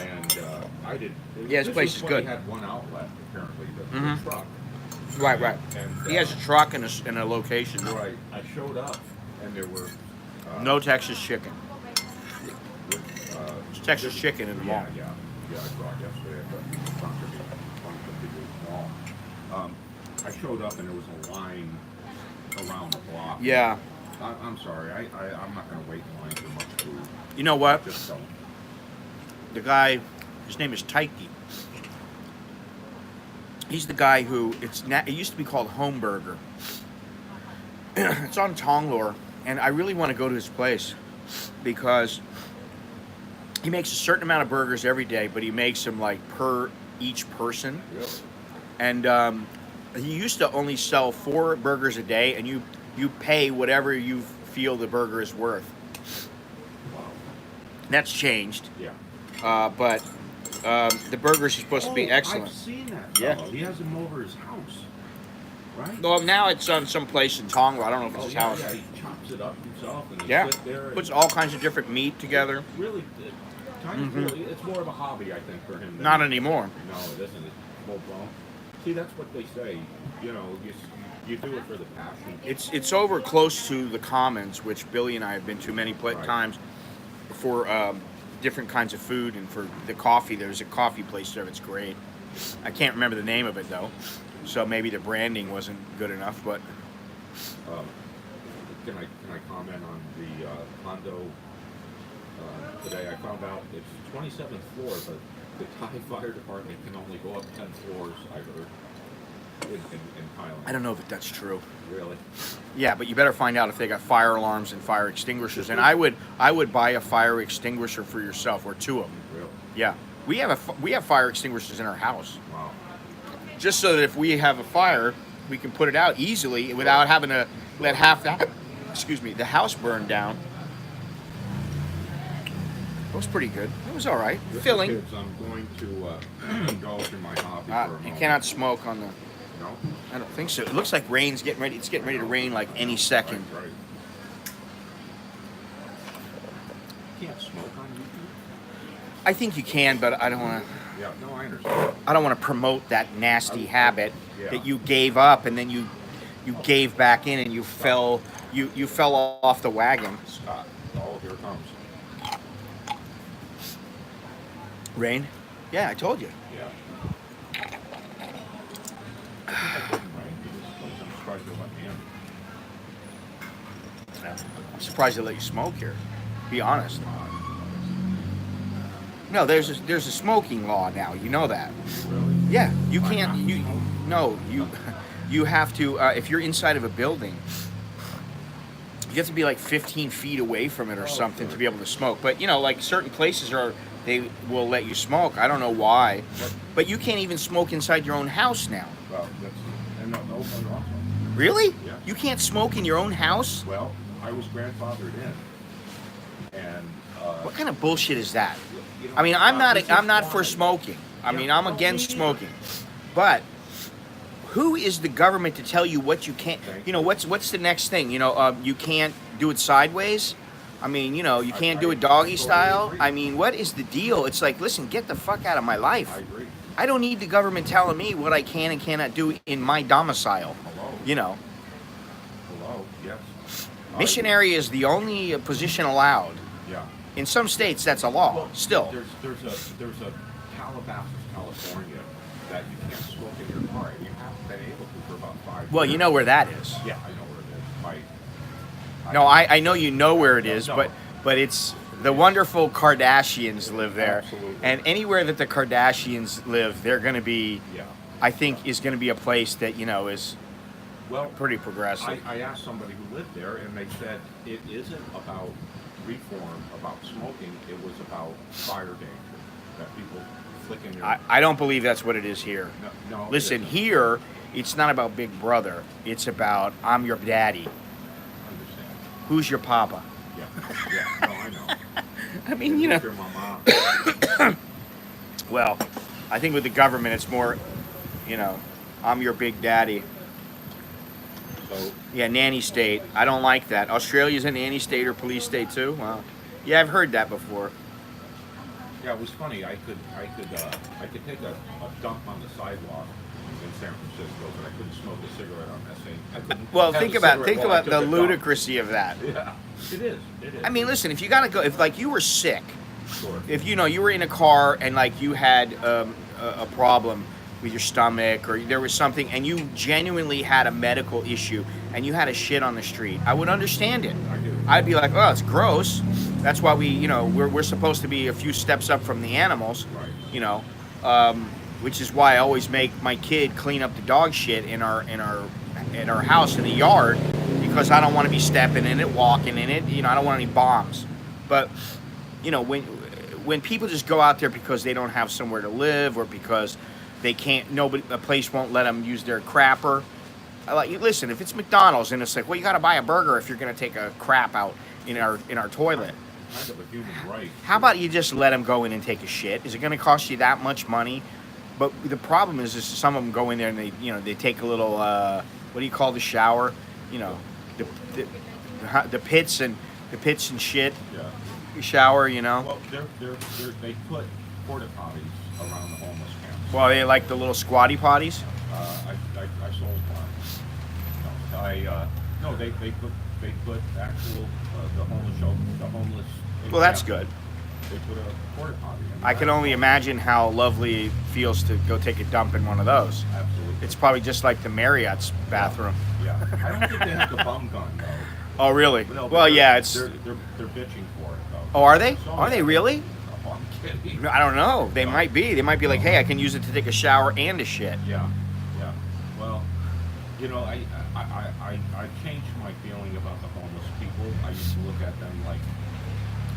C: And I did.
B: Yeah, his place is good.
C: He had one outlet apparently, the
B: Mhm.
C: truck.
B: Right.
C: And
B: He has a truck and a location.
C: Right. I showed up, and there were
B: No Texas chicken.
C: with,
B: It's Texas chicken in the mall.
C: Yeah. I saw it yesterday at the Bangkok mall. I showed up and there was a line around the block.
B: Yeah.
C: I'm sorry. I'm not going to wait in line for much food.
B: You know what?
C: Just don't.
B: The guy, his name is Taiki. He's the guy who it used to be called Home Burger. It's on Tonglor, and I really want to go to his place because he makes a certain amount of burgers every day, but he makes them like per each person.
C: Really?
B: And he used to only sell 4 burgers a day, and you pay whatever you feel the burger is worth.
C: Wow.
B: That's changed,
C: Yeah.
B: but the burgers are supposed to be excellent.
C: I've seen that
B: Yeah.
C: fellow. He has them over his house. Right?
B: Well, now it's on some place in Tonga. I don't know if it's his house.
C: Yeah, he chops it up himself and he
B: Yeah,
C: sits there.
B: puts all kinds of different meat together.
C: Really, really, it's more of a hobby, I think, for him.
B: Not anymore.
C: No, it isn't. It's full blown. See, that's what they say. You know, you do it for the passion.
B: It's over close to the Commons, which Billy and I have been to many
C: Right.
B: times for different kinds of food and for the coffee. There's a coffee place there that's great. I can't remember the name of it though, so maybe the branding wasn't good enough. But
C: Can I comment on the condo today? I found out it's 27th floor, but the Thai Fire Department can only go up 10 floors, I heard, in Thailand.
B: I don't know if that's true.
C: Really?
B: Yeah, but you better find out if they got fire alarms and fire extinguishers. And I would buy a fire extinguisher for yourself, or 2 of them.
C: Really?
B: Yeah, we have fire extinguishers in our house,
C: Wow.
B: just so that if we have a fire, we can put it out easily without having to let the house burn down. It was pretty good. It was all right.
C: Listen,
B: Filling.
C: kids, I'm going to indulge in my hobby for a moment.
B: You cannot smoke on the.
C: No?
B: I don't think so. It looks like rain's getting ready. It's getting ready to rain like any second.
C: Right. You can't smoke on YouTube?
B: I think you can, but I don't want to.
C: Yeah, no, I understand.
B: I don't want to promote that nasty habit
C: Yeah.
B: that you gave up and then you gave back in and you fell off the wagon.
C: Scott, oh, here it comes.
B: Rain? Yeah, I told you.
C: Yeah. I think I didn't, right? I'm surprised they let me in.
B: I'm surprised they let you smoke here. Be honest. No, there's a smoking law now. You know that.
C: Really?
B: Yeah, you
C: Why
B: can't.
C: not?
B: You have to. If you're inside of a building, you have to be like 15 feet away from it or something to be able to smoke. But like certain places they will let you smoke. I don't know why, but you can't even smoke inside your own house now.
C: Well, and no also.
B: Really?
C: Yeah.
B: You can't smoke in your own house?
C: Well, I was grandfathered in, and
B: What kind of bullshit is that?
C: you know,
B: I mean, I'm
C: this is
B: not for
C: why.
B: smoking. I
C: Yeah,
B: mean, I'm
C: well,
B: against
C: me
B: smoking. But who is the government to tell you what you can't?
C: Thank
B: You know, what's the next thing? You can't do it sideways. I mean, you can't do it doggy
C: I totally
B: style.
C: agree.
B: I mean, what is the deal? It's like, listen, get the fuck out of my life.
C: I agree.
B: I don't need the government telling me what I can and cannot do in my domicile.
C: Hello.
B: You know, Missionary is the only position allowed.
C: Yeah.
B: In some states, that's a law.
C: Well,
B: Still.
C: There's a Calabasas, California, that you can't smoke in your car, and you haven't been able to for about 5 years.
B: Well, you know where that is.
C: Yeah, I know where it is.
B: No, I know you know where it is,
C: No.
B: but it's the wonderful Kardashians live there,
C: Absolutely.
B: and anywhere that the Kardashians live, they're going to be.
C: Yeah.
B: I think is going to be a place that is
C: Well,
B: pretty progressive.
C: I asked somebody who lived there, and they said it isn't about reform, about smoking. It was about fire danger, that people flicking their.
B: I don't believe that's what it is here.
C: No.
B: Listen,
C: it isn't.
B: here it's not about Big Brother. It's about I'm your daddy.
C: Understand.
B: Who's your papa?
C: Yeah. Yeah. No, I know.
B: I mean,
C: Who's your mama?
B: Well, I think with the government, it's more, I'm your big daddy.
C: So
B: Yeah, nanny state. I don't like that. Australia's a nanny state or police state too. Wow. Yeah, I've heard that before.
C: yeah, it was funny. I could take a dump on the sidewalk in San Francisco, but I couldn't smoke a cigarette on that thing. I couldn't
B: Well,
C: have
B: think
C: a
B: about
C: cigarette while I
B: the
C: took a dump.
B: ludicrousy of that.
C: Yeah, it is. It is.
B: I mean, listen, if you gotta go, if like you were sick,
C: Sure.
B: if you were in a car and like you had a problem with your stomach or there was something and you genuinely had a medical issue and you had a shit on the street, I would understand it.
C: I do.
B: I'd be like, oh, it's gross. That's why we're supposed to be a few steps up from the animals,
C: Right.
B: Which is why I always make my kid clean up the dog shit in our house in the yard because I don't want to be stepping in it, walking in it. I don't want any bombs. But when people just go out there because they don't have somewhere to live or because they can't, a place won't let them use their crapper. Listen, if it's McDonald's and it's like, well, you got to buy a burger if you're going to take a crap out in our toilet.
C: Kind of a human right.
B: How about you just let them go in and take a shit? Is it going to cost you that much money? But the problem is some of them go in there and they take a little what do you call the shower? The pits and shit
C: Yeah.
B: shower.
C: Well, they put porta potties around the homeless camps.
B: Well, they like the little squatty potties.
C: I sold one. No, they put actual the homeless.
B: Well, that's
C: camp.
B: good.
C: They put a porta potty. In
B: I can only imagine how lovely it feels to go take a dump in one of those.
C: Absolutely.
B: It's probably just like the Marriott's bathroom.
C: Yeah. I don't think they have the bum gun though.
B: Oh, really?
C: No, but
B: Well, yeah, it's.
C: they're bitching for it though.
B: Oh, are they?
C: So,
B: Are they really?
C: Oh, I'm kidding.
B: I don't know. They
C: No.
B: might be. They might be like, hey, I can use it to take a shower and a shit.
C: Yeah. Well, I changed my feeling about the homeless people. I used to look at them like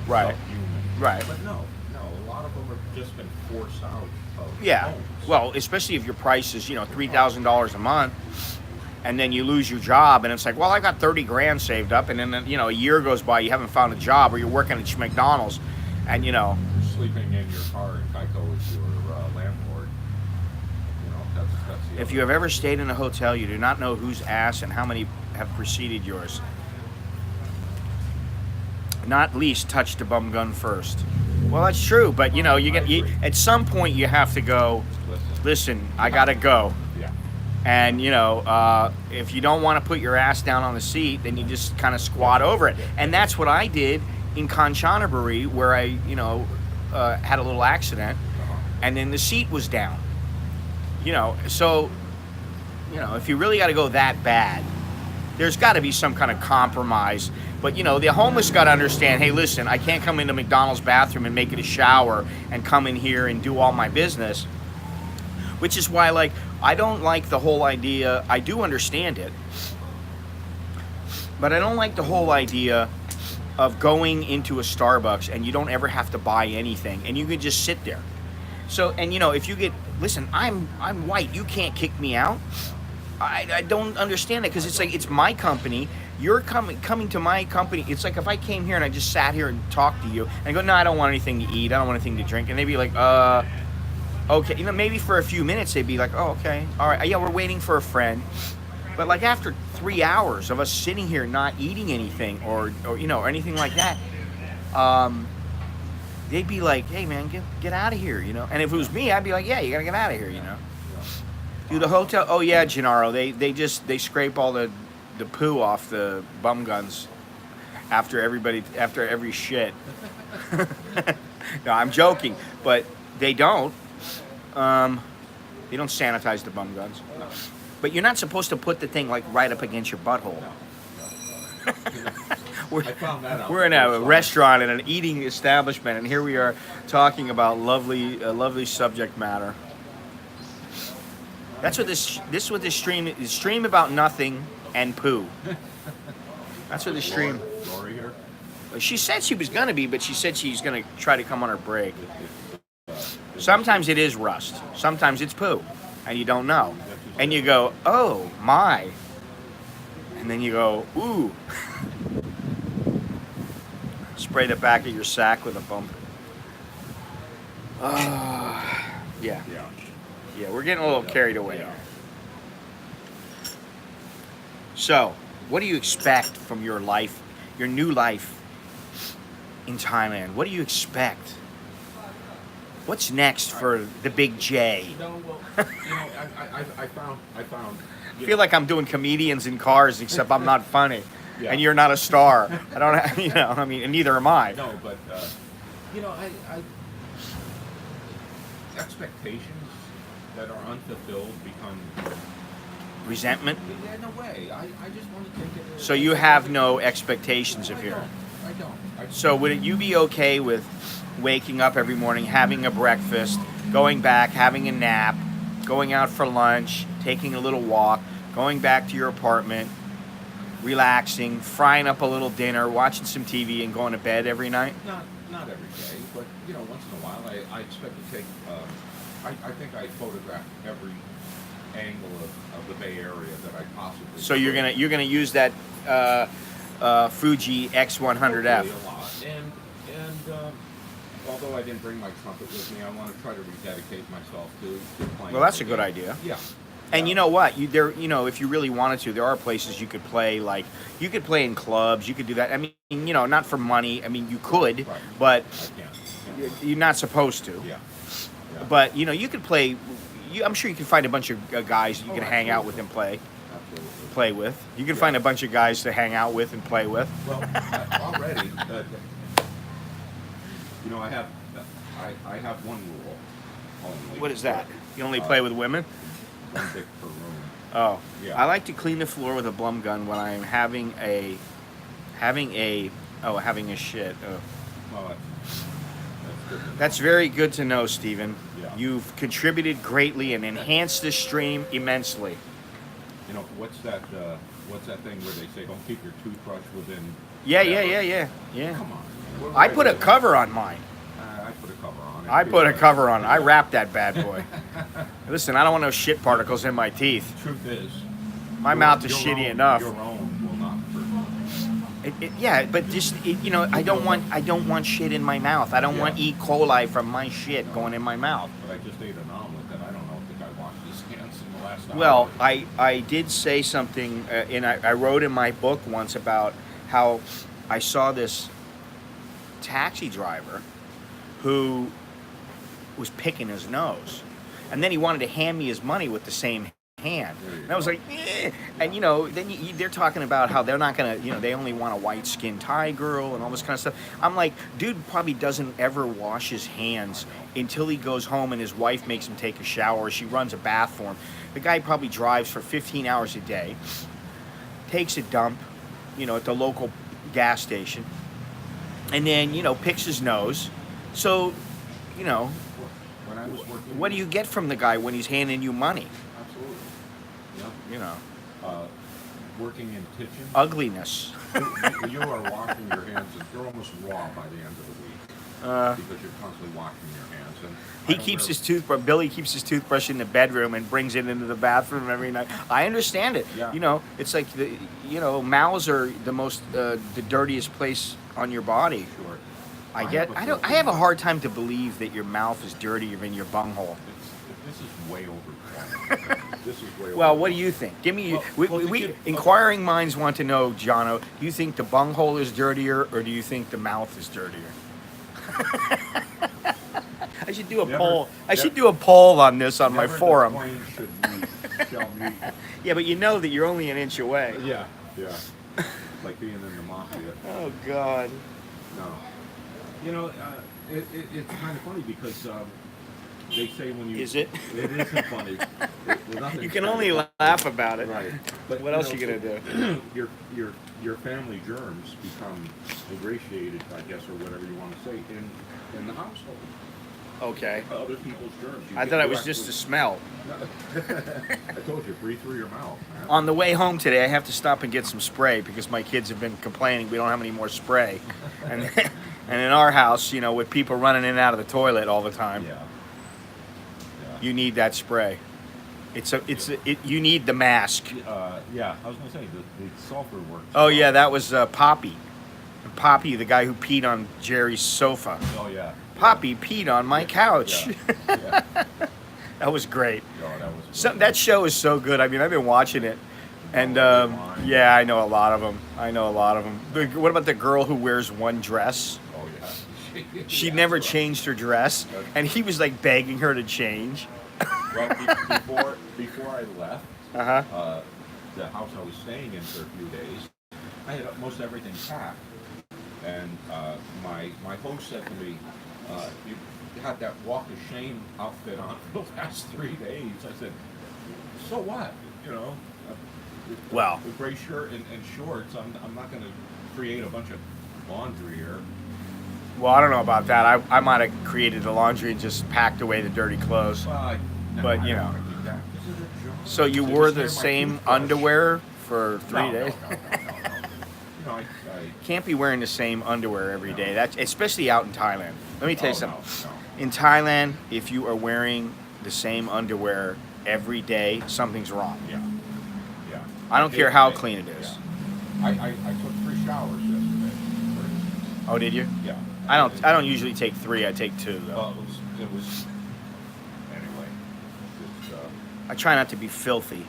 B: Right.
C: subhuman.
B: Right.
C: But no, a lot of them have just been forced out of
B: Yeah.
C: homes.
B: Well, especially if your price is, $3,000 a month, and then you lose your job, and it's like, well, I got 30 grand saved up, and then a year goes by, you haven't found a job, or you're working at McDonald's, and
C: You're sleeping in your car and Geico is your landlord. That's the
B: if
C: other-
B: you have ever stayed in a hotel, you do not know whose ass and how many have preceded yours. Not least touch the bum gun first. Well, that's true, but you
C: agree.
B: at some point you have to go. Listen, I gotta go.
C: Yeah.
B: And if you don't want to put your ass down on the seat, then you just kind of squat over it. And that's what I did in Kanchanaburi, where I had a little accident, and then the seat was down. So if you really got to go that bad, there's got to be some kind of compromise. But the homeless got to understand, hey, listen, I can't come into McDonald's bathroom and make it a shower and come in here and do all my business. Which is why, I don't like the whole idea. I do understand it, but I don't like the whole idea of going into a Starbucks and you don't ever have to buy anything and you can just sit there. So, and if you listen, I'm white. You can't kick me out. I don't understand it because it's like it's my company. You're coming to my company. It's like if I came here and I just sat here and talked to you and I go, no, I don't want anything to eat. I don't want anything to drink. And they'd be like, okay. Maybe for a few minutes they'd be like, oh, okay. All right. Yeah, we're waiting for a friend. But after 3 hours of us sitting here not eating anything or anything like that, they'd be like, hey, man, get out of here, And if it was me, I'd be like, yeah, you got to get out of here, Do the hotel, oh, yeah, Gennaro, they scrape all the poo off the bum guns. after every shit. No, I'm joking, but they don't. They don't sanitize the bum guns. But you're not supposed to put the thing like right up against your butthole.
C: I found that out.
B: We're in a restaurant in an eating establishment, and here we are talking about lovely subject matter. That's what this stream is. Stream about nothing and poo. That's what the stream.
C: Lori here.
B: She said she was gonna be, but she said she's gonna try to come on her break. Sometimes it is rust. Sometimes it's poo, and you don't know, and you go, "Oh my," and then you go, "Ooh." Spray the back of your sack with a bump. Yeah. Yeah, we're getting a little carried away.
C: Yeah.
B: So, what do you expect from your life, your new life in Thailand? What do you expect? What's next for the Big J?
C: No, well, I found.
B: I feel like I'm doing comedians in cars, except I'm not funny,
C: Yeah.
B: and you're not a star. I don't, I mean, and neither am I.
C: No, but I expectations that are unfulfilled become
B: Resentment.
C: in a way. I just want to take it.
B: So you have no expectations of here.
C: I don't.
B: So would you be okay with waking up every morning, having a breakfast, going back, having a nap, going out for lunch, taking a little walk, going back to your apartment, relaxing, frying up a little dinner, watching some TV, and going to bed every night?
C: Not every day, but once in a while, I expect to take. I think I photographed every angle of the Bay Area that I possibly.
B: So you're gonna use that Fuji X100F.
C: A lot. And although I didn't bring my trumpet with me, I want to try to rededicate myself to playing.
B: Well, that's a good idea.
C: Yeah.
B: And you know what? If you really wanted to, there are places you could play. Like you could play in clubs. You could do that. I mean, not for money. I mean, you could,
C: Right.
B: but
C: I can't.
B: you're not supposed to.
C: Yeah.
B: But you could play. I'm sure you can find a bunch of guys you can hang out with and
C: Absolutely.
B: play with. You can find a bunch of guys to hang out with and play with.
C: Well, already, I have one rule only.
B: What is that? You only play with women?
C: One dick per room.
B: Oh,
C: Yeah.
B: I like to clean the floor with a blum gun when I'm having a shit. Oh.
C: Well, that's good.
B: That's very good to know, Stephen.
C: Yeah.
B: You've contributed greatly and enhanced the stream immensely.
C: What's that thing where they say don't keep your toothbrush within?
B: Yeah.
C: Come on.
B: I put a cover on mine.
C: I put a cover on it.
B: I put a cover on. I wrapped that bad boy. Listen, I don't want no shit particles in my teeth.
C: Truth is,
B: My mouth is
C: your
B: shitty
C: own-
B: enough.
C: Your own will not hurt.
B: Yeah, but just I don't want shit in my mouth. I don't want E. coli from my shit going in my mouth.
C: But I just ate an omelet that I don't know if the guy washed his hands in the last hour.
B: Well, I did say something, and I wrote in my book once about how I saw this taxi driver who was picking his nose, and then he wanted to hand me his money with the same hand, and I was like, eh. And then they're talking about how they're not gonna, they only want a white-skinned Thai girl and all this kind of stuff. I'm like, dude probably doesn't ever wash his hands until he goes home and his wife makes him take a shower, or she runs a bath for him. The guy probably drives for 15 hours a day, takes a dump, at the local gas station, and then picks his nose. So,
C: when I was working,
B: what do you get from the guy when he's handing you money?
C: Absolutely. Yeah. Working in kitchen.
B: Ugliness.
C: You are washing your hands, and you're almost raw by the end of the week because you're constantly washing your hands. And
B: He keeps his toothbrush. Billy keeps his toothbrush in the bedroom and brings it into the bathroom every night. I understand it.
C: Yeah.
B: It's like mouths are the most the dirtiest place on your body.
C: Sure.
B: I have a hard time to believe that your mouth is dirtier than your bunghole.
C: This is way over. This is way over.
B: Well, what do you think? Give me. Inquiring minds want to know, Johno. Do you think the bunghole is dirtier, or do you think the mouth is dirtier? I should do a poll. I should do a poll on this on my forum.
C: The twain should meet, shall meet.
B: Yeah, but you know that you're only an inch away.
C: Yeah. Like being in the mafia.
B: Oh God.
C: No. You know, it's kind of funny because they say when you...
B: Is it?
C: It isn't funny.
B: You can only laugh about it.
C: Right. But
B: What else are you gonna do?
C: Your family germs become ingratiated, I guess, or whatever you want to say, in the household.
B: Okay.
C: Other people's germs.
B: I thought it was just a smell.
C: I told you, breathe through your mouth, man.
B: On the way home today, I have to stop and get some spray because my kids have been complaining we don't have any more spray. And and in our house, you know, with people running in and out of the toilet all the time,
C: Yeah.
B: you need that spray. You need the mask.
C: Yeah, I was going to say, the sulfur works.
B: Oh yeah, that was Poppy. Poppy, the guy who peed on Jerry's sofa.
C: Oh, yeah.
B: Poppy peed on my couch.
C: Yeah.
B: That was great.
C: Oh, that was
B: That show is so good. I mean, I've been watching it, and yeah, I know a lot of them. What about the girl who wears one dress?
C: Oh, yeah.
B: She never changed her dress, and he was like begging her to change.
C: Well, before I left, the house I was staying in for a few days, I had almost everything packed. And my host said to me, you had that walk of shame outfit on for the last 3 days. I said, so what? You know,
B: Well,
C: a gray shirt and shorts. I'm not going to create a bunch of laundry here.
B: Well, I don't know about that. I might have created the laundry and just packed away the dirty clothes.
C: Well,
B: But,
C: I
B: you
C: don't
B: know.
C: wanna do that. This is a job.
B: So you
C: They
B: wore
C: just
B: the
C: wear my
B: same
C: toothbrush.
B: underwear for 3 days?
C: No. You know, I
B: Can't be wearing the same underwear every day. That's especially out in Thailand. Let me tell you
C: Oh,
B: something.
C: no.
B: In Thailand, if you are wearing the same underwear every day, something's wrong.
C: Yeah.
B: I don't care how clean it is.
C: Yeah. I took 3 showers yesterday.
B: Oh, did you?
C: Yeah.
B: I don't usually take 3. I take 2 though.
C: Well, it was anyway. It's,
B: I try not to be filthy.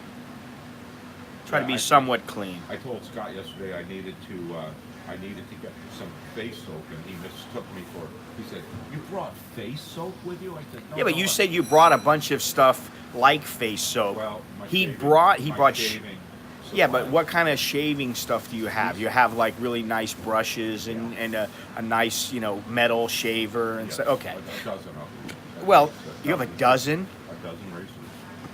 B: Try to
C: Yeah,
B: be
C: I-
B: somewhat clean.
C: I told Scott yesterday I needed to get some face soap, and he mistook me for. He said, "You brought face soap with you?" I said, "No."
B: Yeah, but
C: no,
B: you said you brought a bunch of stuff like face soap.
C: Well, my
B: he
C: shaving-
B: brought
C: my
B: sh-
C: shaving
B: Yeah, but
C: supplies.
B: what kind of shaving stuff do you have? You have like really nice brushes and a nice, you know, metal shaver and
C: Yes,
B: stuff. Okay.
C: a dozen of them.
B: Well, you have a dozen?
C: A dozen razors.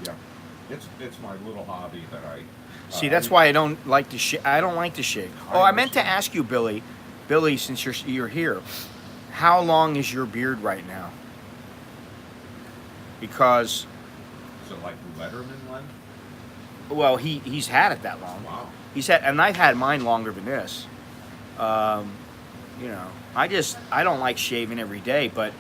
C: Yeah, it's my little hobby that I.
B: See, that's why I don't like to shave. I don't like to shave. Oh, I meant to ask you, Billy. Billy, since you're here, how long is your beard right now? Because,
C: Is it like Letterman length?
B: well, he's had it that long.
C: Wow.
B: He's had, and I've had mine longer than this. You know, I don't like shaving every day, but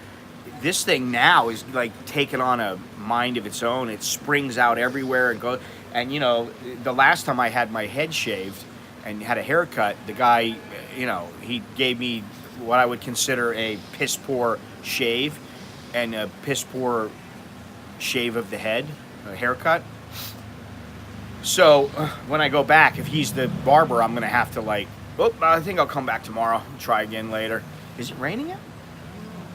B: this thing now is like taking on a mind of its own. It springs out everywhere and goes. And you know, the last time I had my head shaved and had a haircut, the guy, you know, he gave me what I would consider a piss poor shave and a piss poor shave of the head, a haircut. So when I go back, if he's the barber, I'm gonna have to like, oh, I think I'll come back tomorrow. Try again later. Is it raining yet?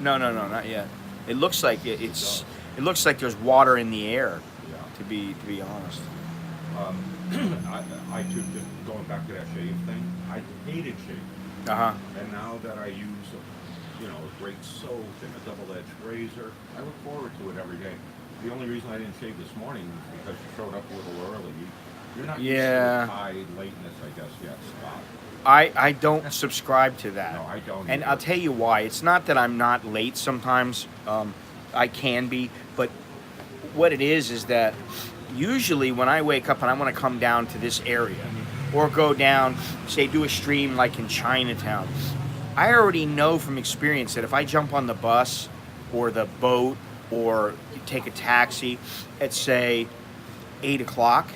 B: No, not yet. It looks like it looks like there's water in the air.
C: Yeah.
B: To be honest.
C: I took just going back to that shave thing. I hated shaving, and now that I use, a great soap and a double-edged razor, I look forward to it every day. The only reason I didn't shave this morning was because you showed up a little early. You're not used to the high lateness, I guess, yet, Scott.
B: I don't subscribe to that.
C: No, I don't
B: And
C: either.
B: I'll tell you why. It's not that I'm not late sometimes. I can be, but what it is that usually when I wake up and I want to come down to this area or go down, say do a stream like in Chinatown, I already know from experience that if I jump on the bus or the boat or take a taxi at say 8 o'clock,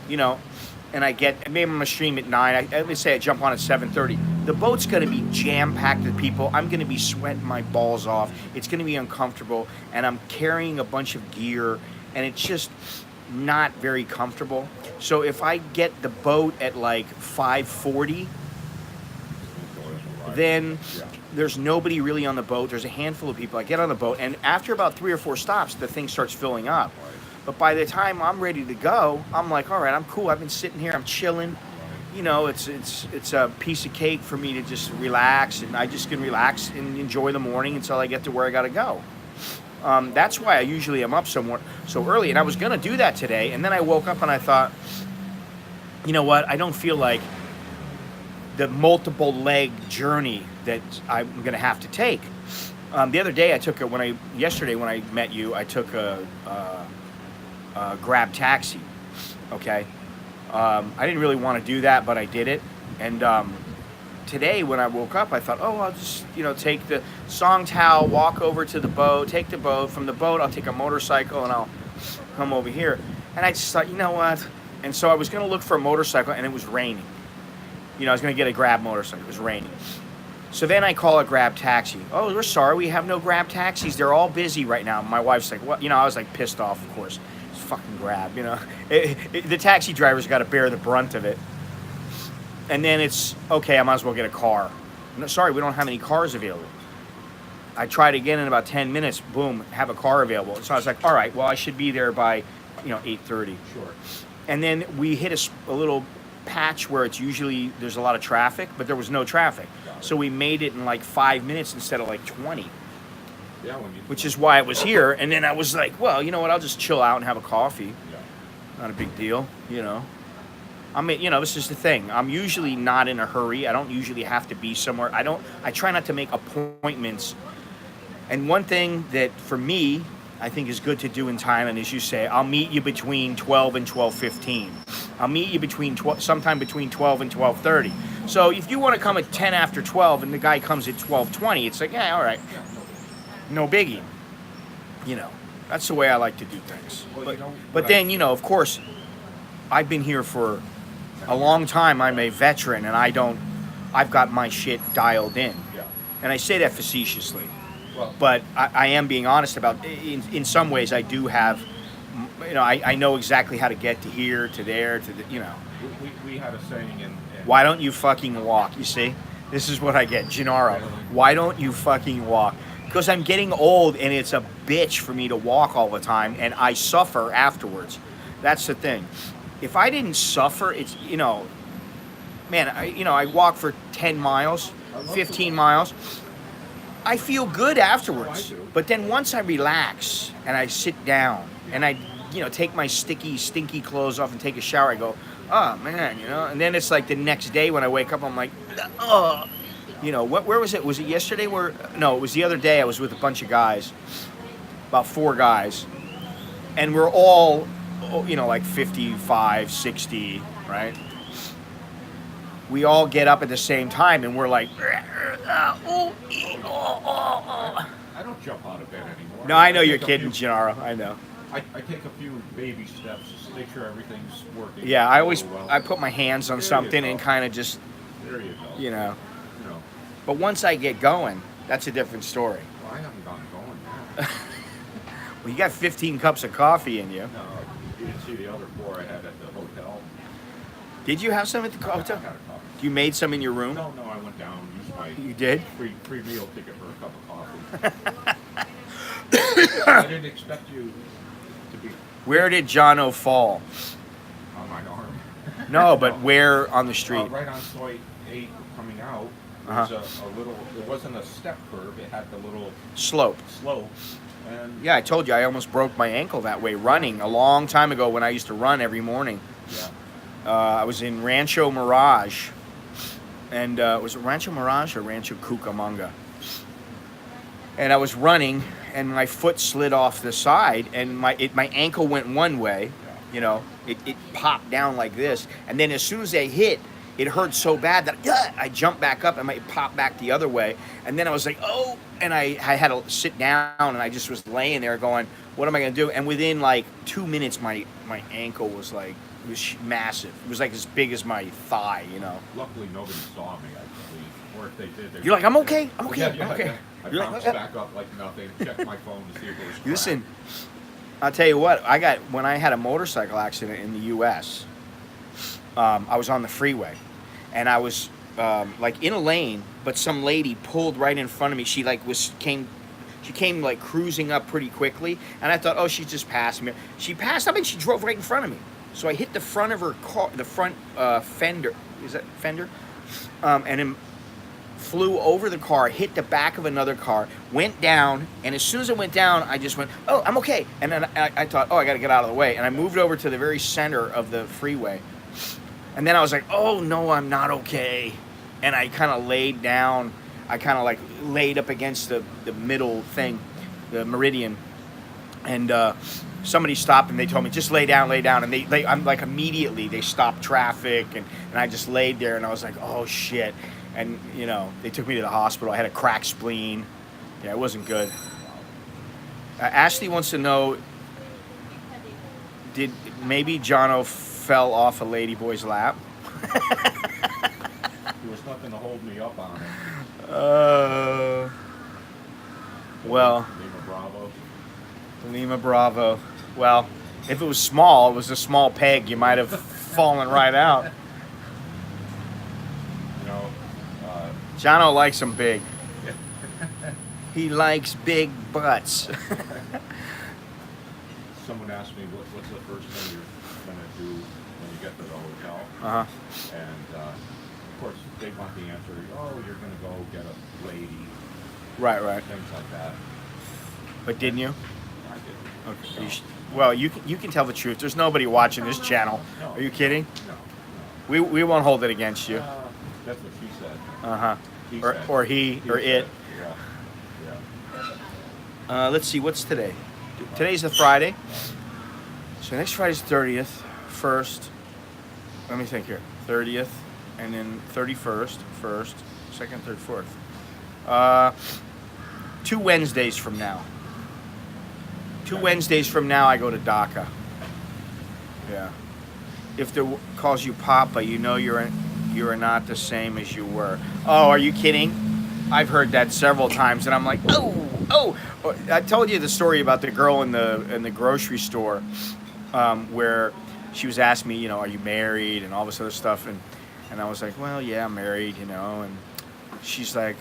B: and I get, maybe I'm gonna stream at 9, let me say I jump on at 7:30. The boat's gonna be jam-packed with people. I'm gonna be sweating my balls off. It's gonna be uncomfortable, and I'm carrying a bunch of gear, and it's just not very comfortable. So if I get the boat at like 5:40, then there's nobody really on the boat. There's a handful of people. I get on the boat, and after about 3 or 4 stops, the thing starts filling up. But by the time I'm ready to go, I'm like, all right, I'm cool. I've been sitting here, I'm chilling. you know, it's a piece of cake for me to just relax, and I just can relax and enjoy the morning until I get to where I got to go. That's why I usually am up so early, and I was gonna do that today, and then I woke up and I thought, you know what? I don't feel like the multiple leg journey that I'm gonna have to take. The other day yesterday when I met you, I took a Grab taxi. Okay, I didn't really want to do that, but I did it. And today when I woke up, I thought, oh, I'll just take the Song Tao, walk over to the boat, take the boat. From the boat, I'll take a motorcycle and I'll come over here. And I just thought, you know what? And so I was gonna look for a motorcycle, and it was raining. I was gonna get a Grab motorcycle. It was raining. So then I call a Grab taxi. Oh, we're sorry, we have no Grab taxis. They're all busy right now. My wife's like, what? I was like pissed off, of course. It's fucking Grab, the taxi driver's got to bear the brunt of it. And then it's, okay, I might as well get a car. No, sorry, we don't have any cars available. I tried again in about 10 minutes, boom, have a car available. So I was like, all right, well, I should be there by, 8:30.
C: Sure.
B: And then we hit a little patch where there's a lot of traffic, but there was no traffic. So we made it in like 5 minutes instead of like 20.
C: Yeah,
B: which is why I was here. And then I was like, well, you know what? I'll just chill out and have a coffee.
C: Yeah.
B: Not a big deal, I mean, this is the thing. I'm usually not in a hurry. I don't usually have to be somewhere. I try not to make appointments. And one thing that for me, I think is good to do in Thailand is you say, I'll meet you between 12 and 12:15. I'll meet you sometime between 12 and 12:30. So if you want to come at 10 after 12 and the guy comes at 12:20, it's like, yeah, all right. No biggie. That's the way I like to do things. But then, of course, I've been here for a long time. I'm a veteran, and I've got my shit dialed in.
C: Yeah.
B: And I say that facetiously.
C: Well,
B: But I am being honest about, in some ways, I do have, I know exactly how to get to here, to there, to the,
C: we had a saying in
B: Why don't you fucking walk? You see? This is what I get. Gennaro, why don't you fucking walk? Because I'm getting old, and it's a bitch for me to walk all the time, and I suffer afterwards. That's the thing. If I didn't suffer, it's, man, I walk for 10 miles, 15 miles. I feel good afterwards.
C: Oh, I do.
B: But then once I relax and I sit down and I, take my stinky clothes off and take a shower, I go, oh man, and then it's like the next day when I wake up, I'm like, oh, where was it? Was it yesterday? No, it was the other day. I was with a bunch of guys, about 4 guys, and we're all, like 55, 60, right? We all get up at the same time, and we're like,
C: I don't jump out of bed anymore.
B: No, I know you're kidding, Gennaro. I know.
C: I take a few baby steps to make sure everything's working.
B: Yeah,
C: well.
B: I put my hands on
C: There you
B: something
C: go.
B: and kind of just,
C: There you go.
B: But once I get going, that's a different story.
C: Well, I haven't gotten going yet.
B: Well, you got 15 cups of coffee in you.
C: No, you didn't see the other 4 I had at the hotel.
B: Did you have some at the
C: I
B: hotel?
C: had a coffee.
B: You made some in your room?
C: No, I went down, used my
B: You did?
C: free meal ticket for a cup of coffee. I didn't expect you to be
B: Where did Johno fall?
C: on my arm.
B: No, but where on the street?
C: Right on Soy 8 coming out,
B: Uh-huh.
C: there's a little, it wasn't a step curve, it had the little
B: Slope.
C: slope. And
B: Yeah, I told you I almost broke my ankle that way running a long time ago when I used to run every morning.
C: yeah.
B: I was in Rancho Mirage. And was it Rancho Mirage or Rancho Cucamonga? And I was running, and my foot slid off the side, and my ankle went one way. It popped down like this, and then as soon as I hit, it hurt so bad that I jumped back up and it popped back the other way. And then I was like, oh, and I had to sit down, and I just was laying there going, what am I going to do? And within like 2 minutes, my ankle was like, it was massive. It was like as big as my thigh,
C: Luckily, nobody saw me, I believe. Or if they did, they
B: You're like, I'm okay, I'm okay,
C: Yeah,
B: I'm okay.
C: I
B: You're
C: bounced
B: like,
C: back up like nothing, checked my phone to see if it was cracked.
B: Listen, I'll tell you what, when I had a motorcycle accident in the U.S., I was on the freeway, and I was like in a lane, but some lady pulled right in front of me. She came like cruising up pretty quickly, and I thought, oh, she just passed me. She passed up and she drove right in front of me. So I hit the front of her car, the front fender, is that fender? And then flew over the car, hit the back of another car, went down, and as soon as it went down, I just went, oh, I'm okay. And then I thought, oh, I got to get out of the way. And I moved over to the very center of the freeway. And then I was like, oh, no, I'm not okay. And I kind of laid down. I kind of like laid up against the middle thing, the meridian. And somebody stopped and they told me, just lay down. And I'm like, immediately they stopped traffic. And I just laid there and I was like, oh, shit. And, you know, they took me to the hospital. I had a cracked spleen. Yeah, it wasn't good. Ashley wants to know, did maybe Johno fell off a ladyboy's lap?
C: There was nothing to hold me up on it.
B: Well.
C: Lima Bravo.
B: Lima Bravo. Well, if it was small, it was a small peg, you might have fallen right out.
C: You know,
B: Johno likes them big. He likes big butts.
C: someone asked me, what's the first thing you're going to do when you get to the hotel?
B: Uh-huh.
C: And, of course, they want the answer, oh, you're going to go get a lady.
B: Right.
C: Things like that.
B: But didn't you?
C: I didn't.
B: Okay.
C: So,
B: Well, you can tell the truth. There's nobody watching this channel.
C: No.
B: Are you kidding?
C: no.
B: We won't hold it against you.
C: That's what she said.
B: Uh-huh.
C: He
B: Or
C: said.
B: he or
C: said.
B: it.
C: Yeah.
B: Let's see, what's today? Today's the Friday. So next Friday's 30th, 1st. Let me think here. 30th, and then 31st, 1st, 2nd, 3rd, 4th. 2 Wednesdays from now. 2 Wednesdays from now, I go to Dhaka. Yeah. If they calls you Papa, you know you are not the same as you were. Oh, are you kidding? I've heard that several times, and I'm like, oh. I told you the story about the girl in the grocery store, where she was asking me, you know, are you married and all this other stuff, and I was like, well, yeah, I'm married, you know, and she's like,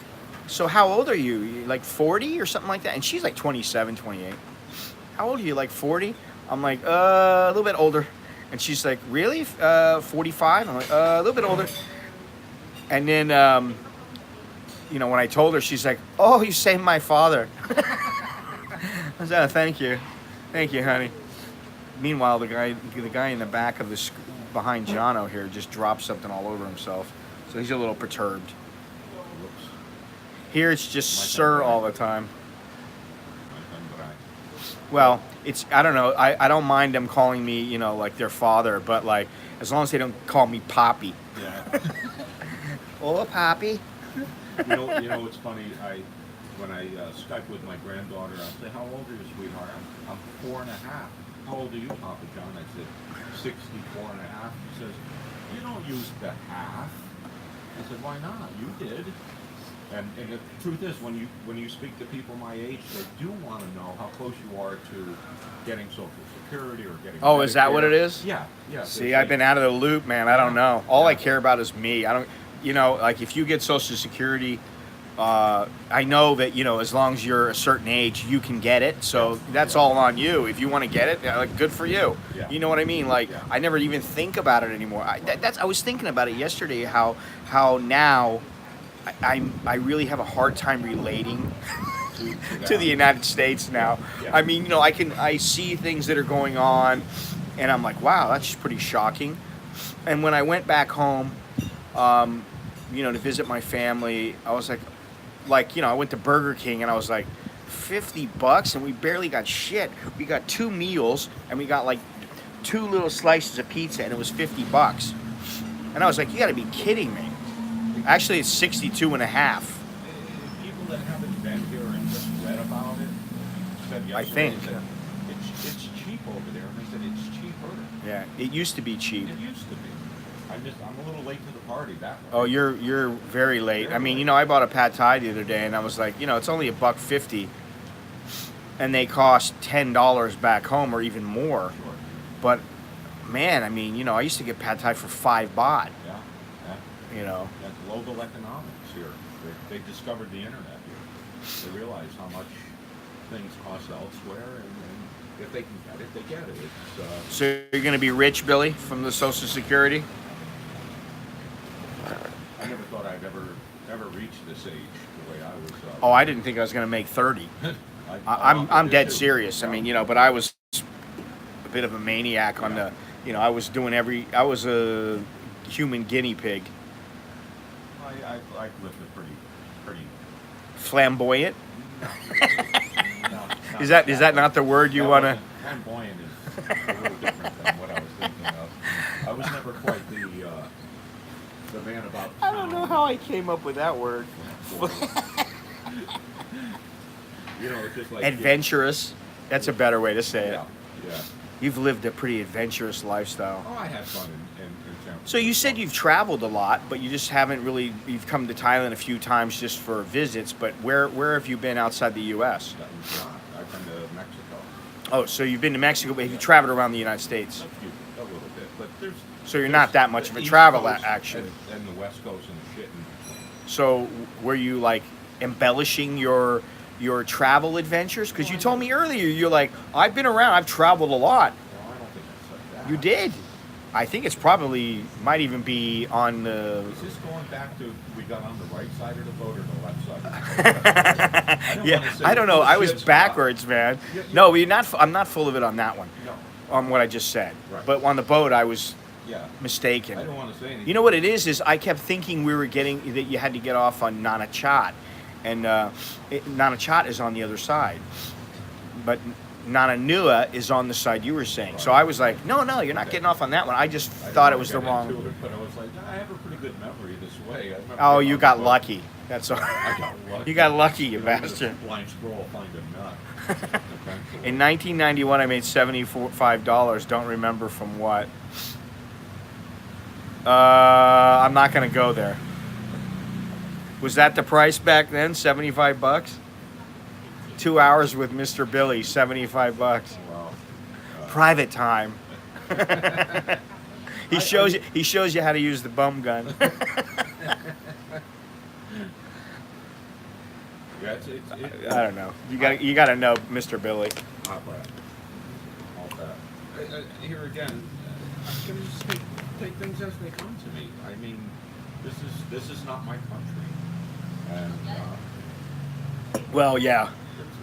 B: so how old are you? You like 40 or something like that? And she's like 27, 28. How old are you? Like 40? I'm like, a little bit older. And she's like, really? 45? I'm like, a little bit older. And then, you know, when I told her, she's like, oh, you saved my father. I was like, thank you, honey. Meanwhile, the guy in the back of the behind Johno here just dropped something all over himself, so he's a little perturbed.
C: Whoops.
B: Here it's just sir all the time.
C: My thumb, but
B: Well, it's, I don't know. I don't mind them calling me, you know, like their father, but like as long as they don't call me Poppy.
C: Yeah.
B: Oh, Poppy.
C: You know, it's funny. When I Skype with my granddaughter, I say, "How old are you, sweetheart?" I'm 4.5. How old are you, Papa John? I said, 64 and a half. She says, you don't use the half. I said, why not? You did. And the truth is, when you speak to people my age, they do want to know how close you are to getting Social Security or getting.
B: Oh,
C: Medicare.
B: is that what it is?
C: Yeah.
B: See, I've been out of the loop, man. I don't know. All I care about is me. I don't, you know, like if you get Social Security, I know that, you know, as long as you're a certain age, you can get it. So that's all on you. If you want to get it, like, good for you.
C: Yeah.
B: You know what I mean? Like, I never even think about it anymore. I was thinking about it yesterday. How now I really have a hard time relating to the United States now.
C: Yeah.
B: I mean, you know, I see things that are going on, and I'm like, wow, that's pretty shocking. And when I went back home, you know, to visit my family, I was like, you know, I went to Burger King and I was like, $50 and we barely got shit. We got 2 meals and we got like 2 little slices of pizza and it was $50. And I was like, you gotta be kidding me. Actually, it's 62 and a half.
C: People that haven't been here and just read about it said yesterday,
B: I think.
C: Said, it's cheap over there. And I said, it's cheaper.
B: Yeah, it used to be cheap.
C: It used to be. I'm a little late to the party that way.
B: Oh, you're very late. I mean, you know, I bought a pad thai the other day and I was like, you know, it's only $1.50 and they cost $10 back home or even more.
C: Sure.
B: But man, I mean, you know, I used to get pad thai for 5 baht.
C: Yeah.
B: You know.
C: That's local economics here. They discovered the internet here. They realized how much things cost elsewhere, and if they can get it, they get it.
B: So you're going to be rich, Billy, from the Social Security?
C: ever reached this age the way I was.
B: Oh, I didn't think I was going to make 30. I'm
C: did
B: dead
C: too.
B: serious. I mean, but I was a bit of a maniac on the, I was doing I was a human guinea pig.
C: I lived a pretty.
B: Flamboyant?
C: No,
B: Is that not the word you want to?
C: Flamboyant is a little different than what I was thinking of. I was never quite the man about.
B: I don't know how I came up with that word.
C: It's just like
B: Adventurous. That's a better way to say it.
C: Yeah.
B: You've lived a pretty adventurous lifestyle.
C: Oh, I had fun in San
B: So you said you've traveled a lot, but you just haven't really. You've come to Thailand a few times just for visits. But where have you been outside the U.S.?
C: That was not. I've been to Mexico.
B: Oh, so you've been to Mexico, but have you traveled around the United States?
C: A little bit, but there's.
B: So you're not that much of a travel action.
C: And the West Coast and the shit in between.
B: So were you like embellishing your travel adventures? Because you told me earlier you're like, I've been around, I've traveled a lot.
C: No, I don't think I said that.
B: You did. I think it's probably might even be on the.
C: Is this going back to we got on the right side of the boat or the left side? Of the boat?
B: Yeah, I don't know. I was backwards, man. No, you're not. I'm not full of it on that one.
C: No.
B: On what I just said.
C: Right.
B: But on the boat, I was
C: Yeah.
B: mistaken.
C: I don't want to say anything.
B: You know what it is I kept thinking we were getting that you had to get off on Nanachat, and Nanachat is on the other side, but Nananua is on the side you were saying. So I was like, no, you're not getting off on that one. I just thought it was the wrong.
C: But I was like, I have a pretty good memory this way. I remember
B: Oh,
C: getting
B: you
C: on
B: got
C: the boat.
B: lucky. That's all.
C: I got lucky.
B: You got lucky, you
C: know, with a
B: bastard.
C: Blind squirrel find a nut. Eventually.
B: In 1991, I made $75. Don't remember from what. I'm not gonna go there. Was that the price back then? $75? 2 hours with Mr. Billy, $75.
C: Wow.
B: Private time. He shows you how to use the bum gun.
C: Yeah,
B: I don't know. You got to know Mr. Billy.
C: All that. Here again, I'm gonna just take things as they come to me. I mean, this is not my country, and
B: Well, yeah.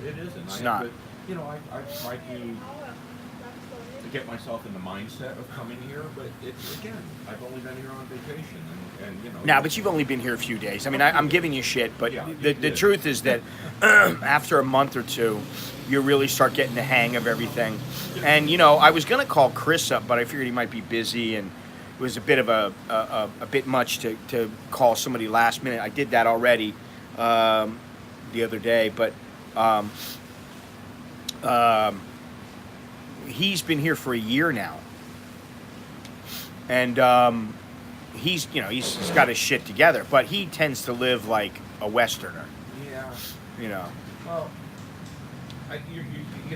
C: it isn't.
B: It's not.
C: But, I try to get myself in the mindset of coming here, but I've only been here on vacation, and
B: Nah, but you've only been here a few days. I mean, I'm giving you shit, but
C: Yeah,
B: the
C: you did.
B: truth is that after a month or two, you really start getting the hang of everything. And I was gonna call Chris up, but I figured he might be busy, and it was a bit of a bit much to call somebody last minute. I did that already the other day, but he's been here for a year now, and he's got his shit together, but he tends to live like a Westerner.
C: Yeah. Well,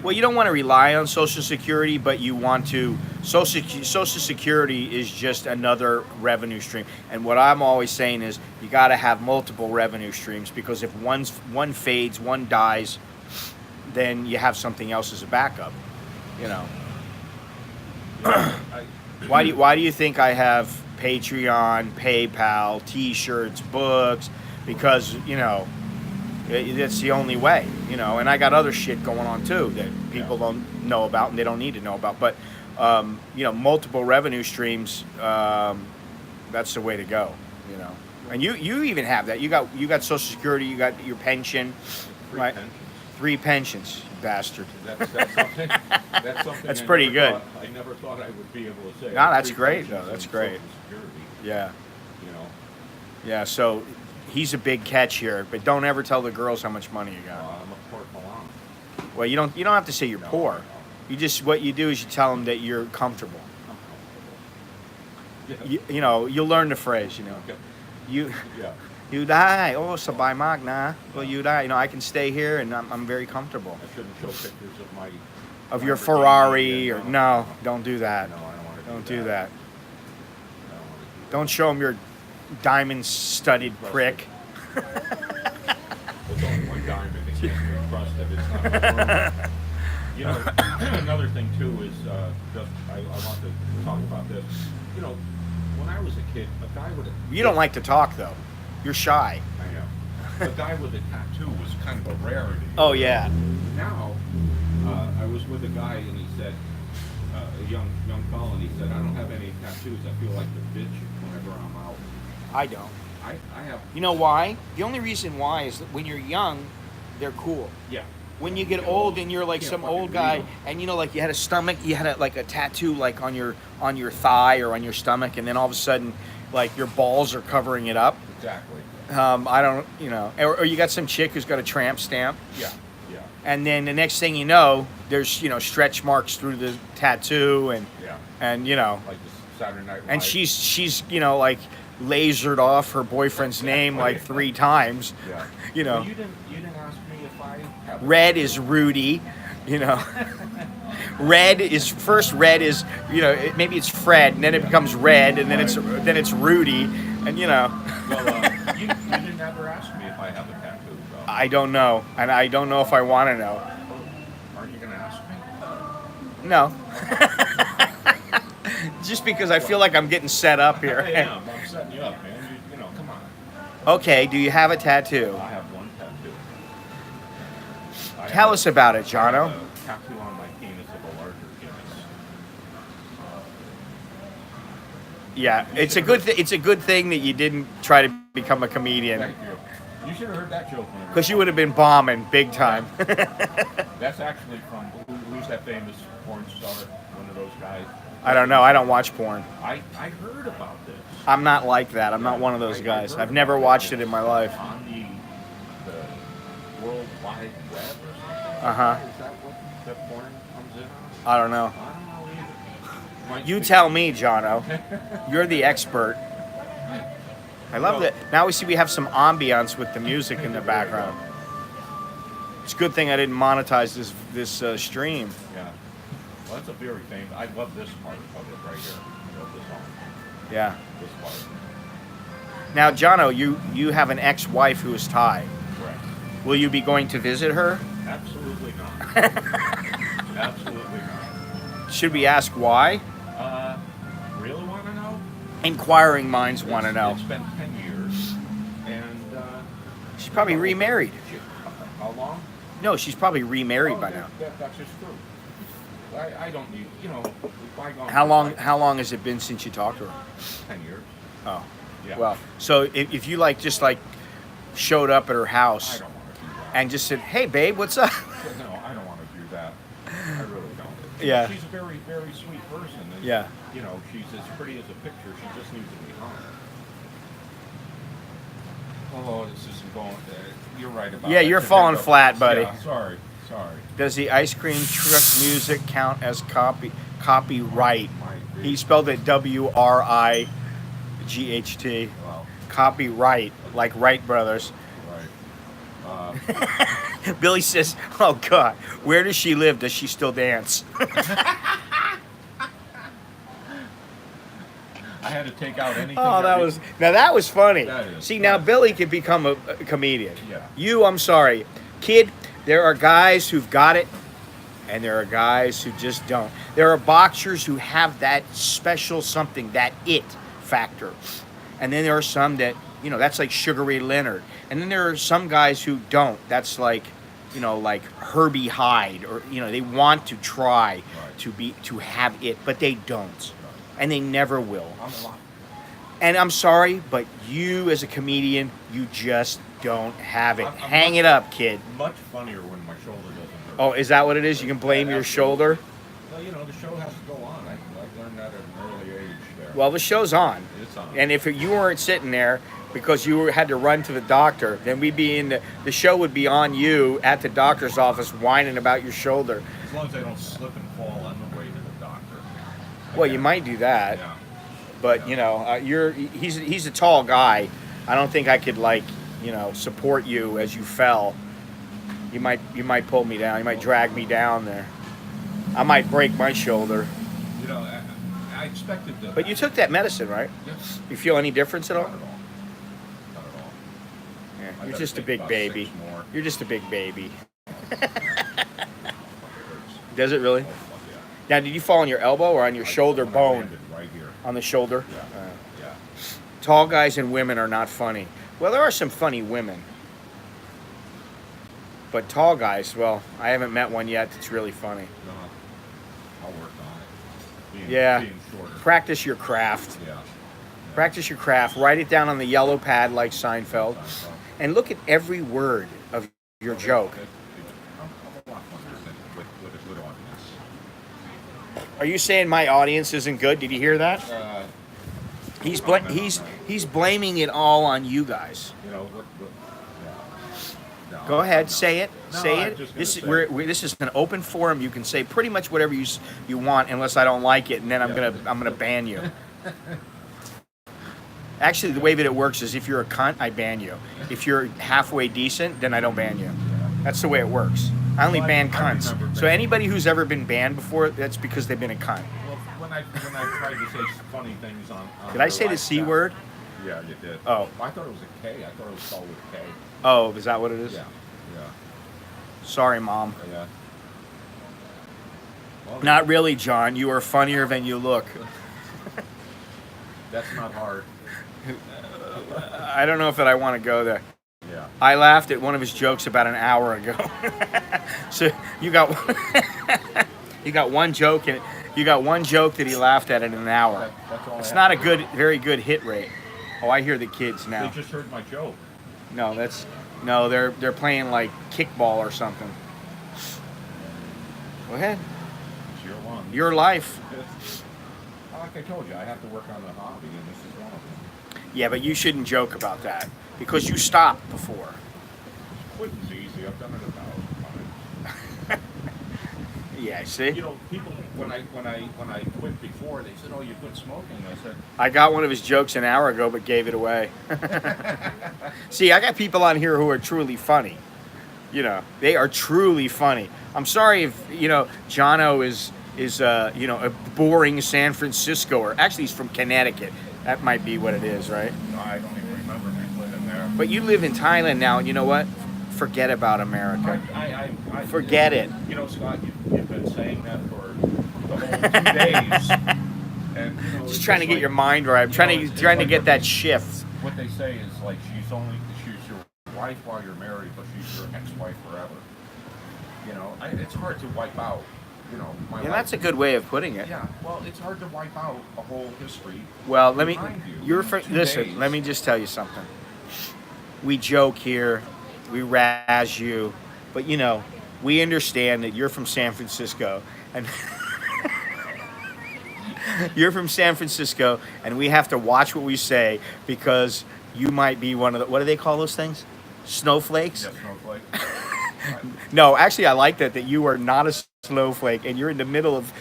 B: Well, you don't want to rely on Social Security, but you want to. Social Security is just another revenue stream, and what I'm always saying is you got to have multiple revenue streams, because if one fades, one dies, then you have something else as a backup. Why do you think I have Patreon, PayPal, T-shirts, books? Because that's the only way. And I got other shit going on too that people don't know about and they don't need to know about. But multiple revenue streams. That's the way to go. And you even have that. You got Social Security. You got your pension, right?
C: Pensions.
B: 3 pensions, you bastard.
C: That's something. That's something.
B: That's pretty good.
C: I never thought I would be able to say.
B: No, that's
C: 3
B: great,
C: pensions
B: though. That's
C: and
B: great.
C: Social Security,
B: Yeah.
C: you know.
B: Yeah, so he's a big catch here, but don't ever tell the girls how much money you got.
C: I'm a Port Milan.
B: Well, you don't have to say you're poor.
C: No.
B: What you do is you tell them that you're comfortable.
C: I'm comfortable. Yeah.
B: You'll learn the phrase,
C: Okay.
B: You
C: Yeah.
B: you die. Oh, sabay mag na. Well, you die. I can stay here and I'm very comfortable.
C: I shouldn't show pictures of my.
B: Of your
C: Lamborghini
B: Ferrari
C: and,
B: or no, don't do that.
C: No, I don't want to.
B: Don't do that.
C: I don't want to do
B: Don't show them your diamond-studded prick.
C: There's only one diamond that can't be crusted. It's not. Another thing too is I want to talk about this. When I was a kid, a guy would.
B: You don't like to talk though. You're shy.
C: I am. The guy with the tattoo was kind of a rarity.
B: Oh yeah.
C: Now, I was with a guy and he said, a young fellow, and he said, I don't have any tattoos. I feel like the bitch whenever I'm out.
B: I don't.
C: I have.
B: You know why? The only reason why is that when you're young, they're cool.
C: Yeah.
B: When you get old and you're like
C: Can't
B: some
C: fucking
B: old guy,
C: read 'em.
B: and you know, like you had a stomach, you had like a tattoo like on your thigh or on your stomach, and then all of a sudden, like your balls are covering it up.
C: Exactly.
B: I don't, you know, or you got some chick who's got a tramp stamp,
C: Yeah. Yeah.
B: and then the next thing you know, there's stretch marks through the tattoo,
C: Yeah.
B: and
C: Like the Saturday Night Live.
B: and she's like lasered off her boyfriend's name like 3 times.
C: Yeah.
B: You know.
C: Well, you didn't ask me if I have.
B: Red is Rudy, Red is maybe it's Fred, and then it becomes Red, and then it's Rudy, and
C: Well, you didn't ever ask me if I have a tattoo, though.
B: I don't know, and I don't know if I want to know.
C: Aren't you gonna ask me?
B: No. Just because I feel like I'm getting set up here.
C: I am. I'm setting you up, man. Come on.
B: Okay, do you have a tattoo?
C: I have one tattoo.
B: Tell us about it,
C: I have
B: Johno.
C: a tattoo on my penis of a larger penis.
B: Yeah, it's a good thing that you didn't try to become a comedian,
C: Thank you. You should have heard that joke.
B: because you would have been bombing big time.
C: That's actually from who's that famous porn star? One of those guys.
B: I don't know. I don't watch porn.
C: I heard about this
B: I'm not like that. I'm not one of those guys. I've never watched it in my life.
C: on the World Wide Web or something.
B: Uh-huh.
C: Is that what the porn comes in on?
B: I don't know.
C: I don't know either. Might
B: You
C: be-
B: tell me, Johno. You're the expert. I love that. Now we have some ambiance with the music in the background. It's a good thing I didn't monetize this stream.
C: Yeah. Well, that's a very famous. I love this part of it right here. I love this song.
B: Yeah.
C: This part.
B: Now, Johno, you have an ex-wife who is Thai.
C: Correct.
B: Will you be going to visit her?
C: Absolutely not. Absolutely not.
B: Should we ask why?
C: Really want to know?
B: Inquiring minds want to know.
C: It's been 10 years, and
B: She's probably remarried.
C: how long?
B: No, she's probably remarried by now.
C: That's just true. I don't need, bygone.
B: How long has it been since you talked to her?
C: 10 years.
B: Oh.
C: Yeah.
B: Well, so if you just showed up at her
C: I
B: house
C: don't want to do that.
B: and just said, "Hey, babe, what's up?"
C: No, I don't want to do that. I really don't.
B: Yeah.
C: She's a very, very sweet person. And,
B: Yeah.
C: She's as pretty as a picture. She just needs to be hung. Oh, this isn't going. You're right about.
B: Yeah,
C: that.
B: you're falling flat, buddy.
C: Yeah, sorry.
B: Does the ice cream truck music count as copyright?
C: Might be.
B: He spelled it WRIGHT.
C: Well,
B: Copyright, like Wright brothers.
C: right.
B: Billy says, "Oh God, where does she live? Does she still dance?"
C: I had to take out anything.
B: Oh, that was funny.
C: That is.
B: See, now Billy could become a comedian.
C: Yeah.
B: I'm sorry, kid. There are guys who've got it, and there are guys who just don't. There are boxers who have that special something, that it factor, and then there are some that that's like Sugar Ray Leonard, and then there are some guys who don't. That's like like Herbie Hyde, or they want to try to have it, but they don't. And they never will.
C: I'm a lot.
B: And I'm sorry, but you as a comedian, you just don't have it.
C: I'm
B: Hang it up, kid.
C: Much funnier when my shoulder doesn't hurt.
B: Oh, is that what it is? You can blame your shoulder?
C: Well, the show has to go on. I learned that at an early age there.
B: Well, the show's on.
C: It's on.
B: And if you weren't sitting there because you had to run to the doctor, then we'd be the show would be on you at the doctor's office whining about your shoulder.
C: As long as I don't slip and fall on the way to the doctor.
B: Well, you might do that.
C: Yeah.
B: But he's a tall guy. I don't think I could support you as you fell. You might pull me down. You might drag me down there. I might break my shoulder.
C: I expected to.
B: But you took that medicine, right?
C: Yes.
B: You feel any difference at all?
C: Not at all. Not at all.
B: Yeah,
C: I
B: you're
C: gotta
B: just a
C: take
B: big
C: about
B: baby.
C: 6 more.
B: You're just a big baby.
C: It hurts.
B: Does it really?
C: Oh, fuck yeah.
B: Now, did you fall on your elbow or on your shoulder
C: I
B: bone?
C: landed right here.
B: On the shoulder?
C: Yeah. Yeah.
B: Tall guys and women are not funny. Well, there are some funny women. But tall guys, well, I haven't met one yet that's really funny.
C: No, I'll work on it.
B: Yeah.
C: Being shorter.
B: Practice your craft.
C: Yeah.
B: Practice your craft. Write it down on the yellow pad like Seinfeld. And look at every word of your joke.
C: I'm a lot funnier with a good audience.
B: Are you saying my audience isn't good? Did you hear that? He's blaming it all on you guys.
C: You know, no,
B: Go ahead, say it.
C: No,
B: Say
C: I'm
B: it.
C: just gonna
B: This is
C: say-
B: this is an open forum. You can say pretty much whatever you want, unless I don't like it, and then I'm gonna ban you. Actually, the way that it works is if you're a cunt, I ban you. If you're halfway decent, then I don't ban you. That's the way it works. I only
C: Well,
B: ban
C: I
B: cunts.
C: remember
B: So anybody who's ever been banned before, that's because they've been a cunt.
C: Well, when I tried to say funny things on
B: Did I say the C word?
C: Yeah, you did.
B: Oh.
C: I thought it was a K. I thought it was spelled with a K.
B: Oh, is that what it is?
C: Yeah.
B: Sorry, Mom.
C: Yeah. Well,
B: Not really, John. You are funnier than you look.
C: That's not hard.
B: I don't know if I want to go there.
C: Yeah.
B: I laughed at one of his jokes about an hour ago. So you got one joke, and you got one joke that he laughed at in an hour.
C: That's all.
B: It's not a very good hit rate. Oh, I hear the kids
C: They
B: now.
C: just heard my joke.
B: No, they're playing like kickball or something. Go ahead.
C: It's your one.
B: Your life.
C: Like I told you, I have to work on the hobby, and this is one of them.
B: Yeah, but you shouldn't joke about that because you stopped before.
C: Quitting's easy. I've done it about 5.
B: Yeah, see?
C: You know, people when I quit before, they said, "Oh, you quit smoking." I said,
B: I got one of his jokes an hour ago, but gave it away. See, I got people on here who are truly funny. You know, they are truly funny. I'm sorry if, Johno is a boring San Franciscoer. Actually, he's from Connecticut. That might be what it is, right?
C: no, "I don't even remember me living there."
B: But you live in Thailand now, and you know what? Forget about America.
C: I
B: Forget it.
C: You know, Scott, you've been saying that for the whole 2 days. And,
B: Just trying to get your mind right. I'm trying to get that shift.
C: What they say is like she's your wife while you're married, but she's your ex-wife forever. You know, it's hard to wipe out. You know, my
B: Yeah,
C: wife.
B: that's a good way of putting it.
C: Yeah, well, it's hard to wipe out a whole history.
B: Well,
C: behind you in 2
B: listen,
C: days.
B: let me just tell you something. We joke here, we razz you, but we understand that you're from San Francisco and you're from San Francisco and we have to watch what we say because you might be one of the, what do they call those things? Snowflakes?
C: Yeah, snowflake.
B: No, actually I like that you are not a snowflake and you're in the middle of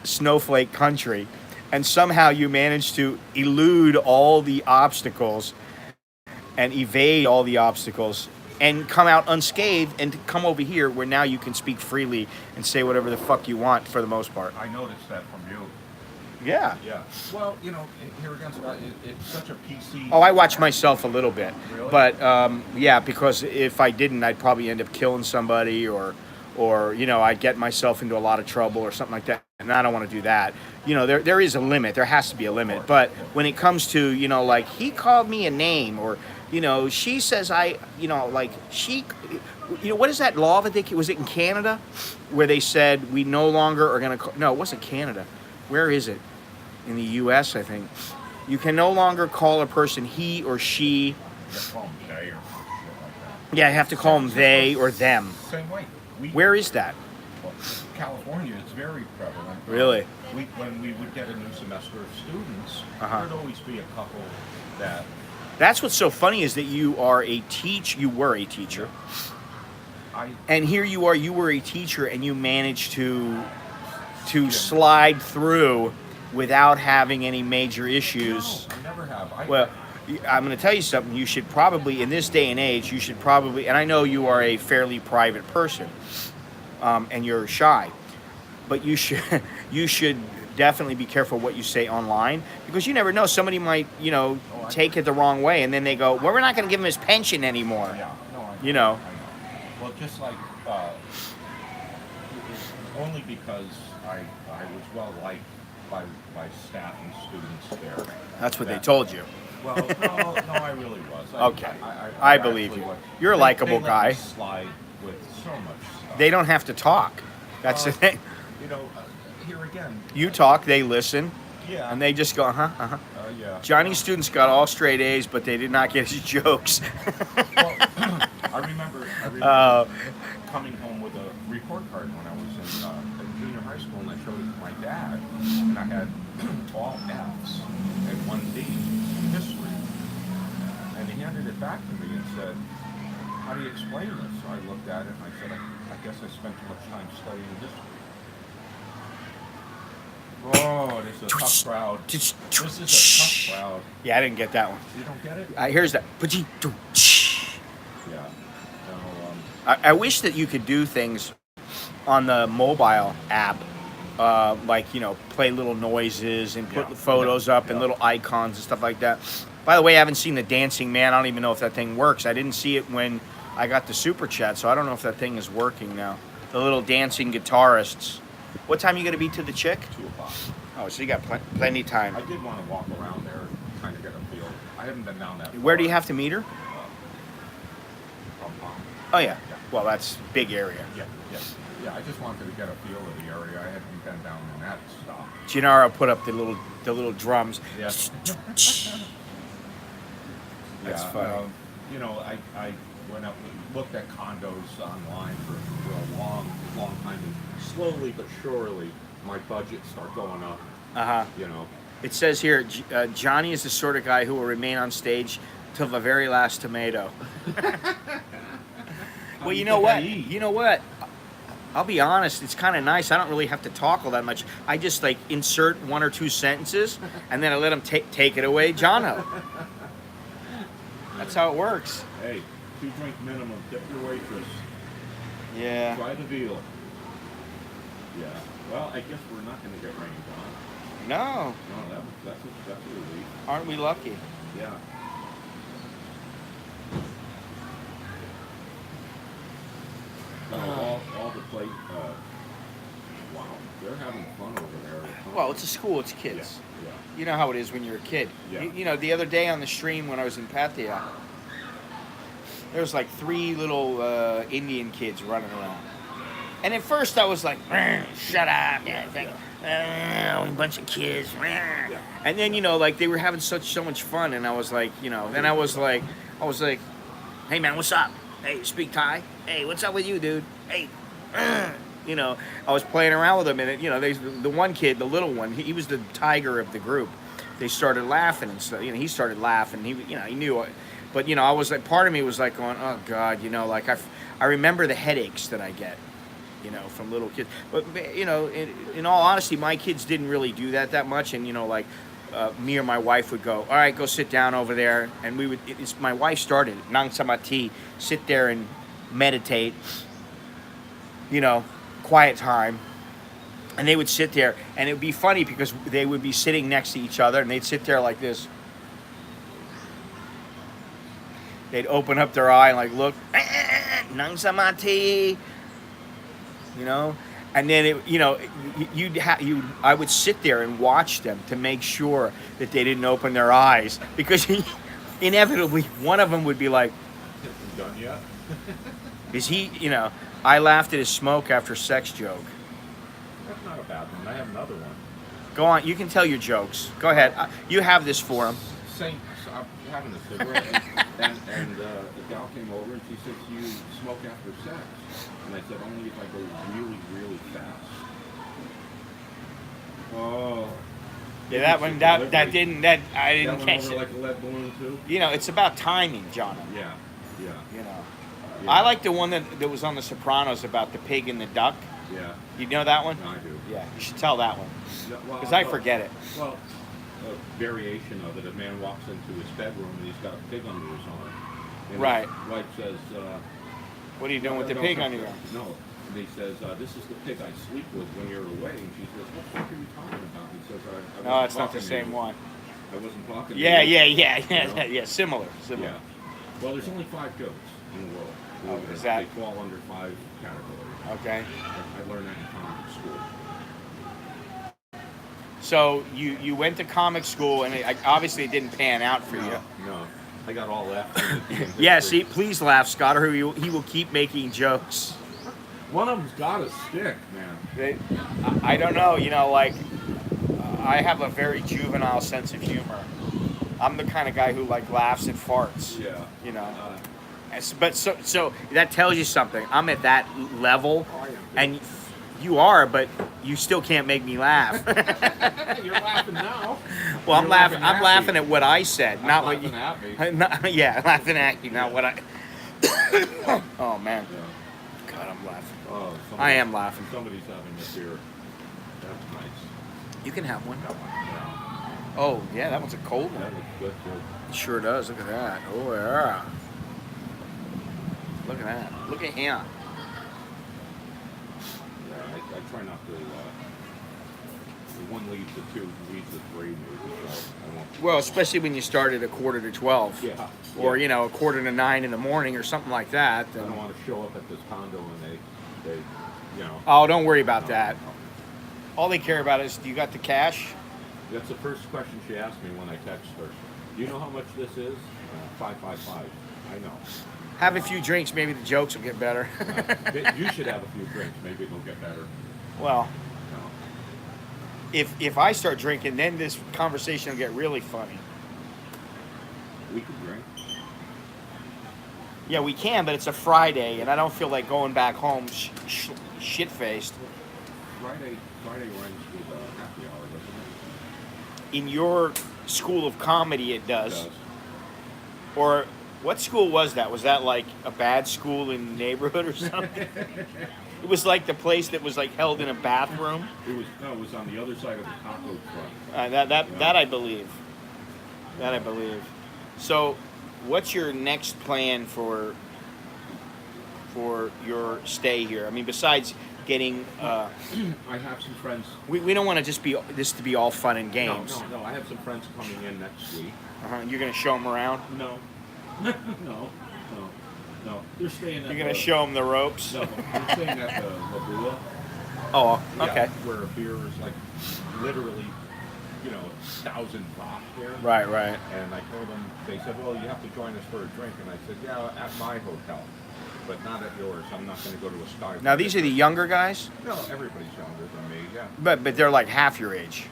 B: snowflake country and somehow you manage to elude all the obstacles and evade all the obstacles and come out unscathed and to come over here where now you can speak freely and say whatever the fuck you want for the most part.
C: I noticed that from you.
B: Yeah.
C: Yeah. Well, here again, Scott, it's such a PC.
B: Oh, I watch myself a little bit.
C: Really?
B: But yeah, because if I didn't, I'd probably end up killing somebody or I'd get myself into a lot of trouble or something like that. And I don't want to do that. There is a limit. There has to be a limit. But when it comes to, like he called me a name or she says what is that law that was it in Canada where they said we no longer are going to no, it wasn't Canada. Where is it? In the U.S., I think. You can no longer call a person he or she.
C: You call them they or shit like that.
B: Yeah, I have to call them they or them.
C: Same way.
B: Where is that?
C: Well, California, it's very prevalent.
B: Really?
C: When we would get a new semester of students, there'd always be a couple that.
B: That's what's so funny is that you were a teacher. And here you are, you were a teacher and you managed to slide through without having any major issues.
C: No, I never have.
B: Well, I'm going to tell you something. You should probably, in this day and age, and I know you are a fairly private person, and you're shy, but you should definitely be careful what you say online because you never know. Somebody might, take it the wrong way, and then they go, "Well, we're not going to give him his pension anymore."
C: Yeah, no,
B: I know.
C: Well, just like only because I was well liked by staff and students there.
B: That's what they told you.
C: Well, no, I really was.
B: Okay. I believe
C: actually
B: you.
C: was.
B: You're a
C: They
B: likable
C: let me
B: guy.
C: slide with so much stuff.
B: They don't have to talk. That's the thing.
C: You know, here again.
B: You talk, they listen,
C: Yeah.
B: and they just go, uh-huh.
C: Yeah.
B: Johnny's students got all straight A's, but they did not get his jokes.
C: Well, I remember
B: Uh,
C: coming home with a report card when I was in junior high school, and I showed it to my dad, and I had all F's and one D in history. And he handed it back to me and said, "How do you explain this?" So I looked at it and I said, I guess I spent too much time studying history." Oh, this is a tough crowd. This is a tough crowd.
B: Yeah, I didn't get that one.
C: You don't get it?
B: Here's that.
C: Yeah.
B: I wish that you could do things on the mobile app, like, play little noises and put
C: Yeah.
B: photos up and
C: Yeah.
B: little icons and stuff like that. By the way, I haven't seen the Dancing Man. I don't even know if that thing works. I didn't see it when I got the super chat, so I don't know if that thing is working now. The little dancing guitarists. What time you going to be to the chick?
C: 2 o'clock.
B: Oh, so you got plenty time.
C: I did want to walk around there and kind of get a feel. I haven't been down that far.
B: Where do you have to meet her?
C: From
B: Oh, yeah. Well, that's big area.
C: Yeah, I just wanted to get a feel of the area. I hadn't been down in that stop.
B: Gennaro put up the little drums.
C: Yes.
B: That's
C: Yeah,
B: funny.
C: I went up and looked at condos online for a long time, and slowly but surely my budgets start going up.
B: Uh-huh. It says here, Johnny is the sort of guy who will remain on stage till the very last tomato. Well, you know what? I'll be honest, it's kind of nice. I don't really have to talk all that much. I just insert 1 or 2 sentences, and then I let him take it away, Johno. That's how it works.
C: Hey, 2-drink minimum. Tip your waitress.
B: Yeah.
C: Try the veal. Yeah. Well, I guess we're not going to get rained on.
B: No.
C: No, that's a relief.
B: Aren't we lucky?
C: Yeah. All the plate. Wow, they're having fun over there.
B: Well, it's a school. It's kids.
C: Yeah.
B: You know how it is when you're a kid.
C: Yeah.
B: The other day on the stream when I was in Pattaya, there was 3 little Indian kids running around. And at first I was like, shut up, a bunch of kids. And then, they were having so much fun, and I was like, then I was like, hey man, what's up? Hey, speak Thai? Hey, what's up with you, dude? Hey, I was playing around with them, and the one kid, the little one, he was the tiger of the group. They started laughing and stuff. He started laughing. He knew it. But I was like, part of me was like going, oh God, I remember the headaches that I get, from little kids. But in all honesty, my kids didn't really do that much. And me or my wife would go, all right, go sit down over there, and we would. My wife started Nang Samati, sit there and meditate. Quiet time. And they would sit there, and it would be funny because they would be sitting next to each other, and they'd sit there like this. They'd open up their eye and look, Nang Samati, and then I would sit there and watch them to make sure that they didn't open their eyes, because inevitably one of them would be like,
C: Done yet?
B: I laughed at his smoke after sex joke.
C: That's not a bad one. I have another one.
B: Go on, you can tell your jokes. Go ahead. You have this for him.
C: So I'm having a cigarette, and the gal came over and she said, "You smoke after sex?" And I said, "Only if I go really, really fast." Oh.
B: Yeah, that one. That didn't. I didn't
C: That
B: catch
C: went over
B: it.
C: like a lead balloon too.
B: It's about timing, John.
C: Yeah. Yeah.
B: I like the one that was on The Sopranos about the pig and the duck.
C: Yeah.
B: You know that one?
C: No, I do.
B: Yeah, you should tell that one,
C: Well,
B: because I forget it.
C: Well, a variation of it. A man walks into his bedroom and he's got a pig under his arm. And
B: Right.
C: His wife says,
B: What are you doing with the pig under your arm?
C: No. And he says, "This is the pig I sleep with when you're away." And she says, "What the fuck are you talking about?" He says, I
B: No,
C: wasn't
B: it's not the
C: talking to
B: same
C: you.
B: one.
C: I wasn't talking to
B: Yeah,
C: you."
B: yeah. Similar.
C: Yeah. Well, there's only 5 goats in the world.
B: Oh, is that-
C: They fall under 5 categories.
B: Okay.
C: I learned that in comic school.
B: So you went to comic school, and obviously it didn't pan out for you.
C: No, I got all that.
B: Yeah, see, please laugh, Scott, or he will keep making jokes.
C: One of them's got a stick, man.
B: I don't know, you know, like, I have a very juvenile sense of humor. I'm the kind of guy who, like, laughs and farts.
C: Yeah.
B: You know. But so that tells you something. I'm at that level, and you are, but you still can't make me laugh.
C: You're laughing now.
B: Well,
C: You're laughing
B: I'm
C: at
B: laughing
C: me.
B: at what I said, not what you.
C: At me.
B: Not, yeah, laughing at you, not what I. Oh man.
C: Yeah.
B: God, I'm laughing.
C: Oh,
B: I am laughing.
C: Somebody's having a beer. That's nice.
B: You can have one.
C: Yeah.
B: Oh yeah, that one's a cold
C: That
B: one.
C: was good too.
B: It sure does. Look at that. Oh yeah. Look at that. Look at him.
C: Yeah, I try not to. One leads to two, leads to three, maybe. So I won't.
B: Well, especially when you start at 11:45.
C: Yeah.
B: Or
C: yeah.
B: you know, 8:45 in the morning or something like that.
C: I
B: Then...
C: don't want to show up at this condo and they, you know.
B: Oh, don't worry about
C: no,
B: that.
C: no.
B: All they care about is, do you got the cash?
C: That's the first question she asked me when I text her. Do you know how much this is? 555. I know.
B: Have a few drinks, maybe the jokes will get better.
C: You should have a few drinks. Maybe it'll get better.
B: Well,
C: No.
B: if I start drinking, then this conversation will get really funny.
C: We could drink.
B: Yeah, we can, but it's a Friday, and I don't feel like going back home shit-faced.
C: Friday rings with happy hour, doesn't
B: In your school of comedy, it
C: it?
B: does. Or what school was that? Was that like a bad school in the neighborhood or something? It was like the place that was like held in a bathroom.
C: It was on the other side of the taco truck.
B: That I believe. That I believe. So, what's your next plan for your stay here? I mean, besides getting,
C: I have some friends.
B: we don't want to just be this to be all fun and games.
C: No. I have some friends coming in next week.
B: You're gonna show them around.
C: No. No. They're staying at
B: You're gonna show them the ropes.
C: No, they're staying at the Labua.
B: Oh, okay.
C: Yeah, where a beer is like literally, 1,000 baht here.
B: Right.
C: And I told them, they said, well, you have to join us for a drink. And I said, yeah, at my hotel, but not at yours. I'm not going to go to a Sky.
B: Now these are the younger guys,
C: No, everybody's younger than me, yeah.
B: but they're like half your age.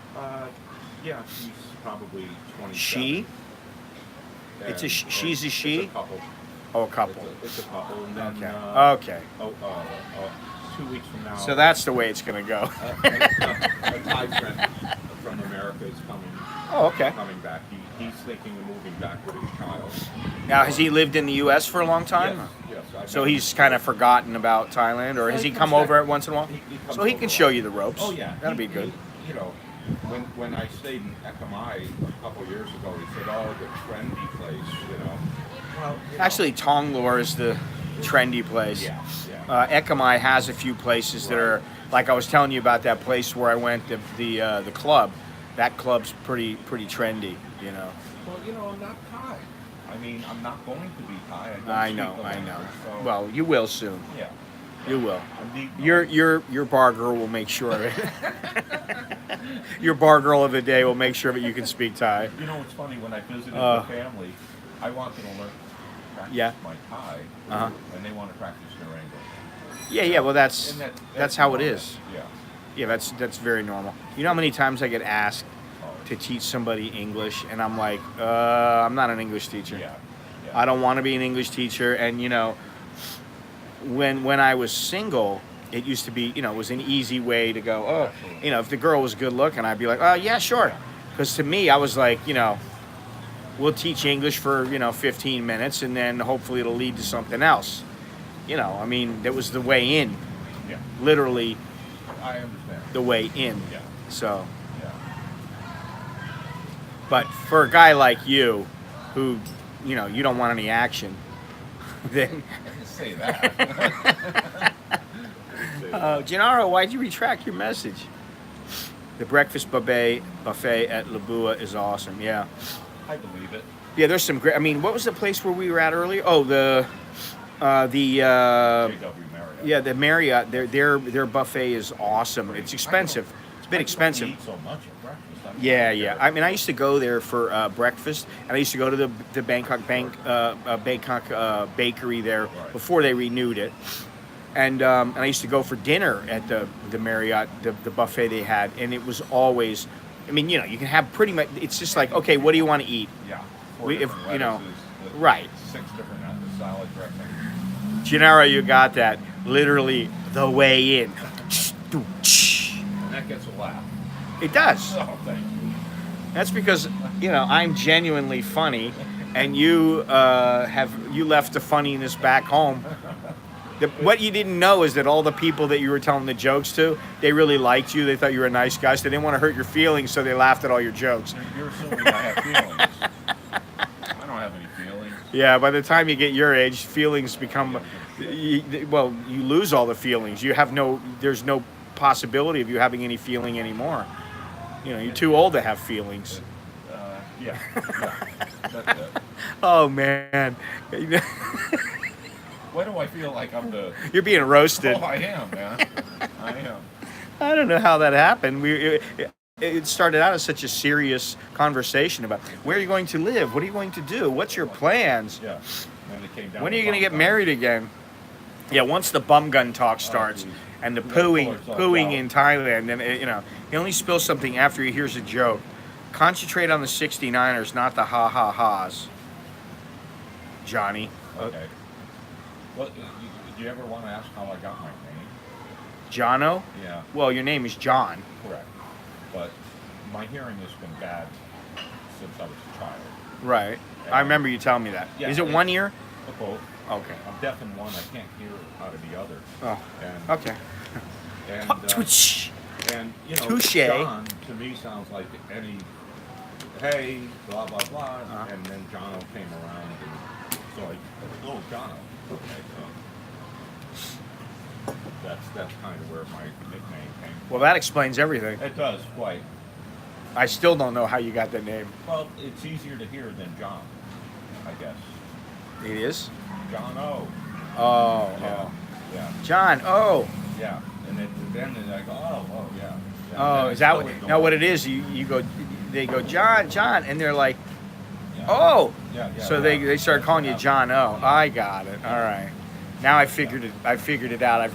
C: Yeah, she's probably 27.
B: She? It's a
C: And,
B: she's a she?
C: It's a couple.
B: Oh, a couple.
C: It's a couple. And then,
B: Okay.
C: 2 weeks from now.
B: So that's the way it's gonna go.
C: A Thai friend from America is coming.
B: Oh, okay.
C: Coming back. He's thinking of moving back with his child.
B: Now, has he lived in the U.S. for a long time?
C: Yes.
B: So he's kind of forgotten about Thailand, or has he come over once in a while? So he can show you the ropes.
C: Oh yeah,
B: That'll be good.
C: When I stayed in Ekamai a couple of years ago, he said, "Oh, the trendy place," Well,
B: Actually, Tonglor is the trendy place.
C: Yeah.
B: Ekamai has a few places that are, like I was telling you about that place where I went, the club. That club's pretty trendy,
C: Well, I'm not Thai. I mean, I'm not going to be Thai.
B: I know.
C: So,
B: Well, you will soon.
C: yeah.
B: You will.
C: I'm
B: Your bar girl will make sure of it. Your bar girl of the day will make sure that you can speak Thai.
C: It's funny, when I visited the family, I wanted to learn practice my Thai, and they want to practice their English.
B: Yeah. Well, that's
C: And
B: how it
C: normal.
B: is.
C: Yeah.
B: Yeah, that's very normal. You know how many times I get asked to teach somebody English, and I'm like, I'm not an English teacher.
C: Yeah.
B: I don't want to be an English teacher. And when I was single, it used to be, it was an easy way to go. If the girl was good looking, I'd be like, oh yeah, sure. Because to me, I was like, we'll teach English for 15 minutes, and then hopefully it'll lead to something else. That was the way in.
C: Yeah.
B: Literally
C: I understand.
B: the way in.
C: Yeah.
B: So,
C: Yeah.
B: but for a guy like you, who, you don't want any action, then.
C: I didn't say that.
B: Gennaro, why'd you retract your message? The breakfast buffet at Labua is awesome. Yeah.
C: I believe it.
B: Yeah, there's some great. What was the place where we were at earlier? Oh, the
C: JW Marriott.
B: yeah, the Marriott. Their buffet is awesome. It's expensive.
C: It's
B: It's a bit expensive.
C: You eat so much at breakfast. I mean,
B: Yeah, yeah. I mean, I used to go there for breakfast, and I used to go to the Bangkok bakery there
C: Right.
B: before they renewed it, and I used to go for dinner at the Marriott, the buffet they had, and it was always, I mean, you know, you can have pretty much. It's just like, okay, what do you want to eat?
C: Yeah.
B: If you know,
C: lettuces,
B: right.
C: 6 different salad dressings.
B: Gennaro, you got that. Literally the way in.
C: And that gets a laugh.
B: It does.
C: Oh, thank you.
B: That's because, you know, I'm genuinely funny, and you left the funniness back home. What you didn't know is that all the people that you were telling the jokes to, they really liked you. They thought you were a nice guy, so they didn't want to hurt your feelings, so they laughed at all your jokes.
C: You're assuming I have feelings. I don't have any feelings.
B: Yeah, by the time you get your age, feelings become, you lose all the feelings. There's no possibility of you having any feeling anymore. You know, you're too old to have feelings.
C: Yeah. That's it.
B: Oh, man.
C: Why do I feel like I'm the...
B: You're being roasted.
C: Oh, I am, man. I am.
B: I don't know how that happened. It started out as such a serious conversation about where are you going to live? What are you going to do? What's your plans?
C: Yeah. And it came down
B: When are
C: to
B: you going to get
C: bum
B: married again? Yeah, once the bum gun talk starts
C: geez.
B: and the
C: You gotta pull
B: pooing
C: yourself
B: pooing
C: out.
B: in Thailand, then you know he only spills something after he hears a joke. Concentrate on the 69ers, not the ha ha ha's. Johnny.
C: guns. Okay. Well, do you ever want to ask how I got my name?
B: Johno?
C: Yeah,
B: Well, your name is John.
C: correct. But my hearing has been bad since I was a child.
B: Right. I remember you telling me that.
C: Yeah,
B: Is it 1 year?
C: Both.
B: Okay.
C: I'm deaf in one. I can't hear out of the other.
B: Oh.
C: And,
B: Okay.
C: And,
B: Twitch.
C: and you know,
B: Touche.
C: John to me sounds like any, hey, blah blah blah,
B: Uh-huh.
C: and then Johno came around, and so oh Johno, okay, so that's kind of where my nickname came.
B: Well, that explains everything.
C: It does quite.
B: I still don't know how you got the name.
C: Well, it's easier to hear than John, I guess.
B: It is?
C: Johno.
B: Oh.
C: Yeah. Yeah.
B: John. Oh.
C: Yeah. And then I go, oh yeah.
B: Oh, is that what? Now what it is? You go, they go John, and they're like,
C: Yeah.
B: oh.
C: Yeah. Yeah.
B: So
C: yeah.
B: they start calling you John O. I got it. All right. Now I figured it out.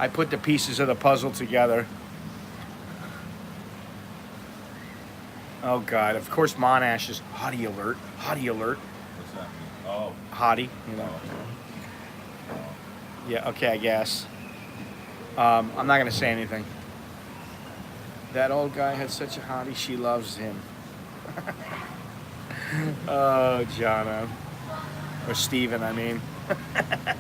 B: I put the pieces of the puzzle together. Oh God! Of course, Monash is hottie alert. Hottie alert.
C: What's that mean? Oh.
B: Hottie. You know. Yeah. Okay. I guess. I'm not gonna say anything. That old guy had such a hottie. She loves him. Oh, Johno. Or Steven, I mean. I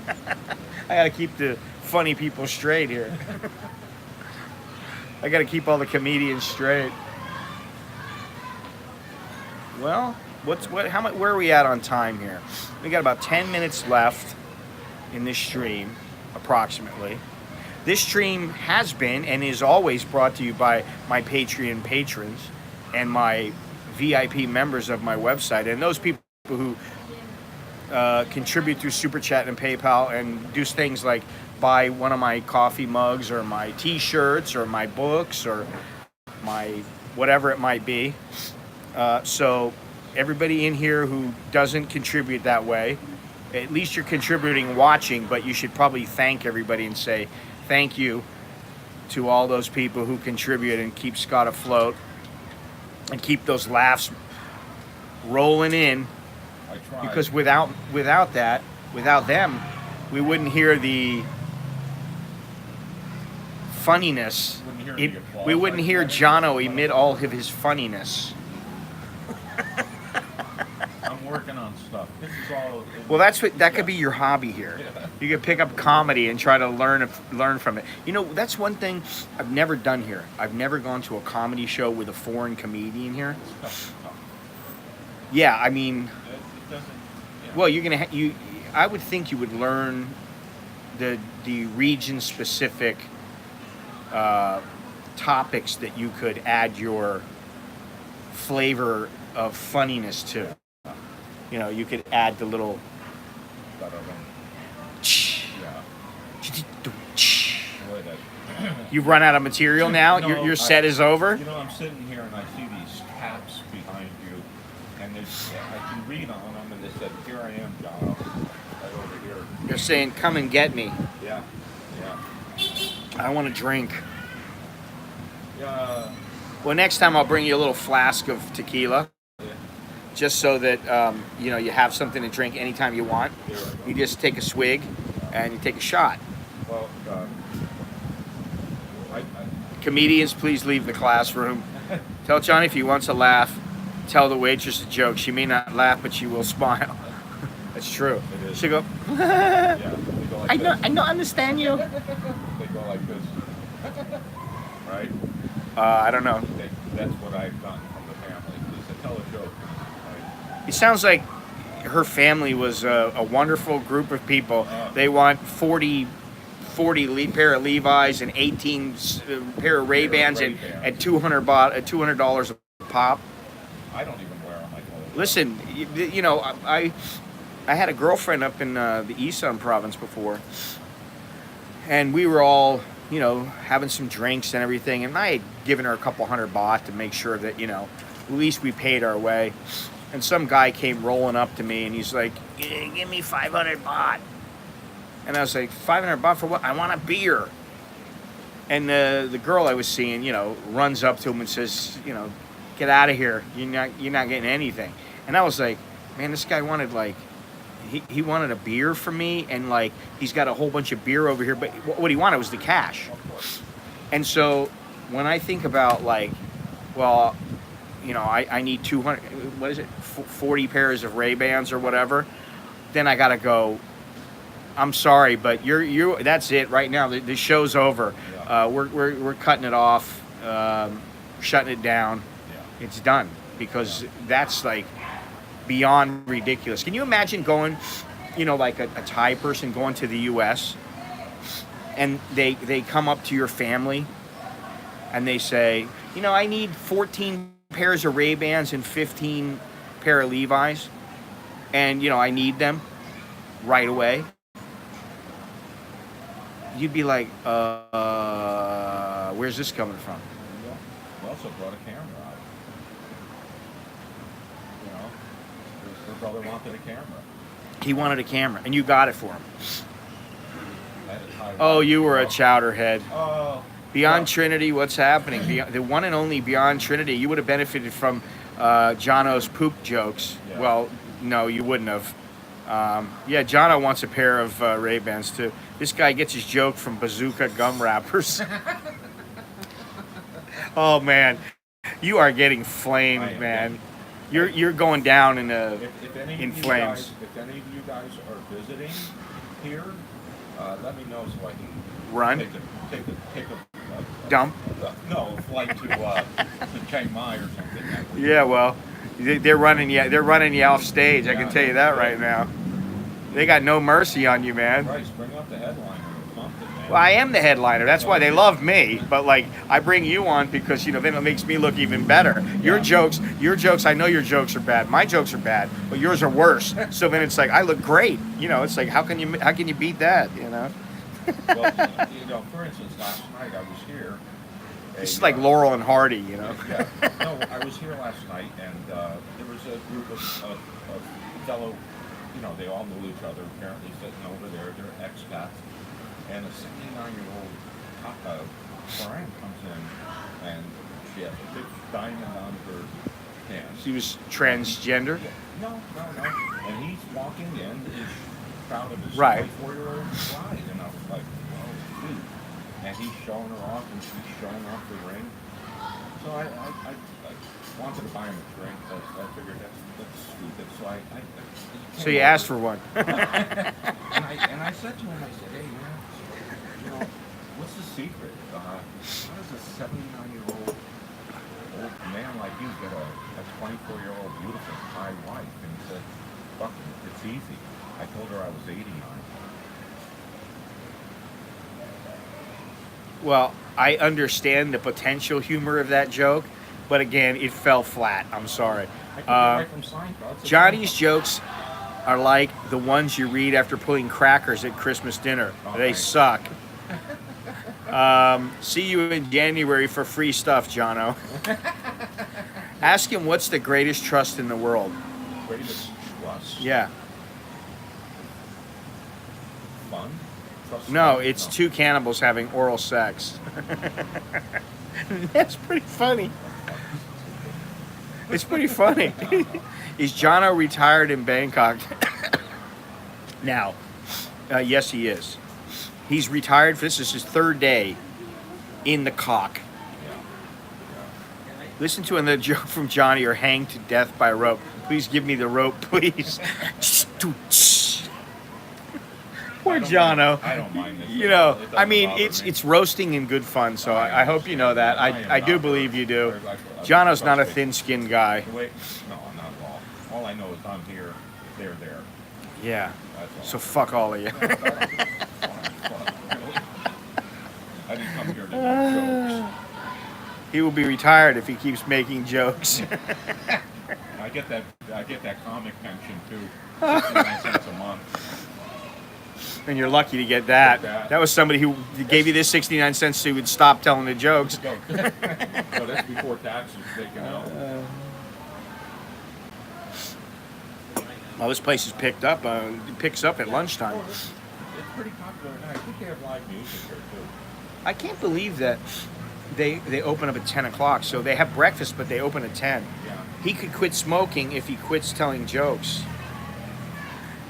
B: gotta keep the funny people straight here. I gotta keep all the comedians straight. Well, where are we at on time here? We got about 10 minutes left in this stream, approximately. This stream has been and is always brought to you by my Patreon patrons and my VIP members of my website, and those people who contribute through Super Chat and PayPal and do things like buy one of my coffee mugs or my T-shirts or my books or my whatever it might be. So everybody in here who doesn't contribute that way, at least you're contributing watching, but you should probably thank everybody and say thank you to all those people who contribute and keep Scott afloat and keep those laughs rolling in.
C: I tried.
B: Because without them, we wouldn't hear the funniness. We wouldn't hear Johno emit all of his funniness.
C: I'm working on stuff. This is all.
B: Well, that could be your hobby here. You could pick up comedy and try to learn from it. You know, that's one thing I've never done here. I've never gone to a comedy show with a foreign comedian here. Yeah, I mean,
C: It doesn't. Yeah.
B: well, you're gonna I would think you would learn the region specific topics that you could add your flavor of funniness to. You know, you could add the little.
C: Yeah. Boy, that
B: You've run out of material now?
C: No,
B: Your set is over?
C: You know, I'm sitting here and I see these caps behind you, and I can read on them, and they said, "Here I am, John, right over here."
B: They're saying, come and get me.
C: Yeah, yeah.
B: I want to drink.
C: Yeah.
B: Well, next time I'll bring you a little flask of tequila, just so that you know, you have something to drink anytime you want. You just take a swig and you take a shot.
C: Well,
B: Comedians, please leave the classroom. Tell Johnny if he wants to laugh, tell the waitress a joke. She may not laugh, but she will smile. That's true.
C: It is.
B: She'll go,
C: yeah, they go like this.
B: I don't understand you.
C: They go like this, right?
B: I don't know.
C: That's what I've gotten from the family. Is to tell a joke. Right?
B: It sounds like her family was a wonderful group of people. They want 40 pair of Levi's and 18 pair of Ray-Bans at $200 a pop.
C: I don't even wear them.
B: Listen, you know, I had a girlfriend up in the Isan province before, and we were all, you know, having some drinks and everything, and I had given her a couple $100 to make sure that, you know, at least we paid our way. And some guy came rolling up to me, and he's like, "Give me 500 baht." And I was like, 500 baht for what? I want a beer. And the girl I was seeing, you know, runs up to him and says, you know, "Get out of here. You're not getting anything." And I was like, man, this guy wanted like, he wanted a beer from me, and like he's got a whole bunch of beer over here, but what he wanted was the cash. And so when I think about like, well, you know, I need 200, what is it, 40 pairs of Ray-Bans or whatever, then I gotta go, I'm sorry, but you're that's it right now. The show's over.
C: Yeah.
B: We're cutting it off, shutting it down.
C: Yeah.
B: It's done, because that's like beyond ridiculous. Can you imagine going, you know, like a Thai person going to the U.S. and they come up to your family and they say, you know, I need 14 pairs of Ray-Bans and 15 pair of Levi's, and you know, I need them right away. You'd be like, where's this coming from?
C: We also brought a camera out. You know, the brother wanted a camera.
B: He wanted a camera, and you got it for him.
C: I
B: Oh, you were a chowderhead.
C: Oh.
B: Beyond Trinity, what's happening? The one and only Beyond Trinity. You would have benefited from Johno's poop jokes.
C: Yeah.
B: Well, no, you wouldn't have. Yeah, Johno wants a pair of Ray-Bans too. This guy gets his joke from Bazooka gum wrappers. Oh man, you are getting flamed, man. You're going down in in flames.
C: If any of you guys are visiting here, let me know so I can
B: Run.
C: Take a
B: Dump.
C: No, a flight to Chiang Mai or something.
B: Yeah, well, they're running you. They're running you off stage. I can tell you that right now. They got no mercy on you, man.
C: Christ, bring up the headliner or something, man.
B: Well, I am the headliner. That's why they love me. But like, I bring you on because, you know, then it makes me look even better. Your jokes. I know your jokes are bad. My jokes are bad, but yours are worse. So then it's like I look great. You know, it's like how can you beat that? You know.
C: Well, you know, for instance, last night I was here.
B: This is like Laurel and Hardy, you know.
C: Yeah. No, I was here last night, and there was a group of fellow, you know, they all knew each other, apparently sitting over there. They're expats. And a 69-year-old foreign comes in, and she has a big diamond on her hand.
B: She was transgender?
C: No. And he's walking in, he's proud of his
B: Right.
C: 24-year-old bride, and I was like, oh, dude. And he's showing her off, and she's showing off the ring. So I wanted to buy him a drink, but I figured that's stupid. So
B: So you asked for one.
C: and I said to him, I said, hey, man, you know, what's the secret? How does a 79-year-old old man like you get a 24-year-old beautiful Thai wife? And he said, fuck it, it's easy. I told her I was 89.
B: Well, I understand the potential humor of that joke, but again, it fell flat. I'm sorry.
C: I took it right from Seinfeld.
B: Johnny's jokes are like the ones you read after putting crackers at Christmas dinner.
C: Oh,
B: They
C: thanks.
B: suck. See you in January for free stuff, Johno. Ask him what's the greatest trust in the world.
C: Greatest trust.
B: Yeah.
C: Fun? Trust
B: No,
C: fun?
B: it's two cannibals having oral sex. That's pretty funny. It's pretty funny. Is Johno retired in Bangkok? Now, yes, he is. He's retired. This is his third day in the cock. Listen to another joke from Johnny, or hanged to death by rope. Please give me the rope, please. Poor Johno.
C: I don't mind this.
B: You know,
C: It
B: I
C: doesn't
B: mean,
C: bother
B: it's
C: me.
B: it's roasting in good fun. So I hope you know that. I do believe you do.
C: I
B: Johno's not a
C: trust me.
B: thin-skinned guy.
C: Wait, no, not at all. All I know is I'm here, they're there.
B: Yeah.
C: That's all.
B: So fuck all of you.
C: I didn't come here to make jokes.
B: He will be retired if he keeps making jokes.
C: I get that comic pension too. 69 cents a month.
B: And you're lucky to get that.
C: That.
B: That was somebody who gave you this 69 cents so you would stop telling the jokes.
C: So that's before taxes taken out.
B: Well, this place is picked up. It picks up at lunchtime.
C: It's pretty popular now. I think they have live music here too.
B: I can't believe that they open up at 10 o'clock. So they have breakfast, but they open at 10.
C: Yeah.
B: He could quit smoking if he quits telling jokes.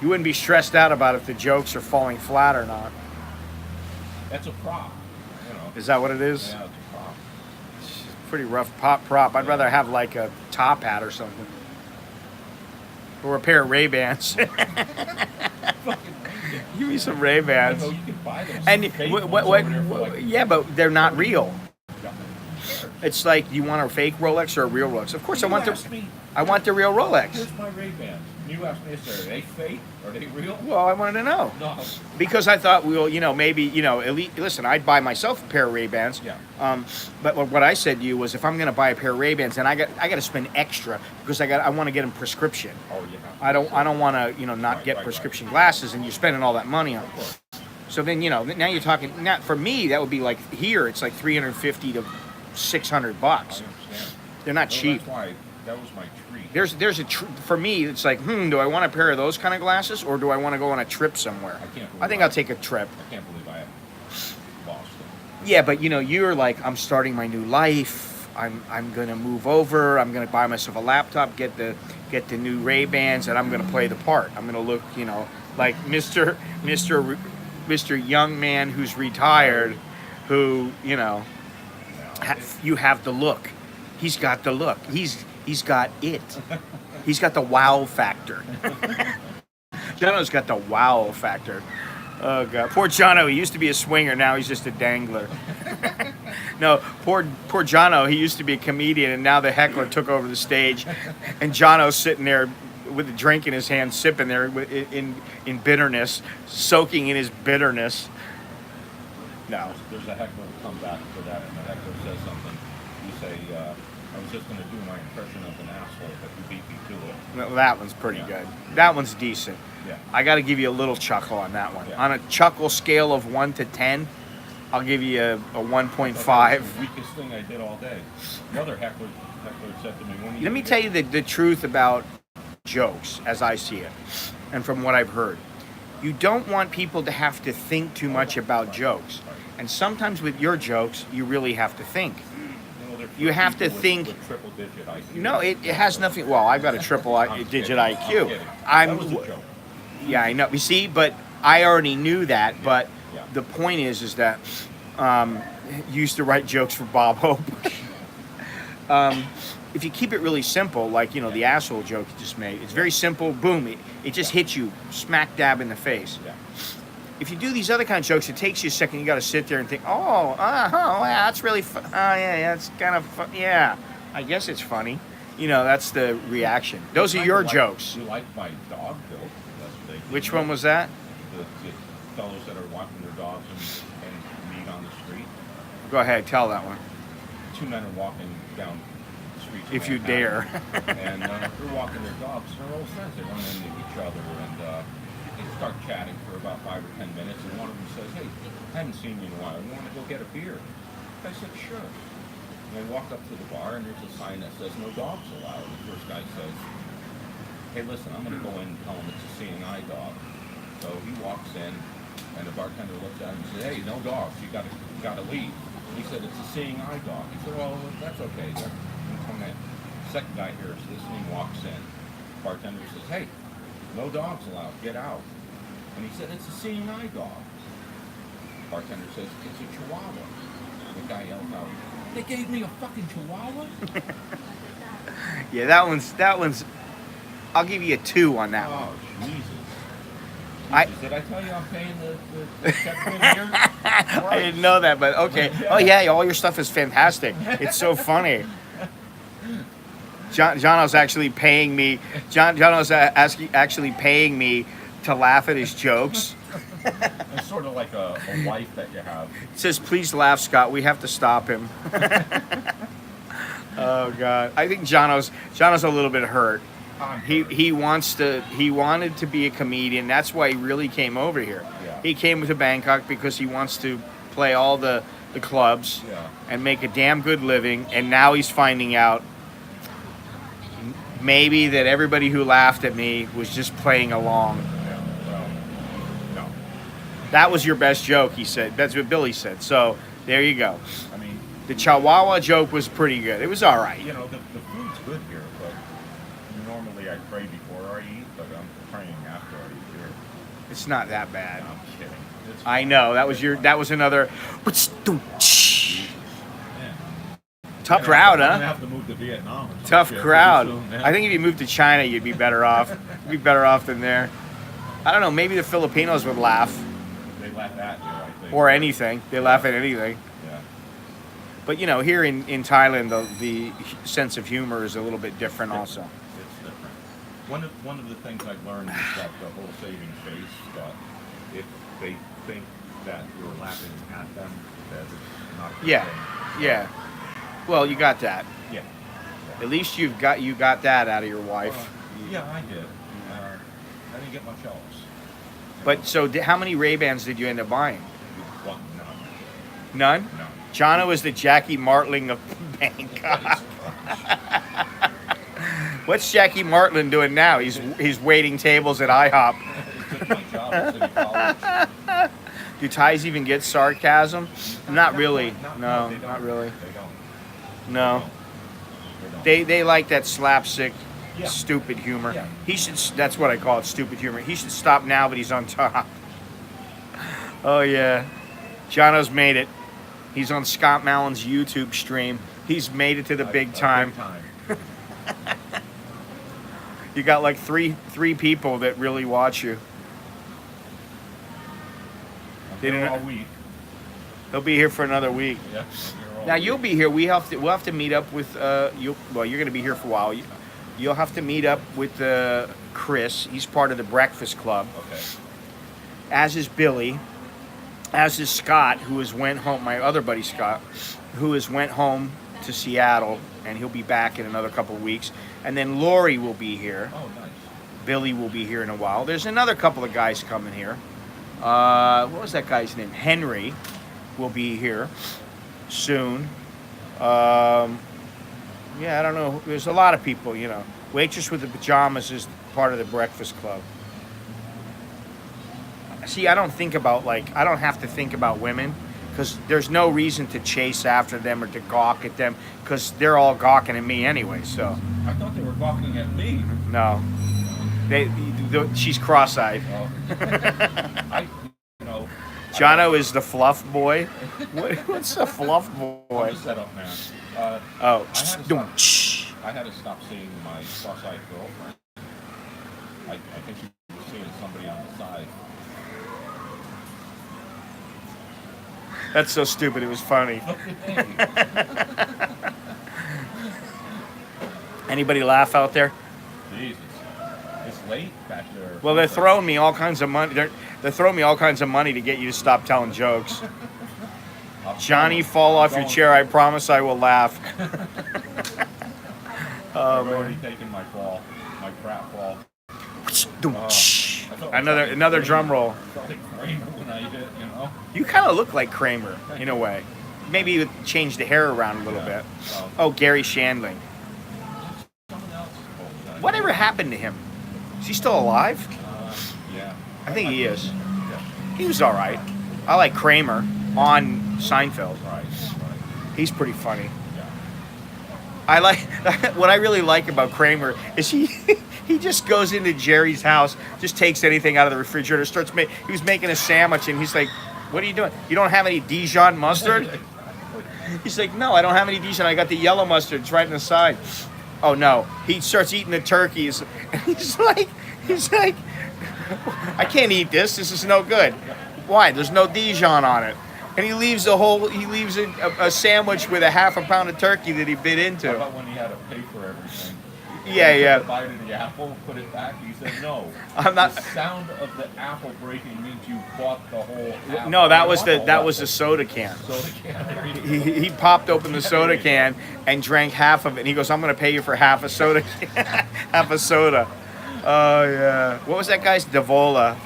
B: You wouldn't be stressed out about if the jokes are falling flat or not.
C: That's a prop, you know.
B: Is that what it is?
C: Yeah, it's a prop.
B: Pretty rough prop. I'd rather have like a top hat or something. Or a pair of Ray-Bans. Give me some Ray-Bans.
C: You can buy those
B: And
C: fake
B: what,
C: ones over there for like,
B: yeah, but they're not real.
C: yeah.
B: It's like, you want a fake Rolex or a real Rolex? Of course,
C: You
B: I want
C: asked me,
B: the real Rolex.
C: here's my Ray-Bans. You asked me, are they fake? Are they real?
B: Well, I wanted to know.
C: No.
B: Because I thought, well, maybe, at least, listen, I'd buy myself a pair of Ray-Bans.
C: Yeah.
B: But what I said to you was, if I'm going to buy a pair of Ray-Bans, then I got to spend extra because I want to get them prescription.
C: Oh, yeah.
B: I don't want to, not get prescription glasses, and you're spending all that money on it. So then, now you're talking. Now, for me, that would be like here. It's like $350 to $600.
C: I understand.
B: They're not cheap.
C: That's why that was my treat.
B: There's for me, it's like, do I want a pair of those kind of glasses, or do I want to go on a trip somewhere? I think I'll take a trip.
C: I can't believe I lost them.
B: Yeah, but you're like, I'm starting my new life. I'm gonna move over. I'm gonna buy myself a laptop, get the new Ray-Bans, and I'm gonna play the part. I'm gonna look, like Mr. Young Man who's retired, who you have the look. He's got the look. He's got it. He's got the wow factor. Jono's got the wow factor. Oh God, poor Johno. He used to be a swinger. Now he's just a dangler. No, poor Johno. He used to be a comedian, and now the heckler took over the stage, and Johno's sitting there with a drink in his hand, sipping there in bitterness, soaking in his bitterness. No.
C: There's a heckler who come back for that, and the heckler says something. You say, I was just going to do my impression of an asshole, but you beat me to it.
B: Well, that one's pretty good. That one's decent.
C: Yeah.
B: I got to give you a little chuckle on that one.
C: Yeah.
B: On a chuckle scale of 1 to 10, I'll give you a
C: That
B: 1.5.
C: was the weakest thing I did all day. Another heckler said to me, when
B: Let me tell you the truth about jokes as I see it, and from what I've heard. You don't want people to have to think too much about jokes. And sometimes with your jokes, you really have to think. You have to think.
C: With triple digit IQ.
B: No, it has nothing. Well, I've got a triple digit
C: I'm
B: IQ.
C: kidding. That was a joke.
B: Yeah, I know. You see, but I already knew that. But
C: Yeah.
B: the point is that you used to write jokes for Bob Hope. If you keep it really simple, like the asshole joke you just made, it's very simple. Boom! It just hits you smack dab in the face.
C: Yeah.
B: If you do these other kind of jokes, it takes you a second. You got to sit there and think, oh, yeah, that's really fun. Oh, yeah, that's kind of fun. Yeah, I guess it's funny. That's the reaction. Those are your jokes.
C: You like my dog joke? That's what they do.
B: Which one was that?
C: The fellows that are walking their dogs and meet on the street.
B: Go ahead, tell that one.
C: Two men are walking down the street.
B: If you dare.
C: And they're walking their dogs. They're old friends. They run into each other, and they start chatting for about 5 or 10 minutes, and one of them says, "Hey, I haven't seen you in a while. You want to go get a beer?" I said, "Sure." And I walked up to the bar, and there's a sign that says, "No dogs allowed." And the first guy says, "Hey, listen, I'm going to go in and tell him it's a seeing eye dog." So he walks in, and the bartender looks at him and says, "Hey, no dogs. You got to leave." He said, "It's a seeing eye dog." He said, "Well, that's okay. When that second guy hears this, and he walks in, bartender says, "Hey, no dogs allowed. Get out." And he said, "It's a seeing eye dog." Bartender says, "It's a Chihuahua." The guy yells out, "They gave me a fucking Chihuahua?"
B: Yeah, that one's. I'll give you a 2 on that one.
C: Oh, Jesus.
B: I-
C: Did I tell you I'm paying the check in here?
B: I didn't know that, but okay. Oh yeah, all your stuff is fantastic. It's so funny. Johno's actually paying me. Johno's actually paying me to laugh at his jokes.
C: It's sort of like a wife that you have.
B: It says, "Please laugh, Scott. We have to stop him." Oh God, I think Johno's a little bit hurt. He wanted to be a comedian. That's why he really came over here.
C: Yeah.
B: He came to Bangkok because he wants to play all the clubs and make a damn good living. And now he's finding out maybe that everybody who laughed at me was just playing along.
C: Yeah, well, no.
B: That was your best joke, he said. That's what Billy said. So there you go.
C: I mean,
B: The Chihuahua joke was pretty good. It was all right.
C: you know, the food's good here, but normally I pray before I eat, but I'm praying after I eat here.
B: It's not that bad.
C: No, I'm kidding. It's
B: I
C: fine.
B: know. That was another.
C: Yeah.
B: Tough crowd,
C: I'm gonna
B: huh?
C: have to move to Vietnam. or some
B: Tough
C: shit
B: crowd.
C: pretty soon, man.
B: I think if you moved to China, you'd be better off. You'd be better off than there. I don't know. Maybe the Filipinos would laugh,
C: They laugh at you, I think.
B: or anything. They laugh at anything.
C: Yeah.
B: But you know, here in Thailand, the sense of humor is a little bit different, also.
C: It's different. One of the things I've learned is that the whole saving face, that if they think that you're laughing at them, that it's not a good
B: Yeah,
C: thing.
B: yeah. Well, you got that.
C: Yeah.
B: At least you got that out of your wife.
C: Yeah, I did. I didn't get much else.
B: But so, how many Ray-Bans did you end up buying?
C: One,
B: None.
C: no.
B: Johno is the Jackie Martling of Bangkok. What's Jackie Martling doing now? He's waiting tables at IHOP.
C: He took my job at City College.
B: Do Thais even get sarcasm? Not really. No,
C: they don't.
B: not really.
C: They don't.
B: No.
C: They don't.
B: They like that slapstick,
C: Yeah.
B: stupid humor.
C: Yeah.
B: He should. That's what I call it, stupid humor. He should stop now, but he's on top. Oh yeah, Johno's made it. He's on Scott Mallon's YouTube stream. He's made it to the big time.
C: Big time.
B: You got like three people that really watch you.
C: I'm
B: They
C: here
B: didn't-
C: all week.
B: They'll be here for another week.
C: Yeah. Here all
B: Now
C: week.
B: you'll be here. We'll have to meet up with you. Well, you're going to be here for a while. You'll have to meet up with Chris. He's part of the Breakfast Club.
C: Okay.
B: As is Billy. As is Scott, who has went home. My other buddy Scott, who has went home to Seattle, and he'll be back in another couple of weeks. And then Lori will be here.
C: Oh, nice.
B: Billy will be here in a while. There's another couple of guys coming here. What was that guy's name? Henry will be here soon. Yeah, I don't know. There's a lot of people, you know. Waitress with the Pajamas is part of the Breakfast Club. See, I don't have to think about women, because there's no reason to chase after them or to gawk at them, because they're all gawking at me anyway, so.
C: I thought they were gawking at me.
B: No. She's cross-eyed.
C: Oh. You know.
B: Johno is the fluff boy. What's a fluff
C: I'm
B: boy?
C: just set up, man.
B: Oh.
C: I had to stop seeing my cross-eyed girlfriend. I think she was seeing somebody on the side.
B: That's so stupid. It was funny. Anybody laugh out there?
C: Jesus. It's late back there.
B: Well, they're throwing me all kinds of money. They're throwing me all kinds of money to get you to stop telling jokes. Johnny, fall off your chair. I promise I will laugh.
C: I've already taken my fall, my crap fall.
B: Oh,
C: I
B: Another drum roll.
C: Felt like Kramer when I hit, you know.
B: You kind of look like Kramer in a way. Maybe you change the hair around a little bit.
C: Well,
B: Oh, Gary Shandling.
C: someone else is called.
B: Whatever happened to him? Is he still alive?
C: Yeah.
B: I think he is.
C: Yeah.
B: He was all right. I like Kramer on Seinfeld.
C: Right.
B: He's pretty funny.
C: Yeah.
B: I like what I really like about Kramer is he just goes into Jerry's house, just takes anything out of the refrigerator, starts he was making a sandwich and he's like, "What are you doing? You don't have any Dijon mustard?" He's like, "No, I don't have any Dijon. I got the yellow mustard. It's right on the side." Oh no! He starts eating the turkeys and he's like, "I can't eat this. This is no good. Why? There's no Dijon on it." And he leaves a sandwich with a half a pound of turkey that he bit
C: How
B: into.
C: about when he had to pay for everything?
B: Yeah,
C: He
B: yeah.
C: took a bite of the apple, put it back. He said, "No."
B: I'm not-
C: The sound of the apple breaking means you bought the whole apple.
B: No, that
C: You
B: was
C: want
B: the
C: whole
B: soda can.
C: apple. Soda can. There you go.
B: He popped open the soda can and drank half of it. And he goes, "I'm going to pay you for half a soda, half a soda." Oh yeah. What was that guy's Davola?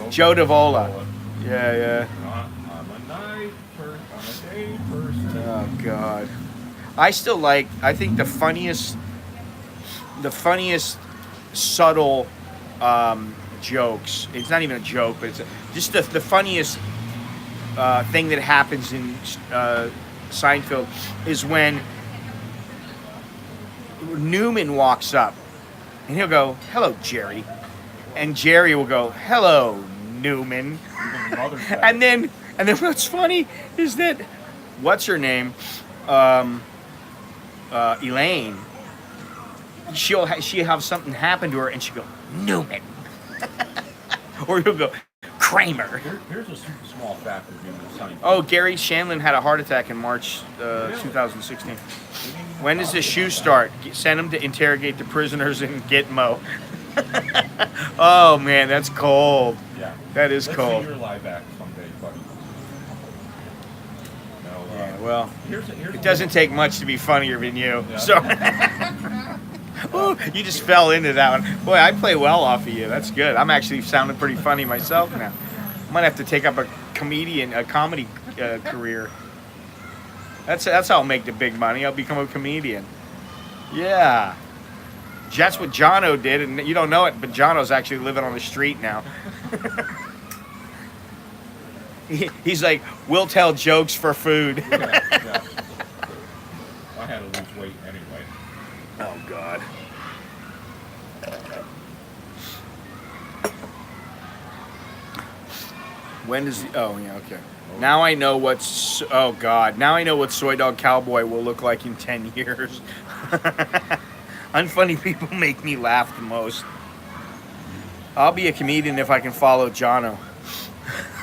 B: Joe Davola. Yeah.
C: I'm a night person. I'm a day person.
B: Oh God. I think the funniest subtle jokes. It's not even a joke, but it's just the funniest thing that happens in Seinfeld is when Newman walks up and he'll go, "Hello, Jerry," and Jerry will go, "Hello, Newman."
C: Even Mother said
B: And then what's funny is that what's her name, Elaine. She'll have something happen to her, and she'll go, "Newman," or he'll go, "Kramer."
C: Here's a super small fact of you with Seinfeld.
B: Oh, Gary Shandling had a heart attack in March 2016. When does the shoe start? Send him to interrogate the prisoners in Gitmo. Oh man, that's cold.
C: Yeah.
B: That is
C: Let's
B: cold.
C: see your live act someday, buddy. No,
B: Yeah, well,
C: here's
B: it doesn't take much to be funnier than you.
C: Yeah.
B: So ooh, you just fell into that one. Boy, I play well off of you. That's good. I'm actually sounding pretty funny myself now. I might have to take up a comedy career. That's how I'll make the big money. I'll become a comedian. Yeah. That's what Johno did, and you don't know it, but Johno's actually living on the street now. He's like, "We'll tell jokes for food."
C: Yeah. I had to lose weight anyway.
B: Oh God. When does oh yeah, okay. Now I know oh God. Now I know what Soy Dog Cowboy will look like in 10 years. Unfunny people make me laugh the most. I'll be a comedian if I can follow Johno.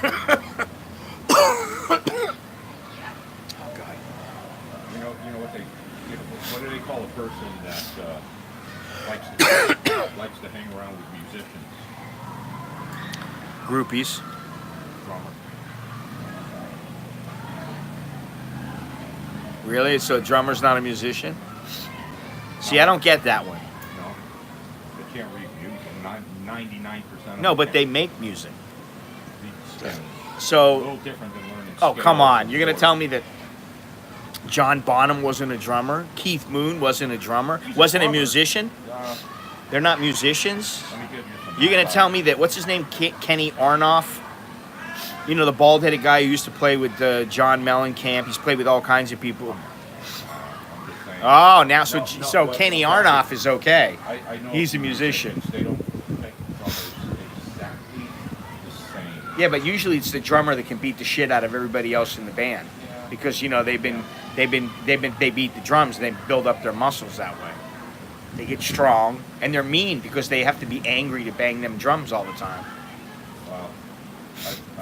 B: Oh God.
C: You know what do they call a person that likes to hang around with musicians?
B: Groupies.
C: Drummer.
B: Really? So a drummer's not a musician? See, I don't get that one.
C: No, they can't read music. 99%.
B: No, but they make music.
C: It's a
B: So,
C: little different than learning.
B: oh,
C: scales
B: come on.
C: and
B: You're going to
C: chords.
B: tell me that John Bonham wasn't a drummer? Keith Moon wasn't a drummer?
C: He's a
B: Wasn't a
C: drummer.
B: musician? They're not musicians?
C: Let me give you some.
B: You're going to tell me that, what's his name? Kenny Arnoff? You know, the bald-headed guy who used to play with John Mellencamp. He's played with all kinds of people.
C: I'm just saying.
B: Oh, now,
C: No, but-
B: Kenny Arnoff is okay.
C: I know
B: He's a musician.
C: They don't make drummers exactly the same.
B: Yeah, but usually it's the drummer that can beat the shit out of everybody else in the band, because you know they beat the drums and they build up their muscles that way. They get strong and they're mean because they have to be angry to bang them drums all the time.
C: Well,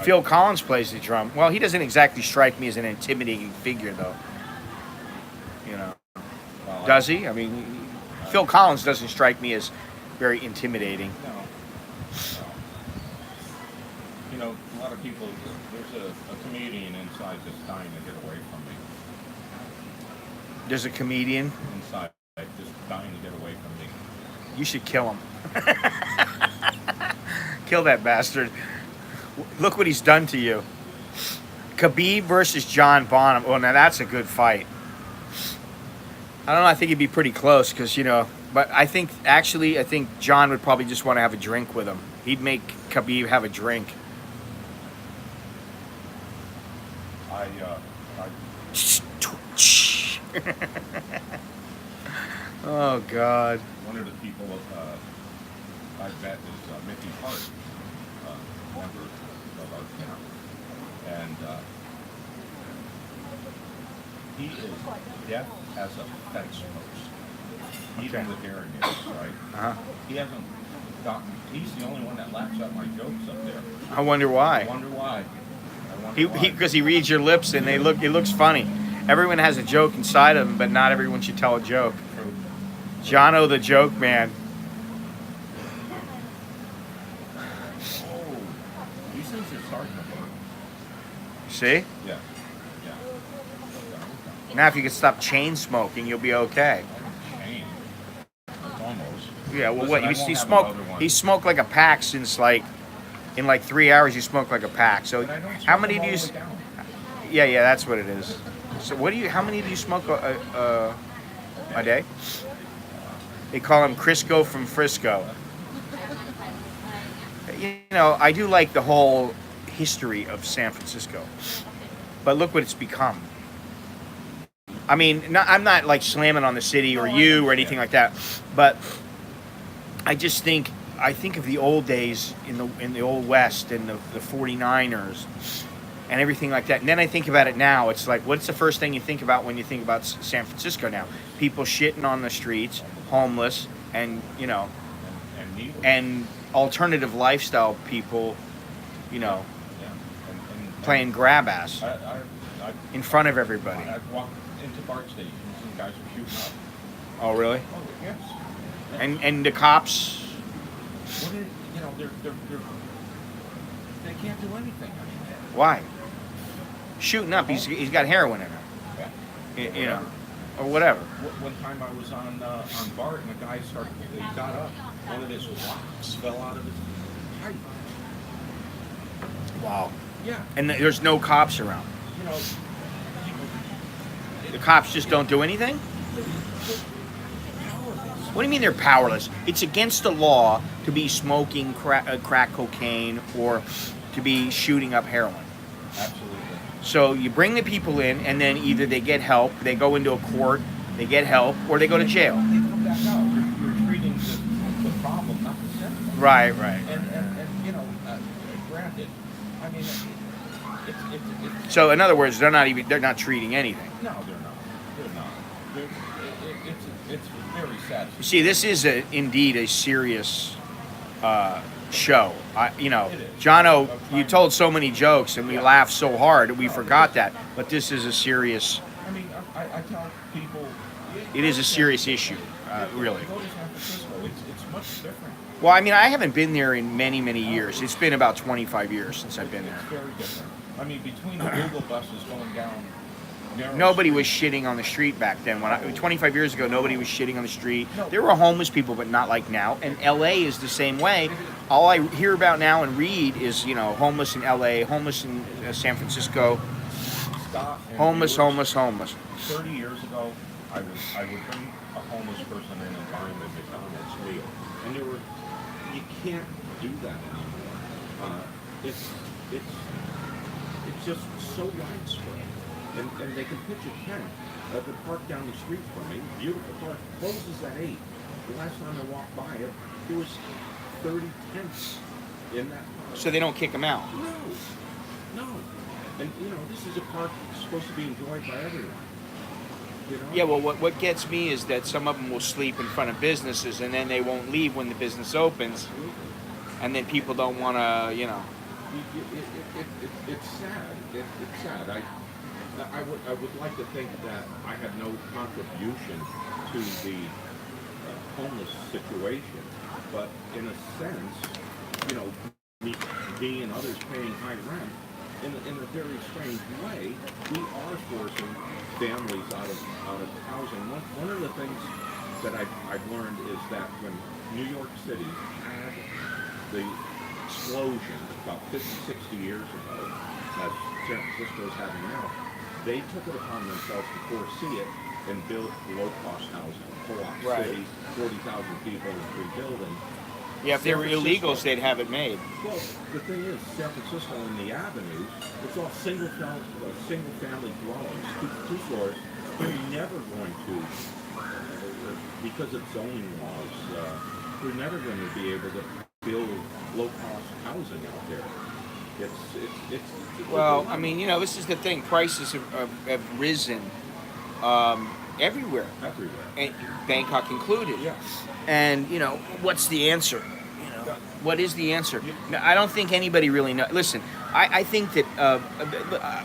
B: Phil Collins plays the drum. Well, he doesn't exactly strike me as an intimidating figure, though. You know,
C: well,
B: does he? I mean, Phil Collins doesn't strike me as very intimidating.
C: No. You know, a lot of people. There's a comedian inside that's dying to get away from me.
B: There's a comedian.
C: Inside, just dying to get away from me.
B: You should kill him. Kill that bastard. Look what he's done to you. Khabib versus John Bonham. Oh, now that's a good fight. I don't know. I think it'd be pretty close because, you know, but I think John would probably just want to have a drink with him. He'd make Khabib have a drink. Oh, God.
C: One of the people I met is Mickey Hart, member of our camp. And he is deaf as a fence post, even with hearing aids, right?
B: Uh-huh.
C: He hasn't gotten, he's the only one that laughs at my jokes up there.
B: I wonder why.
C: I wonder why.
B: Because he reads your lips and it looks funny. Everyone has a joke inside of them, but not everyone should tell a joke.
C: True.
B: Johno the joke man.
C: Oh, these things are starting to work.
B: See?
C: Yeah. Yeah. Okay.
B: Now if you can stop chain smoking, you'll be okay.
C: Chain. It's almost.
B: Yeah, well,
C: Listen,
B: what?
C: I
B: He
C: won't have
B: smoked.
C: another one.
B: He smoked like a pack since in 3 hours. You smoked like a pack. So
C: But I don't
B: how
C: smoke
B: many
C: them
B: do you?
C: all the way down.
B: Yeah, that's what it is. So how many do you smoke a day? They call him Crisco from Frisco. You know, I do like the whole history of San Francisco, but look what it's become. I mean, I'm not like slamming on the city or you or anything like that, but I just think of the old days in the old West and the 49ers and everything like that. And then I think about it now. It's like, what's the first thing you think about when you think about San Francisco now? People shitting on the streets, homeless, and, you know, and alternative lifestyle people, you know,
C: And
B: playing grab ass in front of everybody.
C: I've walked into BART stations and guys are shooting up.
B: Oh, really?
C: Oh, yes.
B: And the cops,
C: What is, you know, they can't do anything.
B: why? Shooting up. He's got heroin in him.
C: Yeah.
B: You know, or whatever.
C: One time I was on BART and a guy he got up, one of his locks fell out of his pipe.
B: Wow.
C: Yeah.
B: And there's no cops around.
C: You know,
B: The cops just don't do anything? What do you mean they're powerless? It's against the law to be smoking crack cocaine or to be shooting up heroin.
C: absolutely.
B: So you bring the people in, and then either they get help, they go into a court, they get help, or they go to jail.
C: They come back out. You're treating the problem, not the symptom.
B: Right.
C: And you know, granted, I mean, it's
B: So in other words, they're not treating anything.
C: no, they're not. They're not. It's very sad.
B: You see, this is indeed a serious show. You know,
C: It is.
B: Johno, you told so many jokes and we laughed so hard we forgot that. But this is a serious.
C: I mean, I tell people.
B: It is a serious issue, really.
C: Go to San Francisco. It's much different.
B: Well, I mean, I haven't been there in many, many years. It's been about 25 years since I've been
C: It's
B: there.
C: very different. I mean, between the Google buses going down. narrow
B: Nobody was
C: streets-
B: shitting on the street back then. 25 years ago, nobody was shitting on the street. There were homeless people, but not like now. And LA is the same way. All I hear about now and read is, you know, homeless in LA, homeless in San Francisco,
C: Scott and
B: homeless.
C: viewers, 30 years ago, I would bring a homeless person in and buy him a McDonald's meal, and you can't do that anymore. It's just so widespread, and they can pitch a tent at the park down the street from me. Beautiful park, closes at 8. The last time I walked by it, there was 30 tents in that park.
B: so they don't kick them out.
C: No. And you know, this is a park supposed to be enjoyed by everyone. You know?
B: Yeah, well, what gets me is that some of them will sleep in front of businesses, and then they won't leave when the business opens, and then people don't want to, you know.
C: It's sad. It's sad. I would like to think that I had no contribution to the homeless situation, but in a sense, you know, me and others paying high rent, in a very strange way, we are forcing families out of housing. One of the things that I've learned is that when New York City had the explosion about 50, 60 years ago that San Francisco is having now, they took it upon themselves to foresee it and build low-cost housing. Co-op
B: Right.
C: city, 40,000 people in 3 buildings.
B: Yeah, if they were illegals, they'd have it made.
C: Well, the thing is, San Francisco and the avenues, it's all single-family dwellings, two floors. They're never going to, because of zoning laws, we're never going to be able to build low-cost housing out there. It's
B: Well, I mean, you know, this is the thing. Prices have risen everywhere, and Bangkok included.
C: Yeah.
B: And, you know, what's the answer? You know, what is the answer? No, I don't think anybody really knows. Listen, I think that,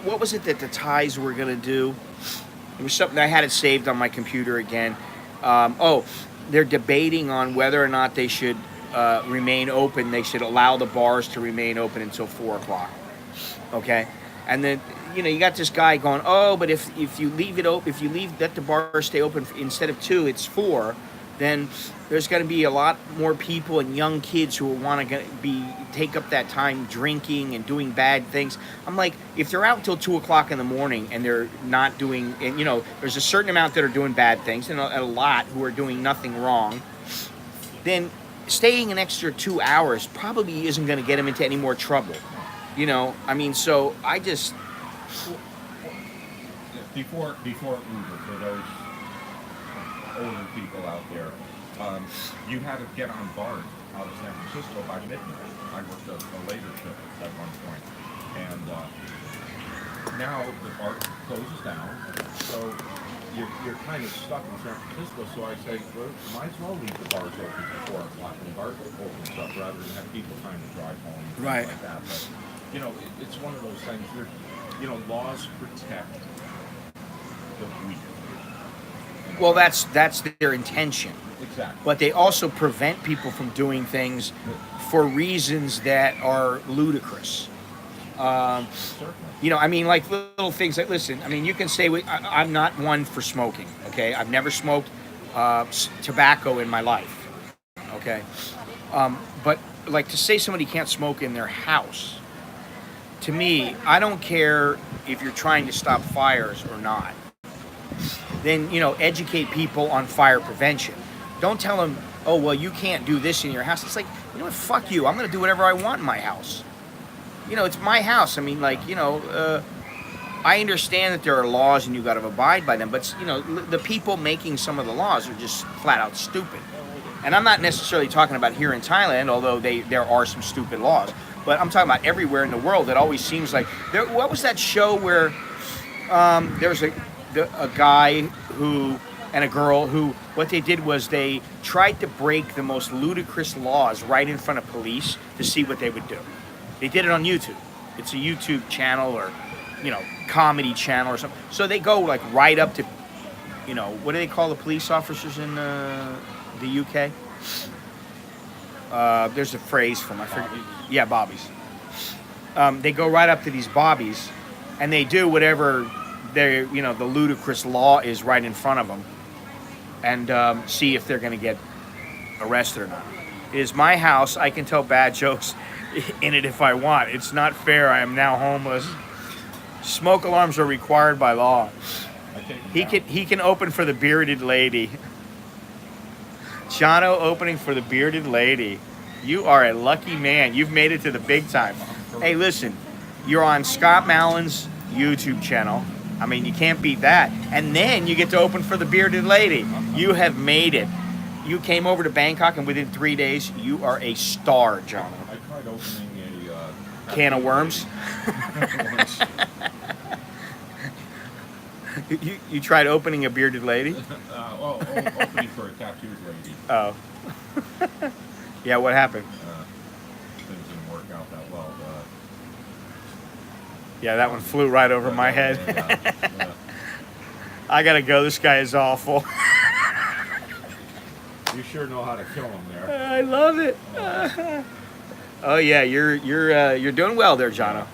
B: what was it that the Thais were going to do? It was something, I had it saved on my computer again. They're debating on whether or not they should remain open. They should allow the bars to remain open until 4 o'clock. Okay? And then, you know, you got this guy going, oh, but if you leave it open, let the bar stay open instead of 2, it's 4, then there's going to be a lot more people and young kids who will want to take up that time drinking and doing bad things. I'm like, if they're out till 2 o'clock in the morning and they're not doing, and you know, there's a certain amount that are doing bad things and a lot who are doing nothing wrong, then staying an extra 2 hours probably isn't going to get them into any more trouble. You know, I mean, so I just...
C: Before Uber, for those older people out there, you had to get on BART out of San Francisco by midnight. I worked a later shift at one point, and now the BART closes down, so you're kind of stuck in San Francisco. So I say, well, might as well leave the bars open before 4 o'clock when BART opens up, rather than have people trying to drive home. And
B: Right.
C: Like that. But you know, it's one of those things. You know, laws protect the weak.
B: Well, that's their intention.
C: Exactly.
B: But they also prevent people from doing things for reasons that are ludicrous.
C: Certainly.
B: You know, I mean, like little things like, listen, I mean, you can say, I'm not one for smoking, okay? I've never smoked tobacco in my life, okay? But, like, to say somebody can't smoke in their house, to me, I don't care if you're trying to stop fires or not. Then, you know, educate people on fire prevention. Don't tell them, oh, well, you can't do this in your house. It's like, you know what, fuck you. I'm going to do whatever I want in my house. You know, it's my house. I mean, like, you know, I understand that there are laws and you got to abide by them. But, you know, the people making some of the laws are just flat out stupid. And I'm not necessarily talking about here in Thailand, although there are some stupid laws. But I'm talking about everywhere in the world. It always seems like... What was that show where there was a guy who and a girl who, what they did was they tried to break the most ludicrous laws right in front of police to see what they would do. They did it on YouTube. It's a YouTube channel or, you know, comedy channel or something. So they go like right up to, you know, what do they call the police officers in the UK? There's a phrase for them. I forget. Yeah, bobbies. They go right up to these bobbies and they do whatever the ludicrous law is right in front of them, and see if they're going to get arrested or not. It is my house. I can tell bad jokes in it if I want. It's not fair. I am now homeless. Smoke alarms are required by law. He can open for the bearded lady. Johno opening for the bearded lady. You are a lucky man. You've made it to the big time. Hey, listen, you're on Scott Mallon's YouTube channel. I mean, you can't beat that. And then you get to open for the bearded lady. You have made it. You came over to Bangkok, and within 3 days, you are a star, John.
C: I tried opening a
B: can of worms. You tried opening a bearded lady?
C: Opening for a tattooed lady.
B: Oh. Yeah, what happened?
C: Things didn't work out that well.
B: Yeah, that one flew right over my head.
C: Yeah.
B: I gotta go. This guy is awful.
C: You sure know how to kill him there.
B: I love it. Oh yeah, you're doing well there, Johno.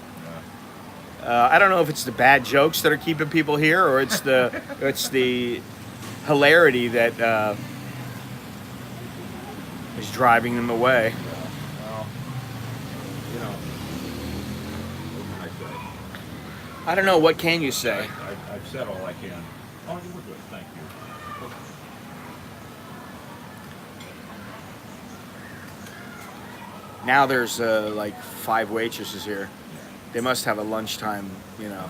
B: I don't know if it's the bad jokes that are keeping people here, or it's the hilarity that is driving them away.
C: Well,
B: I don't know. What can you say?
C: I've said all I can. Oh, you were good. Thank you.
B: Now there's like 5 waitresses here. They must have a lunchtime, you know.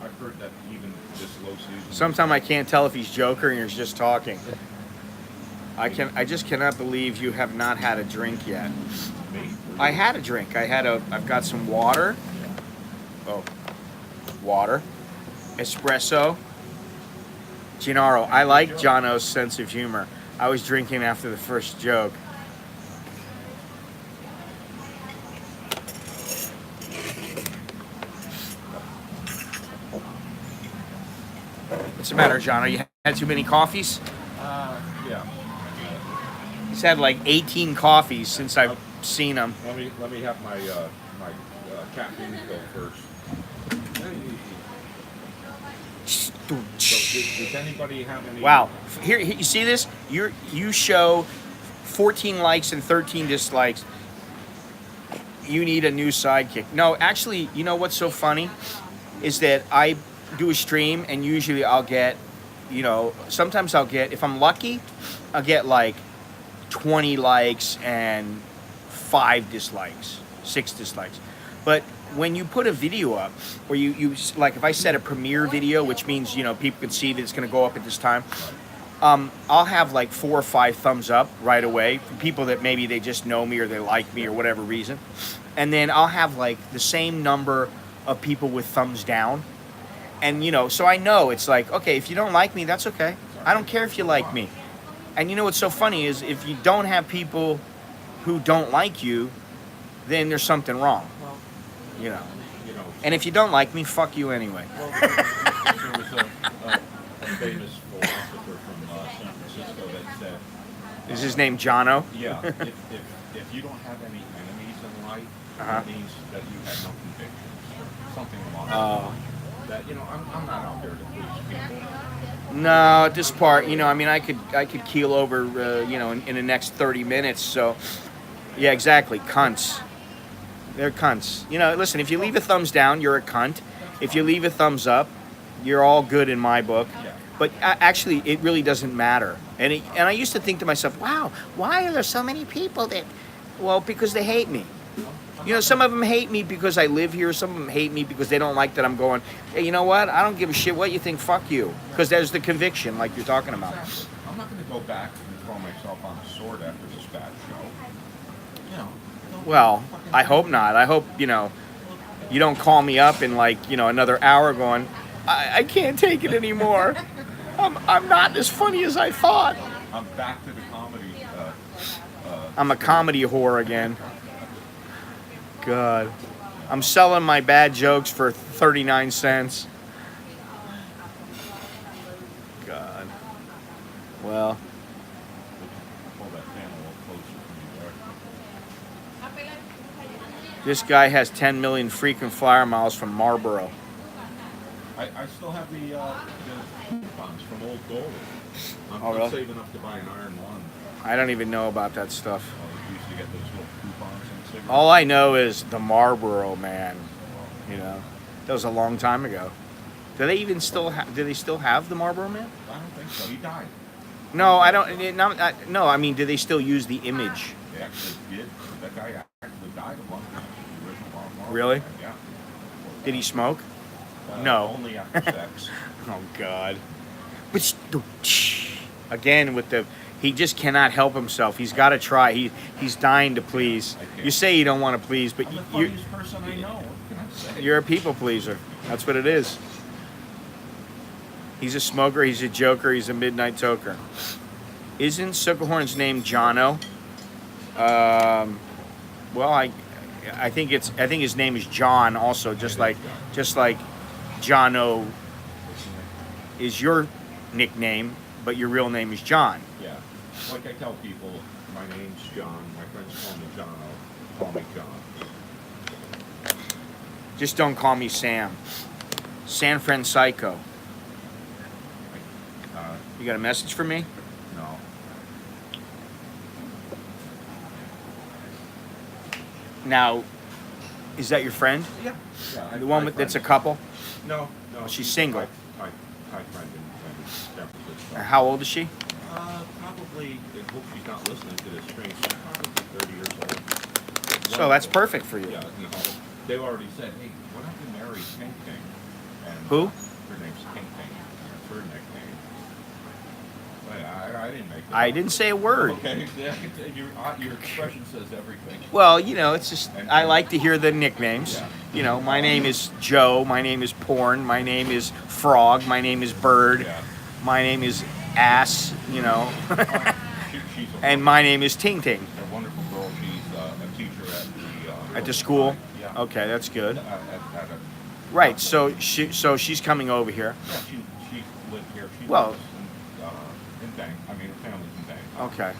C: I've heard that even this low season.
B: Sometimes I can't tell if he's joking or he's just talking. I just cannot believe you have not had a drink yet.
C: Me?
B: I had a drink. I've got some water. Oh, water, espresso. Gennaro. I like Johno's sense of humor. I was drinking after the first joke. What's the matter, Johno? You had too many coffees?
C: Yeah.
B: He's had like 18 coffees since I've seen him.
C: Let me have my caffeine pill first. So, does anybody have any?
B: Wow. Here, you see this? You show 14 likes and 13 dislikes. You need a new sidekick. No, actually, you know what's so funny? Is that I do a stream and usually I'll get, you know, sometimes I'll get, if I'm lucky, I'll get like 20 likes and 5 dislikes, 6 dislikes. But when you put a video up, or you like if I set a premiere video, which means, you know, people can see that it's going to go up at this time, I'll have like 4 or 5 thumbs up right away from people that maybe they just know me or they like me or whatever reason. And then I'll have like the same number of people with thumbs down. And, you know, so I know it's like, okay, if you don't like me, that's okay. I don't care if you like me. And you know what's so funny is if you don't have people who don't like you, then there's something wrong. You know. And if you don't like me, fuck you anyway.
C: Well, there was a famous philosopher from San Francisco that said,
B: Is his name Johno?
C: yeah, if you don't have any enemies in life, it means that you have no convictions. Something along those lines. That, you know, I'm not out there to please people.
B: No, at this part, you know, I mean, I could keel over, you know, in the next 30 minutes. So, yeah, exactly, cunts. They're cunts. You know, listen, if you leave a thumbs down, you're a cunt. If you leave a thumbs up, you're all good in my book.
C: Yeah.
B: But actually, it really doesn't matter. And I used to think to myself, wow, why are there so many people that, well, because they hate me. You know, some of them hate me because I live here. Some of them hate me because they don't like that I'm going, hey, you know what? I don't give a shit what you think. Fuck you. Because there's the conviction like you're talking about.
C: I'm not going to go back and throw myself on the sword after this bad show. You know.
B: Well, I hope not. I hope, you know, you don't call me up in like, you know, another hour going, I can't take it anymore. I'm not as funny as I thought.
C: I'm back to the comedy.
B: I'm a comedy whore again. God. I'm selling my bad jokes for 39 cents. God. Well.
C: Pull that fan a little closer for me there.
B: This guy has 10 million frequent flyer miles from Marlboro.
C: I still have the coupons from Old Gold.
B: Oh, really?
C: I'm saving up to buy an Iron One.
B: I don't even know about that stuff.
C: I used to get those little coupons and cigarettes.
B: All I know is the Marlboro Man. You know, that was a long time ago. Do they even still do they still have the Marlboro Man?
C: I don't think so. He died.
B: No, I don't. No, I mean, do they still use the image?
C: They actually did. That guy actually died a long time ago. The original Marlboro.
B: Really?
C: Yeah.
B: Did he smoke? No.
C: Only after sex.
B: Oh God. But again with the, he just cannot help himself. He's got to try. He's dying to please. You say you don't want to please, but
C: I'm the funniest person I know. What can I say?
B: you're a people pleaser. That's what it is. He's a smoker. He's a joker. He's a midnight toker. Isn't Suckerhorn's name Johno? Well, I think his name is John also, just like Johno is your nickname, but your real name is John.
C: Yeah. Like I tell people, my name's John. My friends call me Johno. Call me John.
B: Just don't call me Sam. San Francisco. You got a message for me?
C: No.
B: Now, Is that your friend?
C: Yeah. Yeah.
B: The one that's a couple?
C: No.
B: She's single.
C: Thai friend in San Francisco.
B: How old is she?
C: Probably, I hope she's not listening to this stream. She's probably 30 years old.
B: So that's perfect for you.
C: Yeah, they've already said, hey, why don't you marry Ping Ping? And
B: Who?
C: Her name's Ping Ping. That's her nickname. But I didn't make that.
B: I didn't say a word.
C: Okay, your expression says everything.
B: Well, it's just, I like to hear the nicknames.
C: Yeah.
B: My name is Joe, my name is Porn, my name is Frog, my name is Bird,
C: Yeah.
B: my name is Ass,
C: She's
B: and my name is Ting Ting.
C: a wonderful girl. She's a teacher
B: At the school?
C: Yeah.
B: Okay, that's good.
C: At a,
B: Right, so she's coming over here.
C: yeah, she lived here. She
B: Well-
C: lives in Bangkok. I mean, her family's in Bangkok.
B: Okay.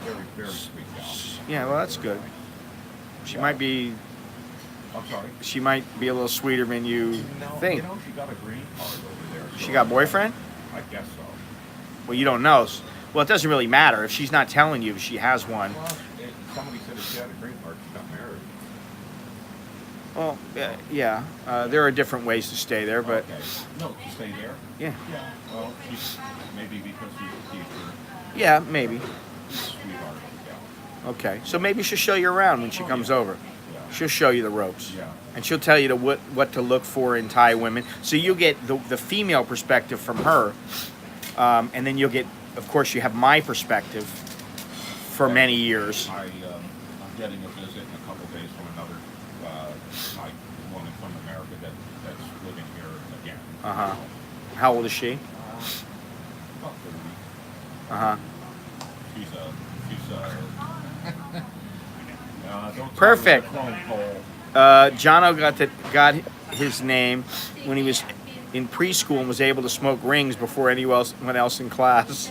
C: Very, very sweet gal.
B: Yeah, well, that's good. She might be
C: I'm sorry.
B: a little sweeter than you think.
C: She got a green card over there.
B: She
C: so
B: got a boyfriend?
C: I guess so.
B: Well, you don't know. Well, it doesn't really matter if she's not telling you she has one.
C: Well, somebody said if she had a green card, she got married.
B: Well, yeah. There are different ways to stay there, but
C: Okay. No, to stay there?
B: yeah,
C: Yeah. Well, maybe because she's a teacher.
B: yeah, maybe.
C: She's a sweetheart of a gal.
B: Okay, so maybe she'll show you around when she comes over.
C: Yeah.
B: She'll show you the ropes.
C: Yeah.
B: And she'll tell you what to look for in Thai women. So you'll get the female perspective from her, and then you'll get, of course, you have my perspective for many years.
C: I'm getting a visit in a couple days from another Thai woman from America that's living here again.
B: Uh-huh. How old is she?
C: About 30.
B: Uh-huh.
C: She's don't tell me
B: Perfect.
C: the phone pole.
B: Johno got his name when he was in preschool and was able to smoke rings before anyone else in class.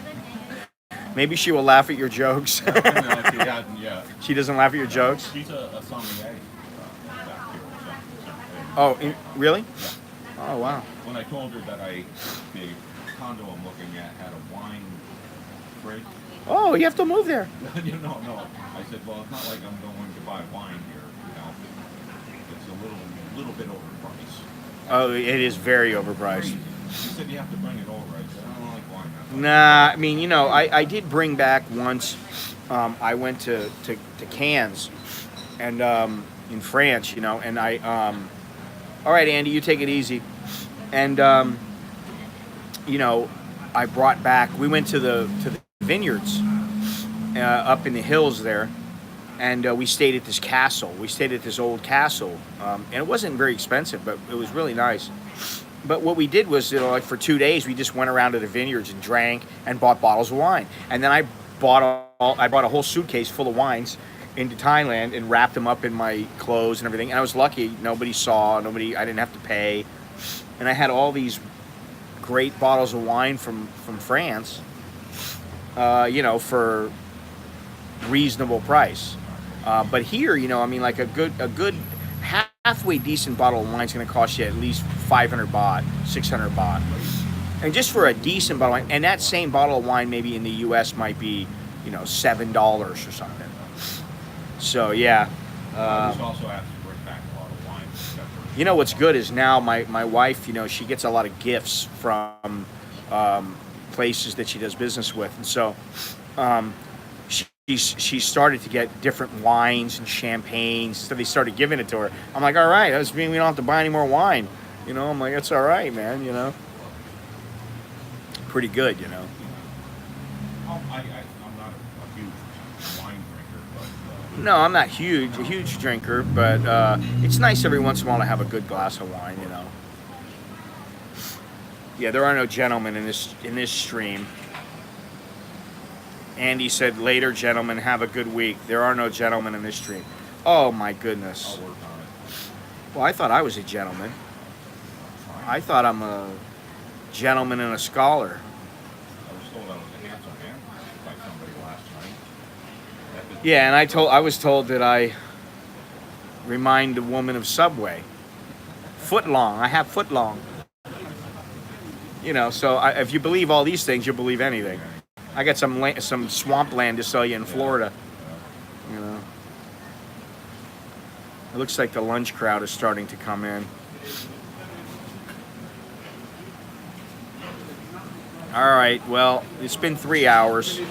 B: Maybe she will laugh at your jokes.
C: No, she hasn't yet.
B: She doesn't laugh at your jokes?
C: She's a sommelier back here.
B: Oh, really?
C: Yeah.
B: Oh, wow.
C: When I told her that the condo I'm looking at had a wine fridge,
B: Oh, you have to move there.
C: no. I said, well, it's not like I'm going to buy wine here. It's a little bit overpriced.
B: Oh, it is very overpriced.
C: Crazy. She said you have to bring it over. I said, I don't like wine.
B: Nah, I mean, I did bring back once. I went to Cannes, and in France, and I. All right, Andy, you take it easy, and I brought back. We went to the vineyards up in the hills there, and we stayed at this castle. We stayed at this old castle, and it wasn't very expensive, but it was really nice. But what we did was, like for 2 days, we just went around to the vineyards and drank and bought bottles of wine. And then I bought a whole suitcase full of wines into Thailand and wrapped them up in my clothes and everything. And I was lucky; nobody saw. I didn't have to pay. And I had all these great bottles of wine from France, for reasonable price. But here, like a good halfway decent bottle of wine is going to cost you at least 500 baht, 600 baht. And just for a decent bottle of wine, and that same bottle of wine maybe in the U.S. might be, $7 or something. So, yeah.
C: I was also asked to bring back a lot of wine.
B: What's good is now my wife, she gets a lot of gifts from places that she does business with. And so she started to get different wines and champagnes. So they started giving it to her. I'm like, all right, that doesn't mean we don't have to buy any more wine. I'm like, it's all right, man, Pretty good,
C: I'm not a huge wine drinker, but...
B: No, I'm not a huge drinker, but it's nice every once in a while to have a good glass of wine, Yeah, there are no gentlemen in this stream. Andy said, later, gentlemen, have a good week. There are no gentlemen in this stream. Oh, my goodness.
C: I'll work on it.
B: Well, I thought I was a gentleman. I thought I'm a gentleman and a scholar.
C: I was told I was a handsome man by somebody last night.
B: Yeah, and I was told that I remind a woman of Subway. Footlong. I have footlong. So if you believe all these things, you'll believe anything. I got some swamp land to sell you in Florida. It looks like the lunch crowd is starting to come in. All right, well, it's been 3 hours.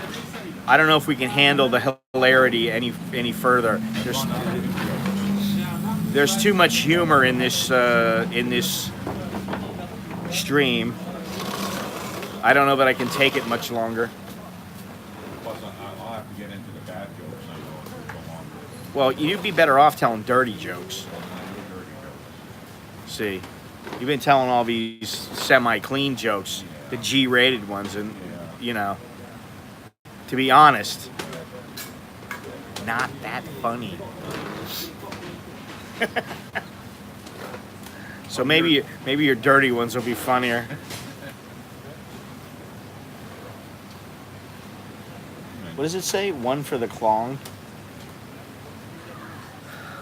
B: I don't know if we can handle the hilarity any further. There's too much humor in this stream. I don't know that I can take it much longer.
C: Plus, I'll have to get into the bad jokes. I know if we go longer.
B: Well, you'd be better off telling dirty jokes.
C: Not your dirty jokes.
B: See, you've been telling all these semi-clean jokes, the G-rated ones, and you know, to be honest, not that funny. So maybe your dirty ones will be funnier. What does it say? One for the clong?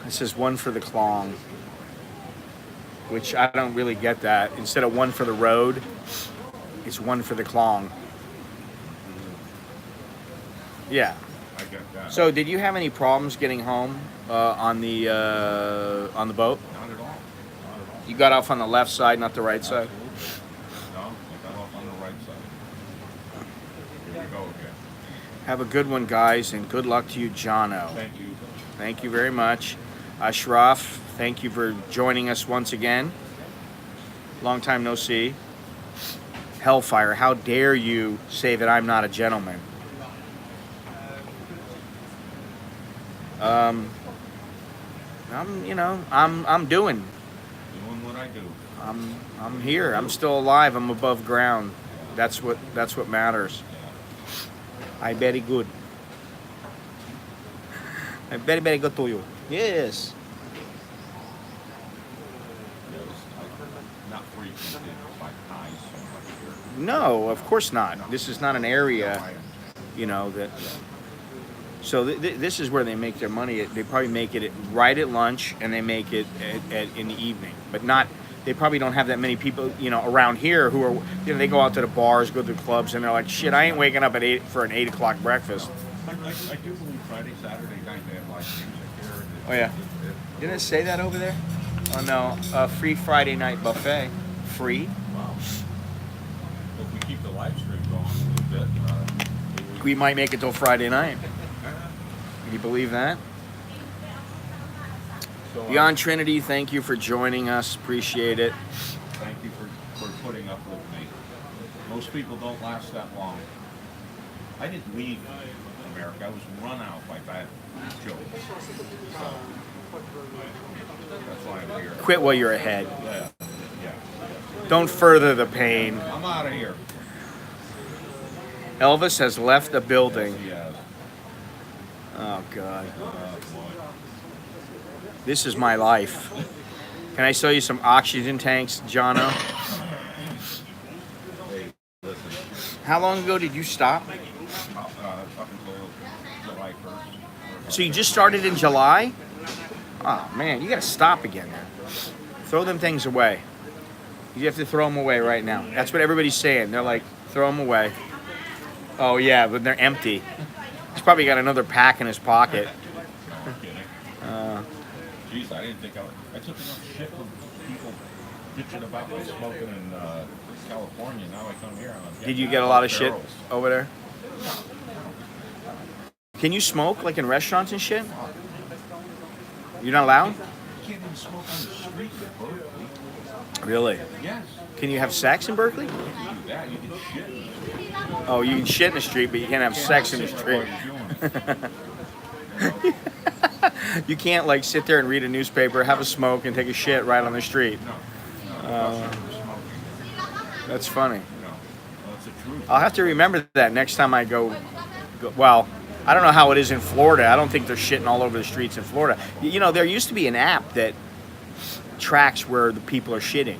B: It says one for the clong, which I don't really get that. Instead of one for the road, it's one for the clong. Yeah.
C: I get that.
B: So did you have any problems getting home on the boat?
C: Not at all. Not at all.
B: You got off on the left side, not the right side?
C: No, I got off on the right side. Here we go again.
B: Have a good one, guys, and good luck to you, Johno.
C: Thank you.
B: Thank you very much. Ashraf, thank you for joining us once again. Long time no see. Hellfire, how dare you say that I'm not a gentleman? I'm doing.
C: Doing what I do.
B: I'm here. I'm still alive. I'm above ground. That's what matters. I very good. I'm very, very good to you. Yes.
C: Not frequented by ties so much here.
B: No, of course not. This is not an area, you know, that. So this is where they make their money. They probably make it right at lunch, and they make it in the evening. But not. They probably don't have that many people, you know, around here who are. You know, they go out to the bars, go to the clubs, and they're like, "Shit, I ain't waking up at 8 for an 8 o'clock breakfast."
C: I do believe Friday, Saturday night they have live music here.
B: Oh yeah. Didn't it say that over there? Oh no, free Friday night buffet. Free.
C: Wow. If we keep the live stream going a little bit,
B: We might make it till Friday night. Can you believe that?
C: so,
B: Beyond Trinity, thank you for joining us. Appreciate it.
C: thank you for putting up with me. Most people don't last that long. I didn't leave America. I was run out by bad jokes. So that's why I'm here.
B: Quit while you're ahead.
C: Yeah. Yeah.
B: Don't further the pain.
C: I'm out of here.
B: Elvis has left the building.
C: Yeah.
B: Oh God.
C: Boy.
B: This is my life. Can I sell you some oxygen tanks, Johno?
C: Hey, listen.
B: How long ago did you stop?
C: Up until July 1st.
B: So you just started in July? Oh man, you gotta stop again now. Throw them things away. You have to throw them away right now. That's what everybody's saying. They're like, throw them away. Oh yeah, but they're empty. He's probably got another pack in his pocket.
C: I'm kidding. Jeez, I didn't think I took enough shit from people bitching about my smoking in California. Now I come here.
B: Did you get a lot of shit over there? Can you smoke like in restaurants and shit? You're not allowed?
C: You can't even smoke on the street in Berkeley.
B: Really?
C: Yes.
B: Can you have sex in Berkeley?
C: You can do that. You can shit in the street.
B: Oh, you can shit in the street, but you can't have sex in the street. You can't like sit there and read a newspaper, have a smoke, and take a shit right on the street.
C: No.
B: That's funny.
C: No. Well, it's the truth.
B: I'll have to remember that next time I go. Well, I don't know how it is in Florida. I don't think they're shitting all over the streets in Florida. You know, there used to be an app that tracks where the people are shitting.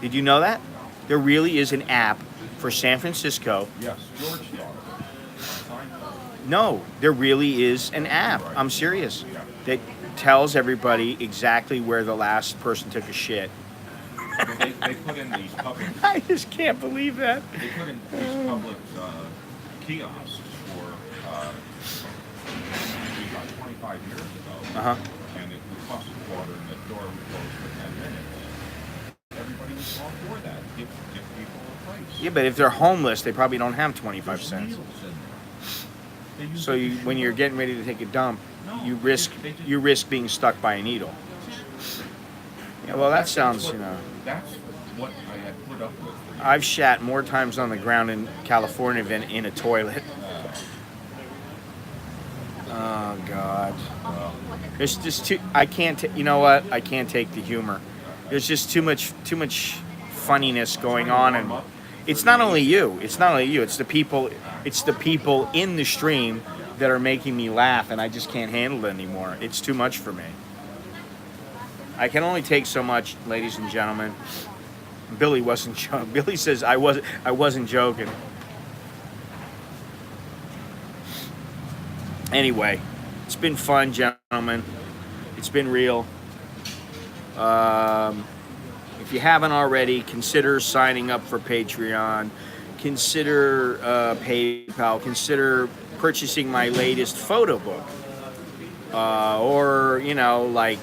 B: Did you know that? There really is an app for San Francisco.
C: Yes, George daughter.
B: No, there really is an app. I'm serious. That tells everybody exactly where the last person took a shit.
C: They put in these public.
B: I just can't believe that.
C: They put in these public kiosks for maybe about 25 years ago,
B: Uh-huh.
C: and it was water and the door would close for 10 minutes. Everybody was all for that. Give people a price.
B: Yeah, but if they're homeless, they probably don't have 25
C: There's
B: cents.
C: needles in there. They use
B: So
C: it
B: you,
C: to
B: when
C: shoot
B: you're
C: up.
B: getting ready to take a dump,
C: No,
B: you
C: they just-
B: risk being stuck by a needle. Yeah, well, that sounds, you know.
C: That's what I had put up with. For years.
B: I've shat more times on the ground in California than in a toilet. Oh God. There's just too. I can't. You know what? I can't take the humor. There's just too much funniness going on, and it's not only you. It's not only you. It's the people. It's the people in the stream that are making me laugh, and I just can't handle it anymore. It's too much for me. I can only take so much, ladies and gentlemen. Billy wasn't joking. Billy says I wasn't joking. Anyway, it's been fun, gentlemen. It's been real. If you haven't already, consider signing up for Patreon. Consider PayPal. Consider purchasing my latest photo book. Or, you know, like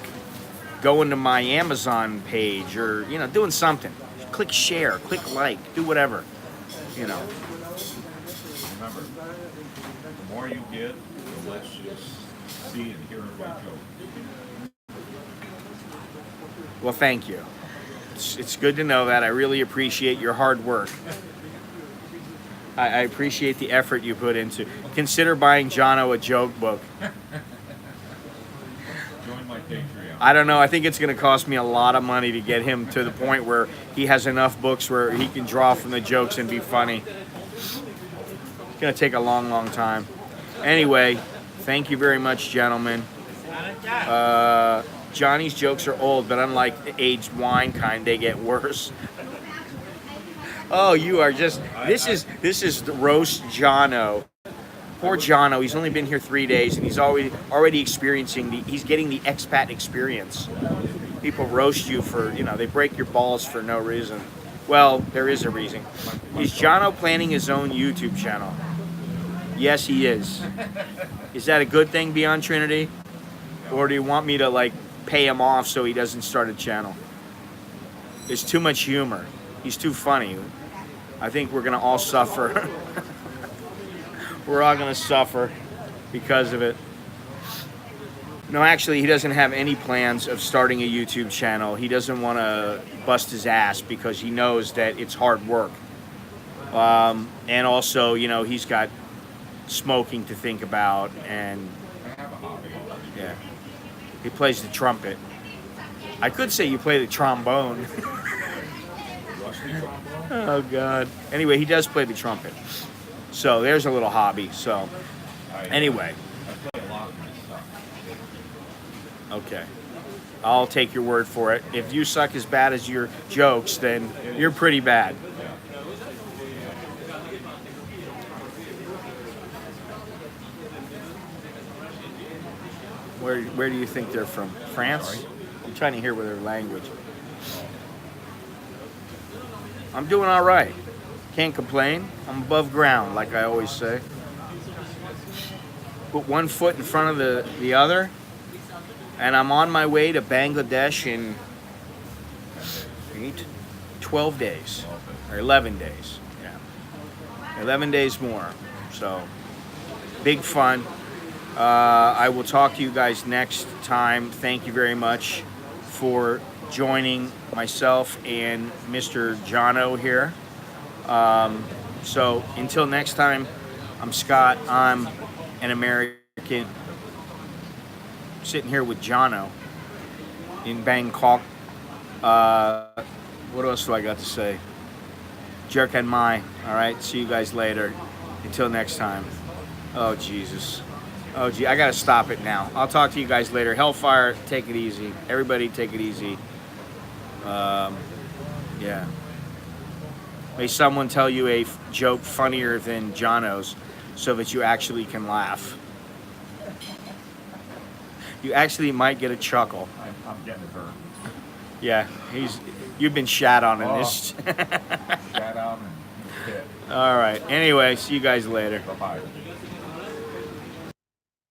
B: going to my Amazon page or, you know, doing something. Click share, click like, do whatever, you know.
C: Remember, the more you give, the less you'll see and hear of my joke.
B: Well, thank you. It's good to know that. I really appreciate your hard work. I appreciate the effort you put into. Consider buying Johno a joke book.
C: Join my Patreon.
B: I don't know. I think it's going to cost me a lot of money to get him to the point where he has enough books where he can draw from the jokes and be funny. It's going to take a long, long time. Anyway, thank you very much, gentlemen. Johnny's jokes are old, but unlike the aged wine kind, they get worse. Oh, you are just. This is the roast Johno. Poor Johno. He's only been here 3 days, and he's already experiencing he's getting the expat experience. People roast you for, you know, they break your balls for no reason. Well, there is a reason. Is Johno planning his own YouTube channel? Yes, he is. Is that a good thing, Beyond Trinity? Or do you want me to, like, pay him off so he doesn't start a channel? There's too much humor. He's too funny. I think we're going to all suffer. We're all going to suffer because of it. No, actually, he doesn't have any plans of starting a YouTube channel. He doesn't want to bust his ass because he knows that it's hard work. And also, you know, he's got smoking to think about, and
C: I have a hobby.
B: yeah, he plays the trumpet. I could say you play the trombone.
C: Rusty trombone?
B: Oh God. Anyway, he does play the trumpet. So there's a little hobby. So anyway,
C: I play a lot when I suck.
B: okay. I'll take your word for it. If you suck as bad as your jokes, then you're pretty bad. Where do you think they're from? France? I'm trying to hear their language. I'm doing all right. Can't complain. I'm above ground, like I always say. Put one foot in front of the other, and I'm on my way to Bangladesh in 12 days, or 11 days. Yeah, 11 days more. So, big fun. I will talk to you guys next time. Thank you very much for joining myself and Mr. Johno here. So until next time, I'm Scott. I'm an American sitting here with Johno in Bangkok. What else do I got to say? Jerk and my. All right. See you guys later. Until next time. Oh, Jesus. Oh, gee. I got to stop it now. I'll talk to you guys later. Hellfire, take it easy. Everybody take it easy. Yeah. May someone tell you a joke funnier than Johno's so that you actually can laugh. You actually might get a chuckle.
C: I'm getting hurt.
B: Yeah, you've been shat on in this.
C: Shout out and hit.
B: All right. Anyway, see you guys later.
C: Bye-bye.